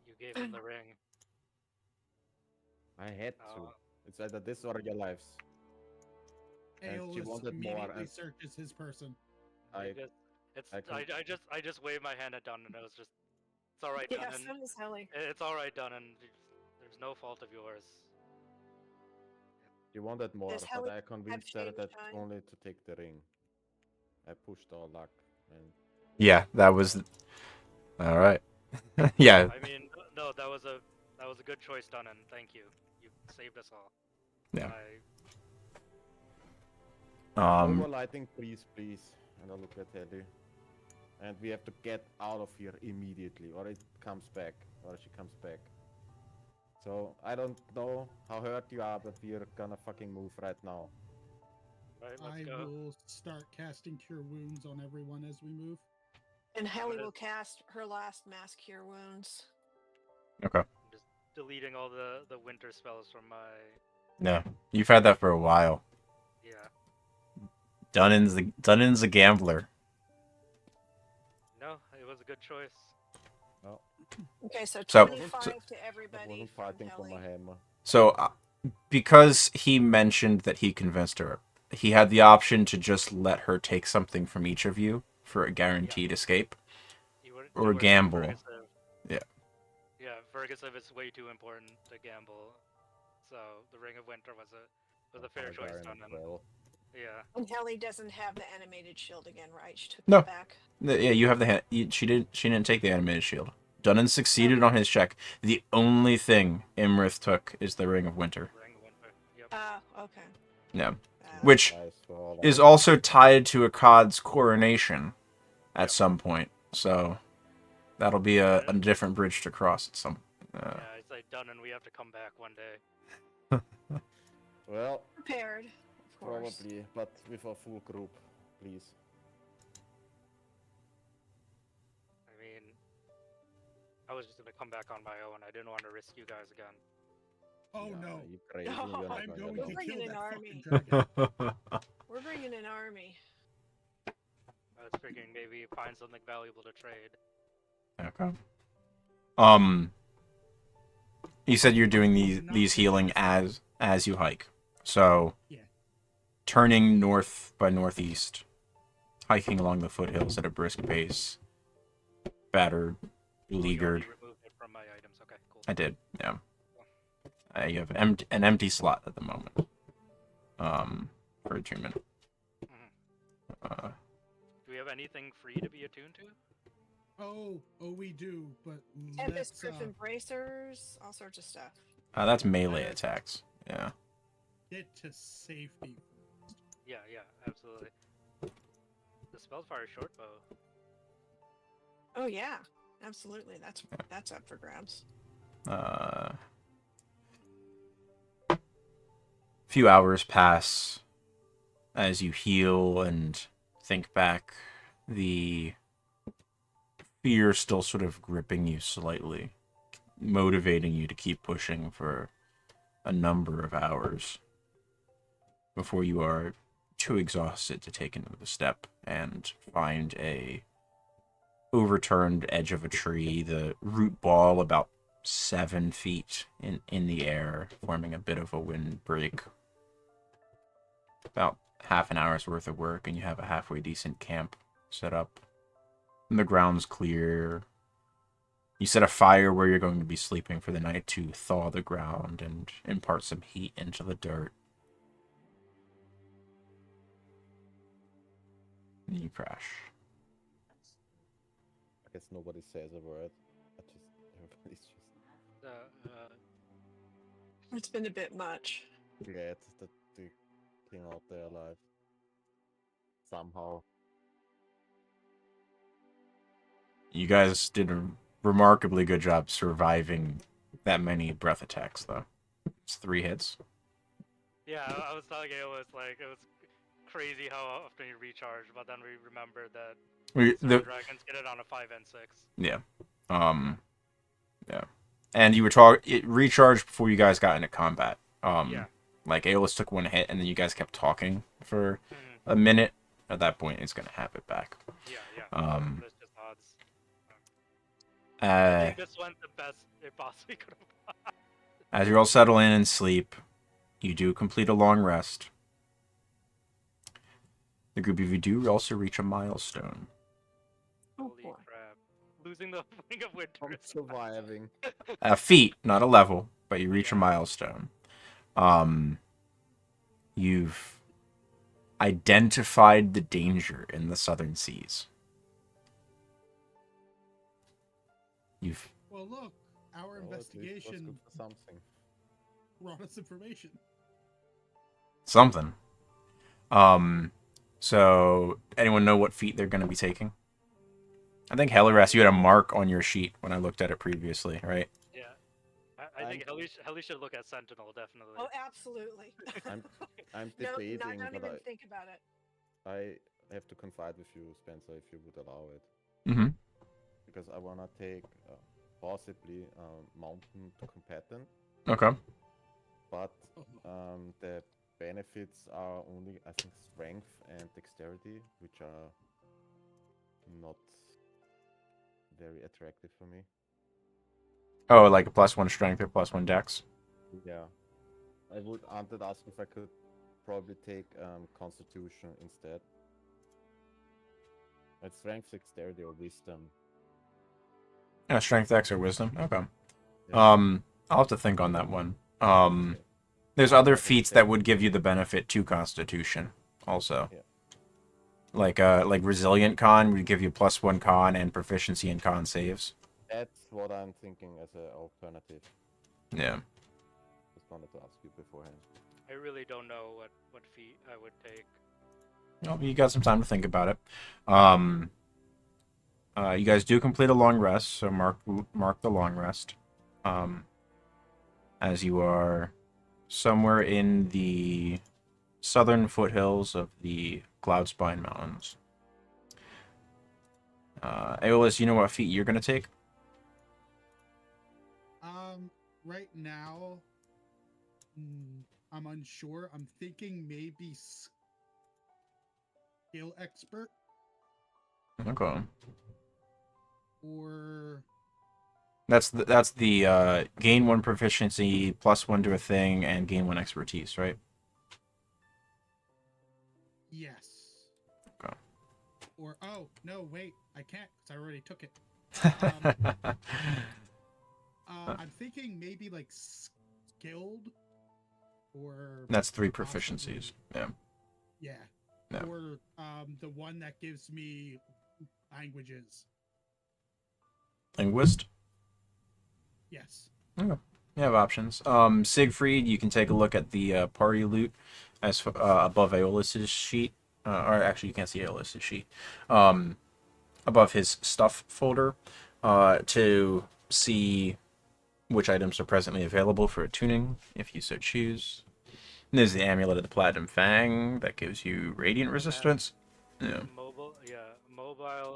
B: You gave him the ring.
D: I had to. It's either this or your lives. And she
E: Aeolus
D: wanted more,
E: immediately
D: and
E: searches his person.
D: I,
B: I just waved my hand at Dunn and I was just, it's all right,
C: Yeah,
B: Dunn.
C: so does Helly.
B: It's all right, Dunn, and there's no fault of yours.
D: she wanted more,
C: Does
D: but
C: Helly
D: I convinced her
C: shade of
D: that
C: shine?
D: only to take the ring. I pushed all luck, and
A: Yeah, that was all right. Yeah,
B: I mean, no, that was a good choice, Dunn, and thank you. You saved us all.
A: Yeah.
D: over lighting, please. And I look at Hedy. And we have to get out of here immediately, or it comes back, or she comes back. So I don't know how hurt you are, but we're gonna fucking move right now.
B: Right,
E: I
B: let's go.
E: will start casting Cure Wounds on everyone as we move.
C: And Helly
B: gonna-
C: will cast her last mass cure wounds.
A: okay.
B: Just deleting all the winter spells from my.
A: Yeah, you've had that for a while.
B: Yeah.
A: Dunnan's a gambler.
B: No, it was a good choice.
C: Okay, so
A: So-
C: 25 to
D: I
C: everybody
D: wasn't
C: from
D: fighting for
C: Helly.
D: my hammer.
A: So, because he mentioned that he convinced her, he had the option to just let her take something from each of you for a guaranteed escape, or
B: were too
A: gamble.
B: Ferguson.
A: Yeah.
B: Yeah, Ferguson is way too important to gamble. So the Ring of Winter was a fair choice,
D: Barbarian
B: Dunn.
D: as well.
B: Yeah.
C: And Helly doesn't have the animated shield again, right? She took
A: No.
C: it back.
A: Yeah, you have the hand. She didn't take the animated shield. Dunnan succeeded on his check. The only thing Imrith took is the Ring of Winter.
B: Ring of Winter. Yep.
C: Ah, okay.
A: Yeah.
C: Ah.
A: Which
D: Nice for all
A: is
D: that.
A: also tied to Akkad's coronation at
B: Yep.
A: some point. So that'll be a different bridge to cross at some.
B: Yeah, it's like Dunn, and we have to come back one day.
D: Well,
C: Prepared, of course.
D: probably, but with a full group, please.
B: I mean, I was just gonna come back on my own. I didn't want to risk you guys again.
E: Oh
D: Yeah,
E: no!
D: You crazy?
C: No,
D: You're not
E: I'm
D: gonna
E: going
D: do
E: to
D: it.
C: Bring
E: kill
C: in
E: that
C: an
E: fucking
C: army.
E: dragon.
C: We're bringing an army.
B: I was figuring maybe find something valuable to trade.
A: Okay. You said you're doing these healing as you hike. So,
E: Yeah.
A: turning north by northeast, hiking along the foothills at a brisk pace. Battered,
B: Oh, you
A: beleaguered.
B: already removed it from my items. Okay, cool.
A: I did, yeah. You have an empty slot at the moment. For attunement.
B: Mhm. Do we have anything free to be attuned to?
E: Oh, we do, but
C: Tempest
E: let's
C: Griffin bracers, all sorts of stuff.
A: That's melee attacks. Yeah.
E: get to safety.
B: Yeah, absolutely. The Spellfire shortbow.
C: Oh yeah, absolutely. That's up for grabs.
A: Few hours pass as you heal and think back. The fear still sort of gripping you slightly, motivating you to keep pushing for a number of hours before you are too exhausted to take another step and find a overturned edge of a tree, the root ball about 7 feet in the air, forming a bit of a windbreak. About half an hour's worth of work, and you have a halfway decent camp set up. And the ground's clear. You set a fire where you're going to be sleeping for the night to thaw the ground and impart some heat into the dirt. And you crash.
D: I guess nobody says a word. Everybody's just
C: It's been a bit much.
D: glad that they came out there alive. Somehow.
A: You guys did a remarkably good job surviving that many breath attacks, though. It's 3 hits.
B: Yeah, I was telling you it was crazy how often you recharge, but then we remembered that dragons get it on a 5 and 6.
A: Yeah. Yeah. And you were it recharged before you guys got into combat.
B: Yeah.
A: Like Aeolus took 1 hit and then you guys kept talking for
B: Mhm.
A: a minute. At that point it's gonna have it back.
B: Yeah. That's just odds. I
A: Uh
B: think this went the best it possibly could have gone.
A: as you're all settle in and sleep, You do complete a long rest. The group of you do also reach a milestone.
C: Oh
B: Holy
C: boy.
B: crap! Losing the Wing of Winter.
D: I'm
B: is
D: surviving.
A: A feat, not a level, but you reach a
B: Yeah.
A: milestone. You've identified the danger in the southern seas. You've
E: Well, look, our
D: Well, at least it was
E: investigation
D: good for something.
E: brought us information.
A: something. So anyone know what feat they're going to be taking? I think Helleras, you had a mark on your sheet when I looked at it previously, right?
B: Yeah. I think Helly should look at Sentinel definitely.
C: Oh, absolutely.
D: I'm
C: No,
D: debating,
C: not
D: but
C: even think about it.
D: I have to confide with you, Spencer, if you would allow it,
A: Mm-hmm.
D: because I wanna take possibly mountain to combatant,
A: Okay.
D: but the benefits are only, I think, strength and dexterity, which are not very attractive for me.
A: Oh, like a +1 strength or +1 dex?
D: Yeah, I would wanted to ask if I could probably take constitution instead. It's strength, dexterity, or wisdom.
A: Yeah, strength, dex, or wisdom. Okay.
D: Yeah.
A: I'll have to think on that one. There's other feats that would give you the benefit to Constitution, also.
D: Yeah.
A: Like Resilient Con would give you +1 con and proficiency in con saves.
D: That's what I'm thinking as an alternative.
A: Yeah.
D: Just wanted to ask you beforehand.
B: I really don't know what feat I would take.
A: Well, you got some time to think about it. You guys do complete a long rest, so mark the long rest. As you are somewhere in the southern foothills of the Cloudspine Mountains. Aeolus, you know what feat you're gonna take?
E: Right now, I'm unsure. I'm thinking maybe skill expert
A: Okay.
E: or
A: That's the gain 1 proficiency, +1 to a thing, and gain 1 expertise, right?
E: yes.
A: Okay.
E: Or oh no, wait, I can't because I already took it. I'm thinking maybe like skilled or
A: That's 3
E: possibly-
A: proficiencies. Yeah.
E: Yeah.
A: Yeah.
E: Or the one that gives me languages.
A: Linguist.
E: Yes.
A: Okay. You have options. Siegfried, you can take a look at the party loot as above Aeolus's sheet. Or actually, you can't see Aeolus's sheet. Above his stuff folder, to see which items are presently available for tuning, if you so choose. And there's the Amulet of the Platinum Fang that gives you radiant resistance. Yeah.
B: Mobile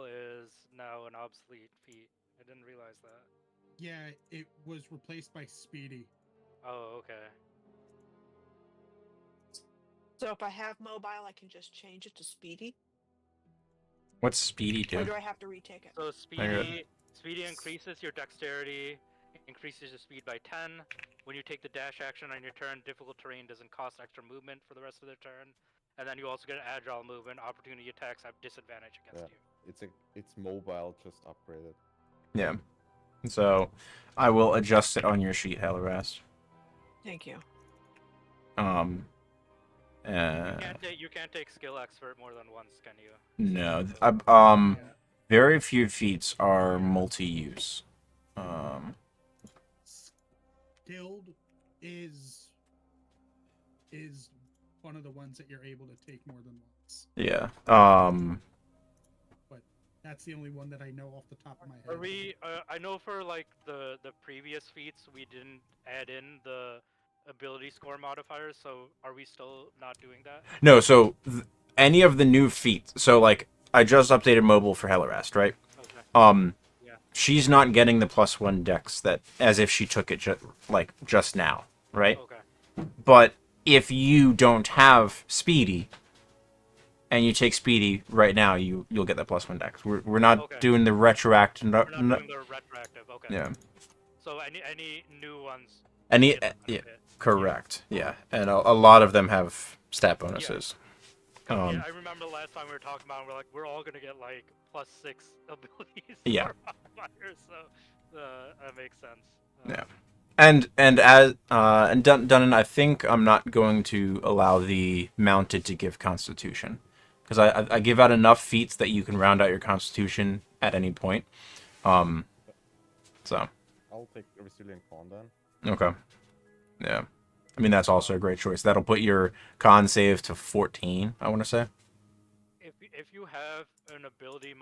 B: is now an obsolete feat. I didn't realize that.
E: Yeah, it was replaced by Speedy.
B: Oh, okay.
C: So if I have mobile, I can just change it to speedy,
A: What's Speedy
C: or
A: do?
C: do I have to retake it?
B: So
A: Okay.
B: speedy increases your dexterity, increases your speed by 10. When you take the dash action on your turn, difficult terrain doesn't cost extra movement for the rest of the turn. And then you also get agile movement. Opportunity attacks have disadvantage against you.
D: It's mobile, just upgraded.
A: Yeah. So, I will adjust it on your sheet, Hellerast.
C: Thank you.
B: You can't take skill expert more than once, can you?
A: No. Very few feats are multi-use.
E: Skilled is one of the ones that you're able to take more than once.
A: Yeah.
E: But that's the only one that I know off the top of my head.
B: Are we? I know for like the previous feats, we didn't add in the ability score modifiers. So are we still not doing that?
A: No, so any of the new feats. So like I just updated mobile for Hellerast, right?
B: Okay.
A: She's not getting the +1 dex that as if she took it just now, right?
B: Okay.
A: But if you don't have Speedy and you take Speedy right now, you'll get that +1 dex. We're not
B: Okay.
A: doing the retroactive.
B: We're not doing the retroactive. Okay.
A: Yeah.
B: So any new ones
A: And
B: get the
A: yeah,
B: benefit.
A: correct. Yeah, and a lot of them have stat bonuses.
B: Yeah, I remember the last time we were talking about it, we're all gonna get like +6 abilities
A: Yeah.
B: for modifiers, so that makes sense.
A: Yeah. And Dunnan, I think I'm not going to allow the mounted to give Constitution, because I give out enough feats that you can round out your Constitution at any point. So
D: I'll take a resilient con then.
A: okay, yeah. I mean that's also a great choice. That'll put your con save to 14. I want to say.
B: If you have an ability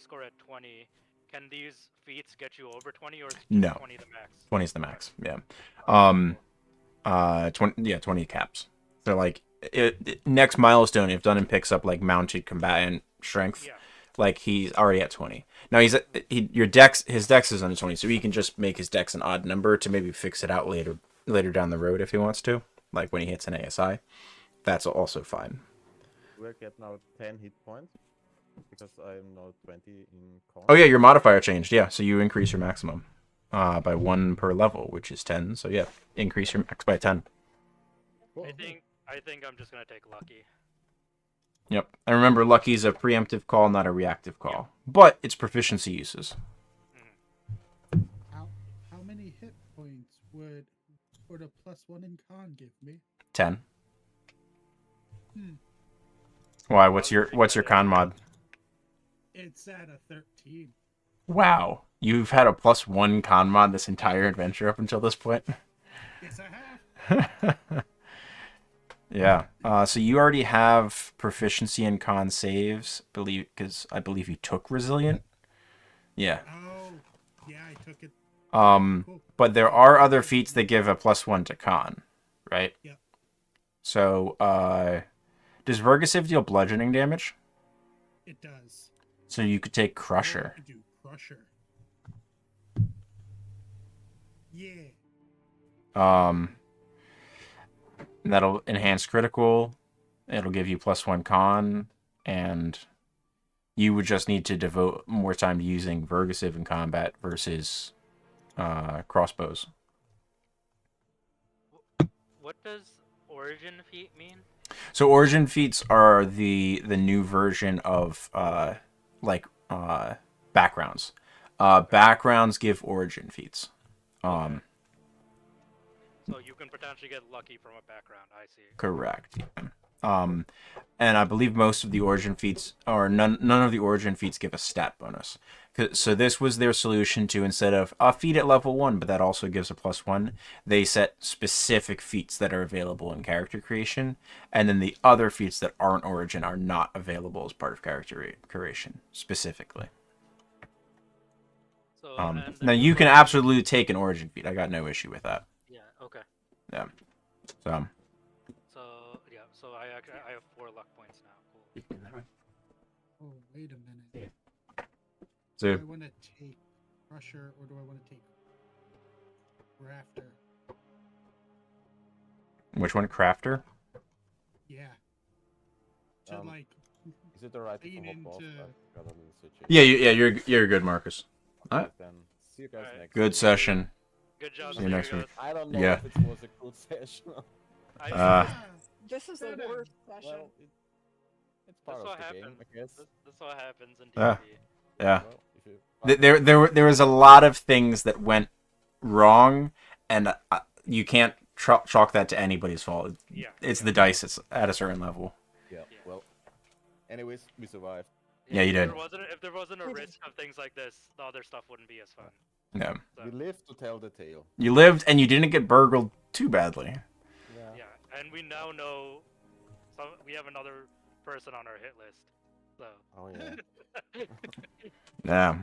B: score at 20, can these feats get you over 20, or is
A: No.
B: 20 the max?
A: 20 is the max. Yeah. 20 caps. So like next milestone, if Dunnan picks up like mounted combatant strength,
B: Yeah.
A: like he's already at 20. Now his dex is under 20, so he can just make his dex an odd number to maybe fix it out later down the road if he wants to, like when he hits an ASI. That's also fine.
D: Do I get now 10 hit points? Because I'm now 20 in con.
A: Oh yeah, your modifier changed. Yeah, so you increase your maximum by 1 per level, which is 10. So yeah, increase your max by 10.
D: Cool.
B: I think I'm just gonna take lucky.
A: Yep. And remember, Lucky's a preemptive call, not a reactive call. But it's proficiency uses.
E: How many hit points would a +1 in con give me?
A: 10.
E: Hmm.
A: Why? What's your con mod?
E: It's at a 13.
A: Wow. You've had a +1 con mod this entire adventure up until this point?
E: Yes, I have.
A: Yeah. So you already have proficiency in con saves, because I believe you took resilient. Yeah.
E: Oh, yeah, I took it. Cool.
A: But there are other feats that give a +1 to con, right?
E: Yep.
A: So, does Vergasive deal bludgeoning damage?
E: It does.
A: So you could take
E: Or I
A: Crusher.
E: could do Crusher. Yeah.
A: That'll enhance critical. It'll give you +1 con, and you would just need to devote more time to using Vergasive in combat versus crossbows.
B: What does origin feat mean?
A: So origin feats are the new version of backgrounds. Backgrounds give origin feats.
B: So you can potentially get lucky from a background. I see.
A: Correct. Yeah. And I believe most of the origin feats, or none of the origin feats give a stat bonus. So this was their solution to, instead of a feat at level 1, but that also gives a +1, they set specific feats that are available in character creation, and then the other feats that aren't origin are not available as part of character creation specifically.
B: So
A: Now you can absolutely take an origin feat. I got no issue with that.
B: Yeah. Okay.
A: Yeah. So.
B: So I have 4 luck points now. Cool.
E: Oh, wait a minute.
A: So
E: Do I want to take Crusher or do I want to take Rafter?
A: which one, Crafter?
E: Yeah. To like.
D: Is it alright if
E: lean
D: I hop off?
E: into-
D: I've got a little situation.
A: Yeah, you're good, Marcus.
D: Okay, then see you guys
B: Alright.
D: next
A: Good
D: week.
A: session.
B: Good job.
A: See you next week.
D: I don't know
A: Yeah.
D: if it was a good session.
C: This is the worst session.
D: Well, it's part
B: That's
D: of
B: what
D: the game,
B: happens.
D: I guess.
B: That's what happens in
A: Ah.
B: D&D.
A: Yeah.
D: Well, if you...
A: There was a lot of things that went wrong, and you can't chalk that to anybody's fault.
B: Yeah.
A: It's the dice. It's at a certain level.
D: Yeah, well. Anyways, we survived.
A: Yeah, you did.
B: If there wasn't a
C: We did.
B: risk of things like this, the other stuff wouldn't be as fun.
A: Yeah.
B: So,
D: We lived to tell the tale.
A: You lived, and you didn't get burgled too badly.
B: yeah, and we now know we have another person on our hit list. So.
D: Oh yeah.
A: Yeah.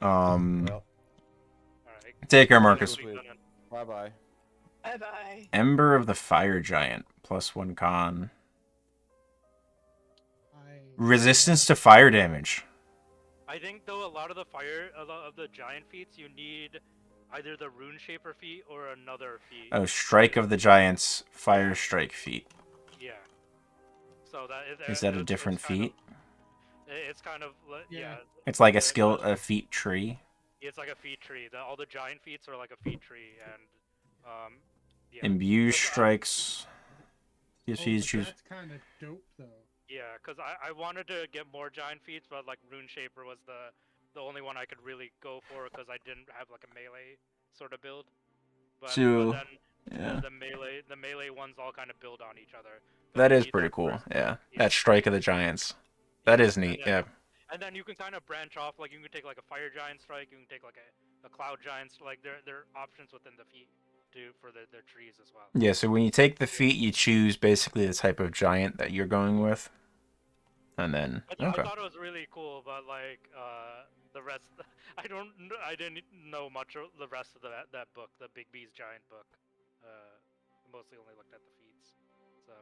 D: Well,
B: Alright.
A: Take care, Marcus.
B: Next week, Conan.
D: bye bye.
C: Bye bye.
A: Ember of the Fire Giant, +1 con. Resistance to fire damage.
B: I think though a lot of the giant feats you need either the Rune Shaper feat or another feat.
A: Oh, Strike of the Giants, Fire Strike feat.
B: Yeah. So
A: Is that a different feat?
B: It's kind of yeah.
A: It's like a feat tree.
B: It's like a feat tree. All the giant feats are like a feat tree, and Yeah.
A: Imbue
B: 'Cause
A: strikes. Yes,
E: Oh,
A: she's
E: but
A: choose.
E: that's kind of dope though.
B: Yeah, because I wanted to get more giant feats, but like Rune Shaper was the only one I could really go for because I didn't have like a melee sort of build. But
A: So
B: then
A: yeah,
B: the melee ones all kind of build on each other. But
A: that
B: you
A: is
B: need
A: pretty
B: that
A: cool.
B: first,
A: Yeah,
B: yeah,
A: that strike of the giants. That
B: yeah,
A: is neat. Yeah.
B: and then you can kind of branch off. Like you can take like a fire giant strike. You can take like a cloud giant. Like there are options within the feat for their trees as well.
A: Yeah. So when you take the feat, you choose basically the type of giant that you're going with, and then
B: I
A: okay.
B: thought it was really cool, but like the rest, I didn't know much of the rest of that book, the Big B's Giant book. Mostly only looked at the feats. So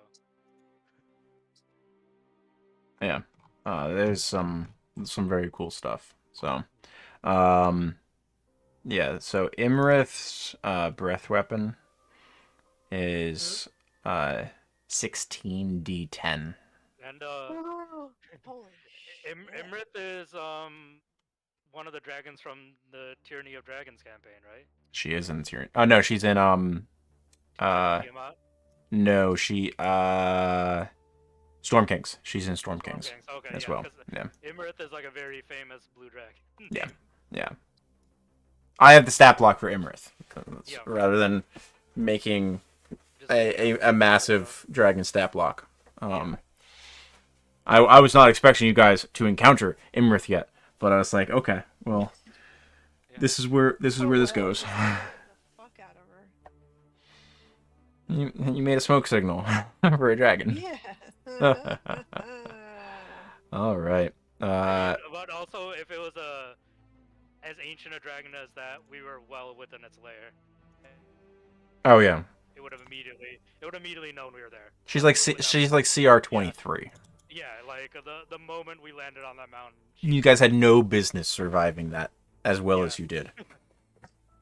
A: Yeah. There's some very cool stuff. So, um, yeah. So Imrith's breath weapon is 16d10.
B: and
C: Oh, holy shit.
B: Imrith is one of the dragons from the Tyranny of Dragons campaign, right?
A: She is in Tyranny. Oh no, she's in
B: Tiamat?
A: no, she Storm Kings. She's in Storm
B: Storm
A: Kings
B: Kings. Okay,
A: as
B: yeah,
A: well.
B: because
A: Yeah.
B: Imrith is like a very famous blue dragon.
A: Yeah. Yeah. I have the stat block for Imrith
B: Yeah.
A: rather than making
B: Just
A: a massive dragon stat block. I was not expecting you guys to encounter Imrith yet, but I was like, okay, well,
B: Yeah.
A: this is where this
C: Oh,
A: goes.
C: just the fuck out of her.
A: You made a smoke signal for a dragon.
C: Yeah.
A: All right.
B: but also, if it was as ancient a dragon as that, we were well within its lair.
A: Oh yeah.
B: It would have immediately known we were there.
A: She's
B: Like,
A: like
B: without-
A: she's like CR23.
B: Yeah, like the moment we landed on that mountain.
A: You guys had no business surviving that as well
B: Yeah.
A: as you did.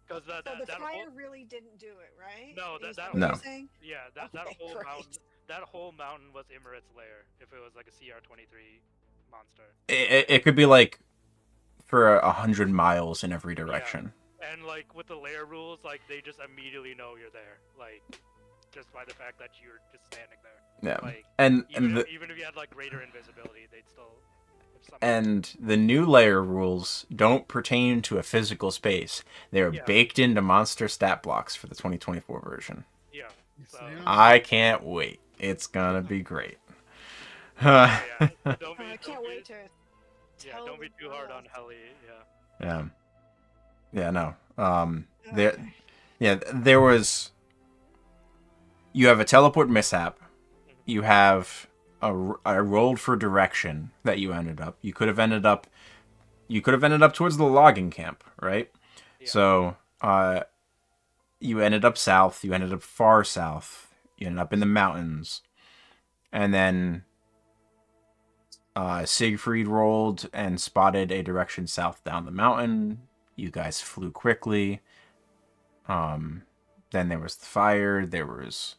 B: Because
C: So the
B: that
C: fire
B: whole,
C: really didn't do it, right?
B: No,
C: Is
B: that
C: what
A: No.
C: you're saying?
B: yeah, that
C: Okay,
B: whole
C: great.
B: mountain, that whole mountain was Imrit's lair. If it was like a CR23 monster.
A: It could be like for 100 miles in every direction.
B: And like with the lair rules, like they just immediately know you're there. Like just by the fact that you're just standing there.
A: Yeah.
B: Like
A: And
B: even if you had like greater invisibility, they'd still.
A: the new layer rules don't pertain to a physical space. They're
B: Yeah.
A: baked into monster stat blocks for the 2024 version.
B: Yeah.
E: Yes,
B: So,
E: they are.
A: I can't wait. It's gonna be great.
B: yeah. Don't be.
C: I
B: don't
C: can't
B: be,
C: wait to.
B: Yeah,
C: tell
B: don't be
C: the
B: too hard
C: world.
B: on Heli. Yeah.
A: Yeah. Yeah, no.
C: Okay.
A: There was. You have a teleport mishap. You have I rolled for direction that you ended up. You could have ended up towards the logging camp, right?
B: Yeah.
A: So, you ended up south. You ended up far south. You ended up in the mountains, and then Siegfried rolled and spotted a direction south down the mountain. You guys flew quickly. Then there was the fire. There was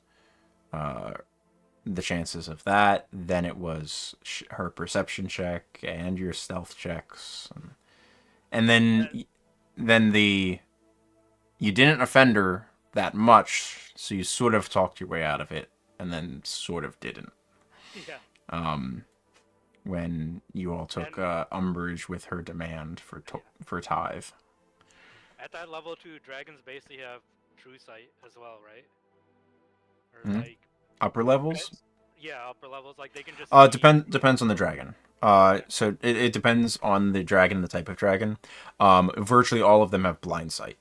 A: the chances of that. Then it was her perception check and your stealth checks, and then you didn't offend her that much, so you sort of talked your way out of it, and then sort of didn't.
B: Yeah.
A: When you all took umbrage with her demand for tithe.
B: At that level too, dragons basically have true sight as well, right? Or
A: Mhm.
B: like
A: Upper levels?
B: yeah, upper levels, like they can just see
A: Depends on the dragon. So it depends on the dragon and the type of dragon. Virtually all of them have blind sight.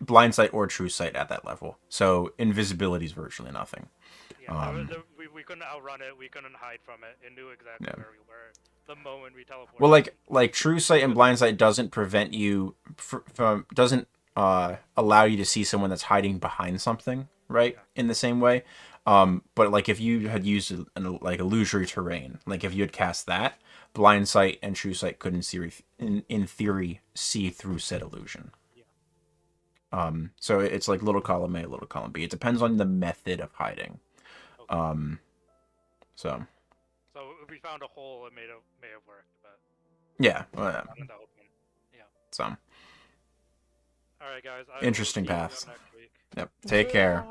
A: Blind sight or true sight at that level. So invisibility is virtually nothing.
B: Yeah, we couldn't outrun it. We couldn't hide from it. It knew exactly where we were the moment we teleported.
A: Well, like true sight and blind sight doesn't prevent you from doesn't allow you to see someone that's hiding behind something, right? In the same way. But like if you had used like illusory terrain, like if you had cast that, blind sight and true sight couldn't see in theory see through said illusion. So it's like little column A, little column B. It depends on the method of hiding.
B: Okay.
A: So
B: if we found a hole, it may have worked, but
A: yeah.
B: not in the open. Yeah.
A: So
B: All right, guys.
A: Interesting
B: will see you
A: paths.
B: next week.
A: Yep. Take care.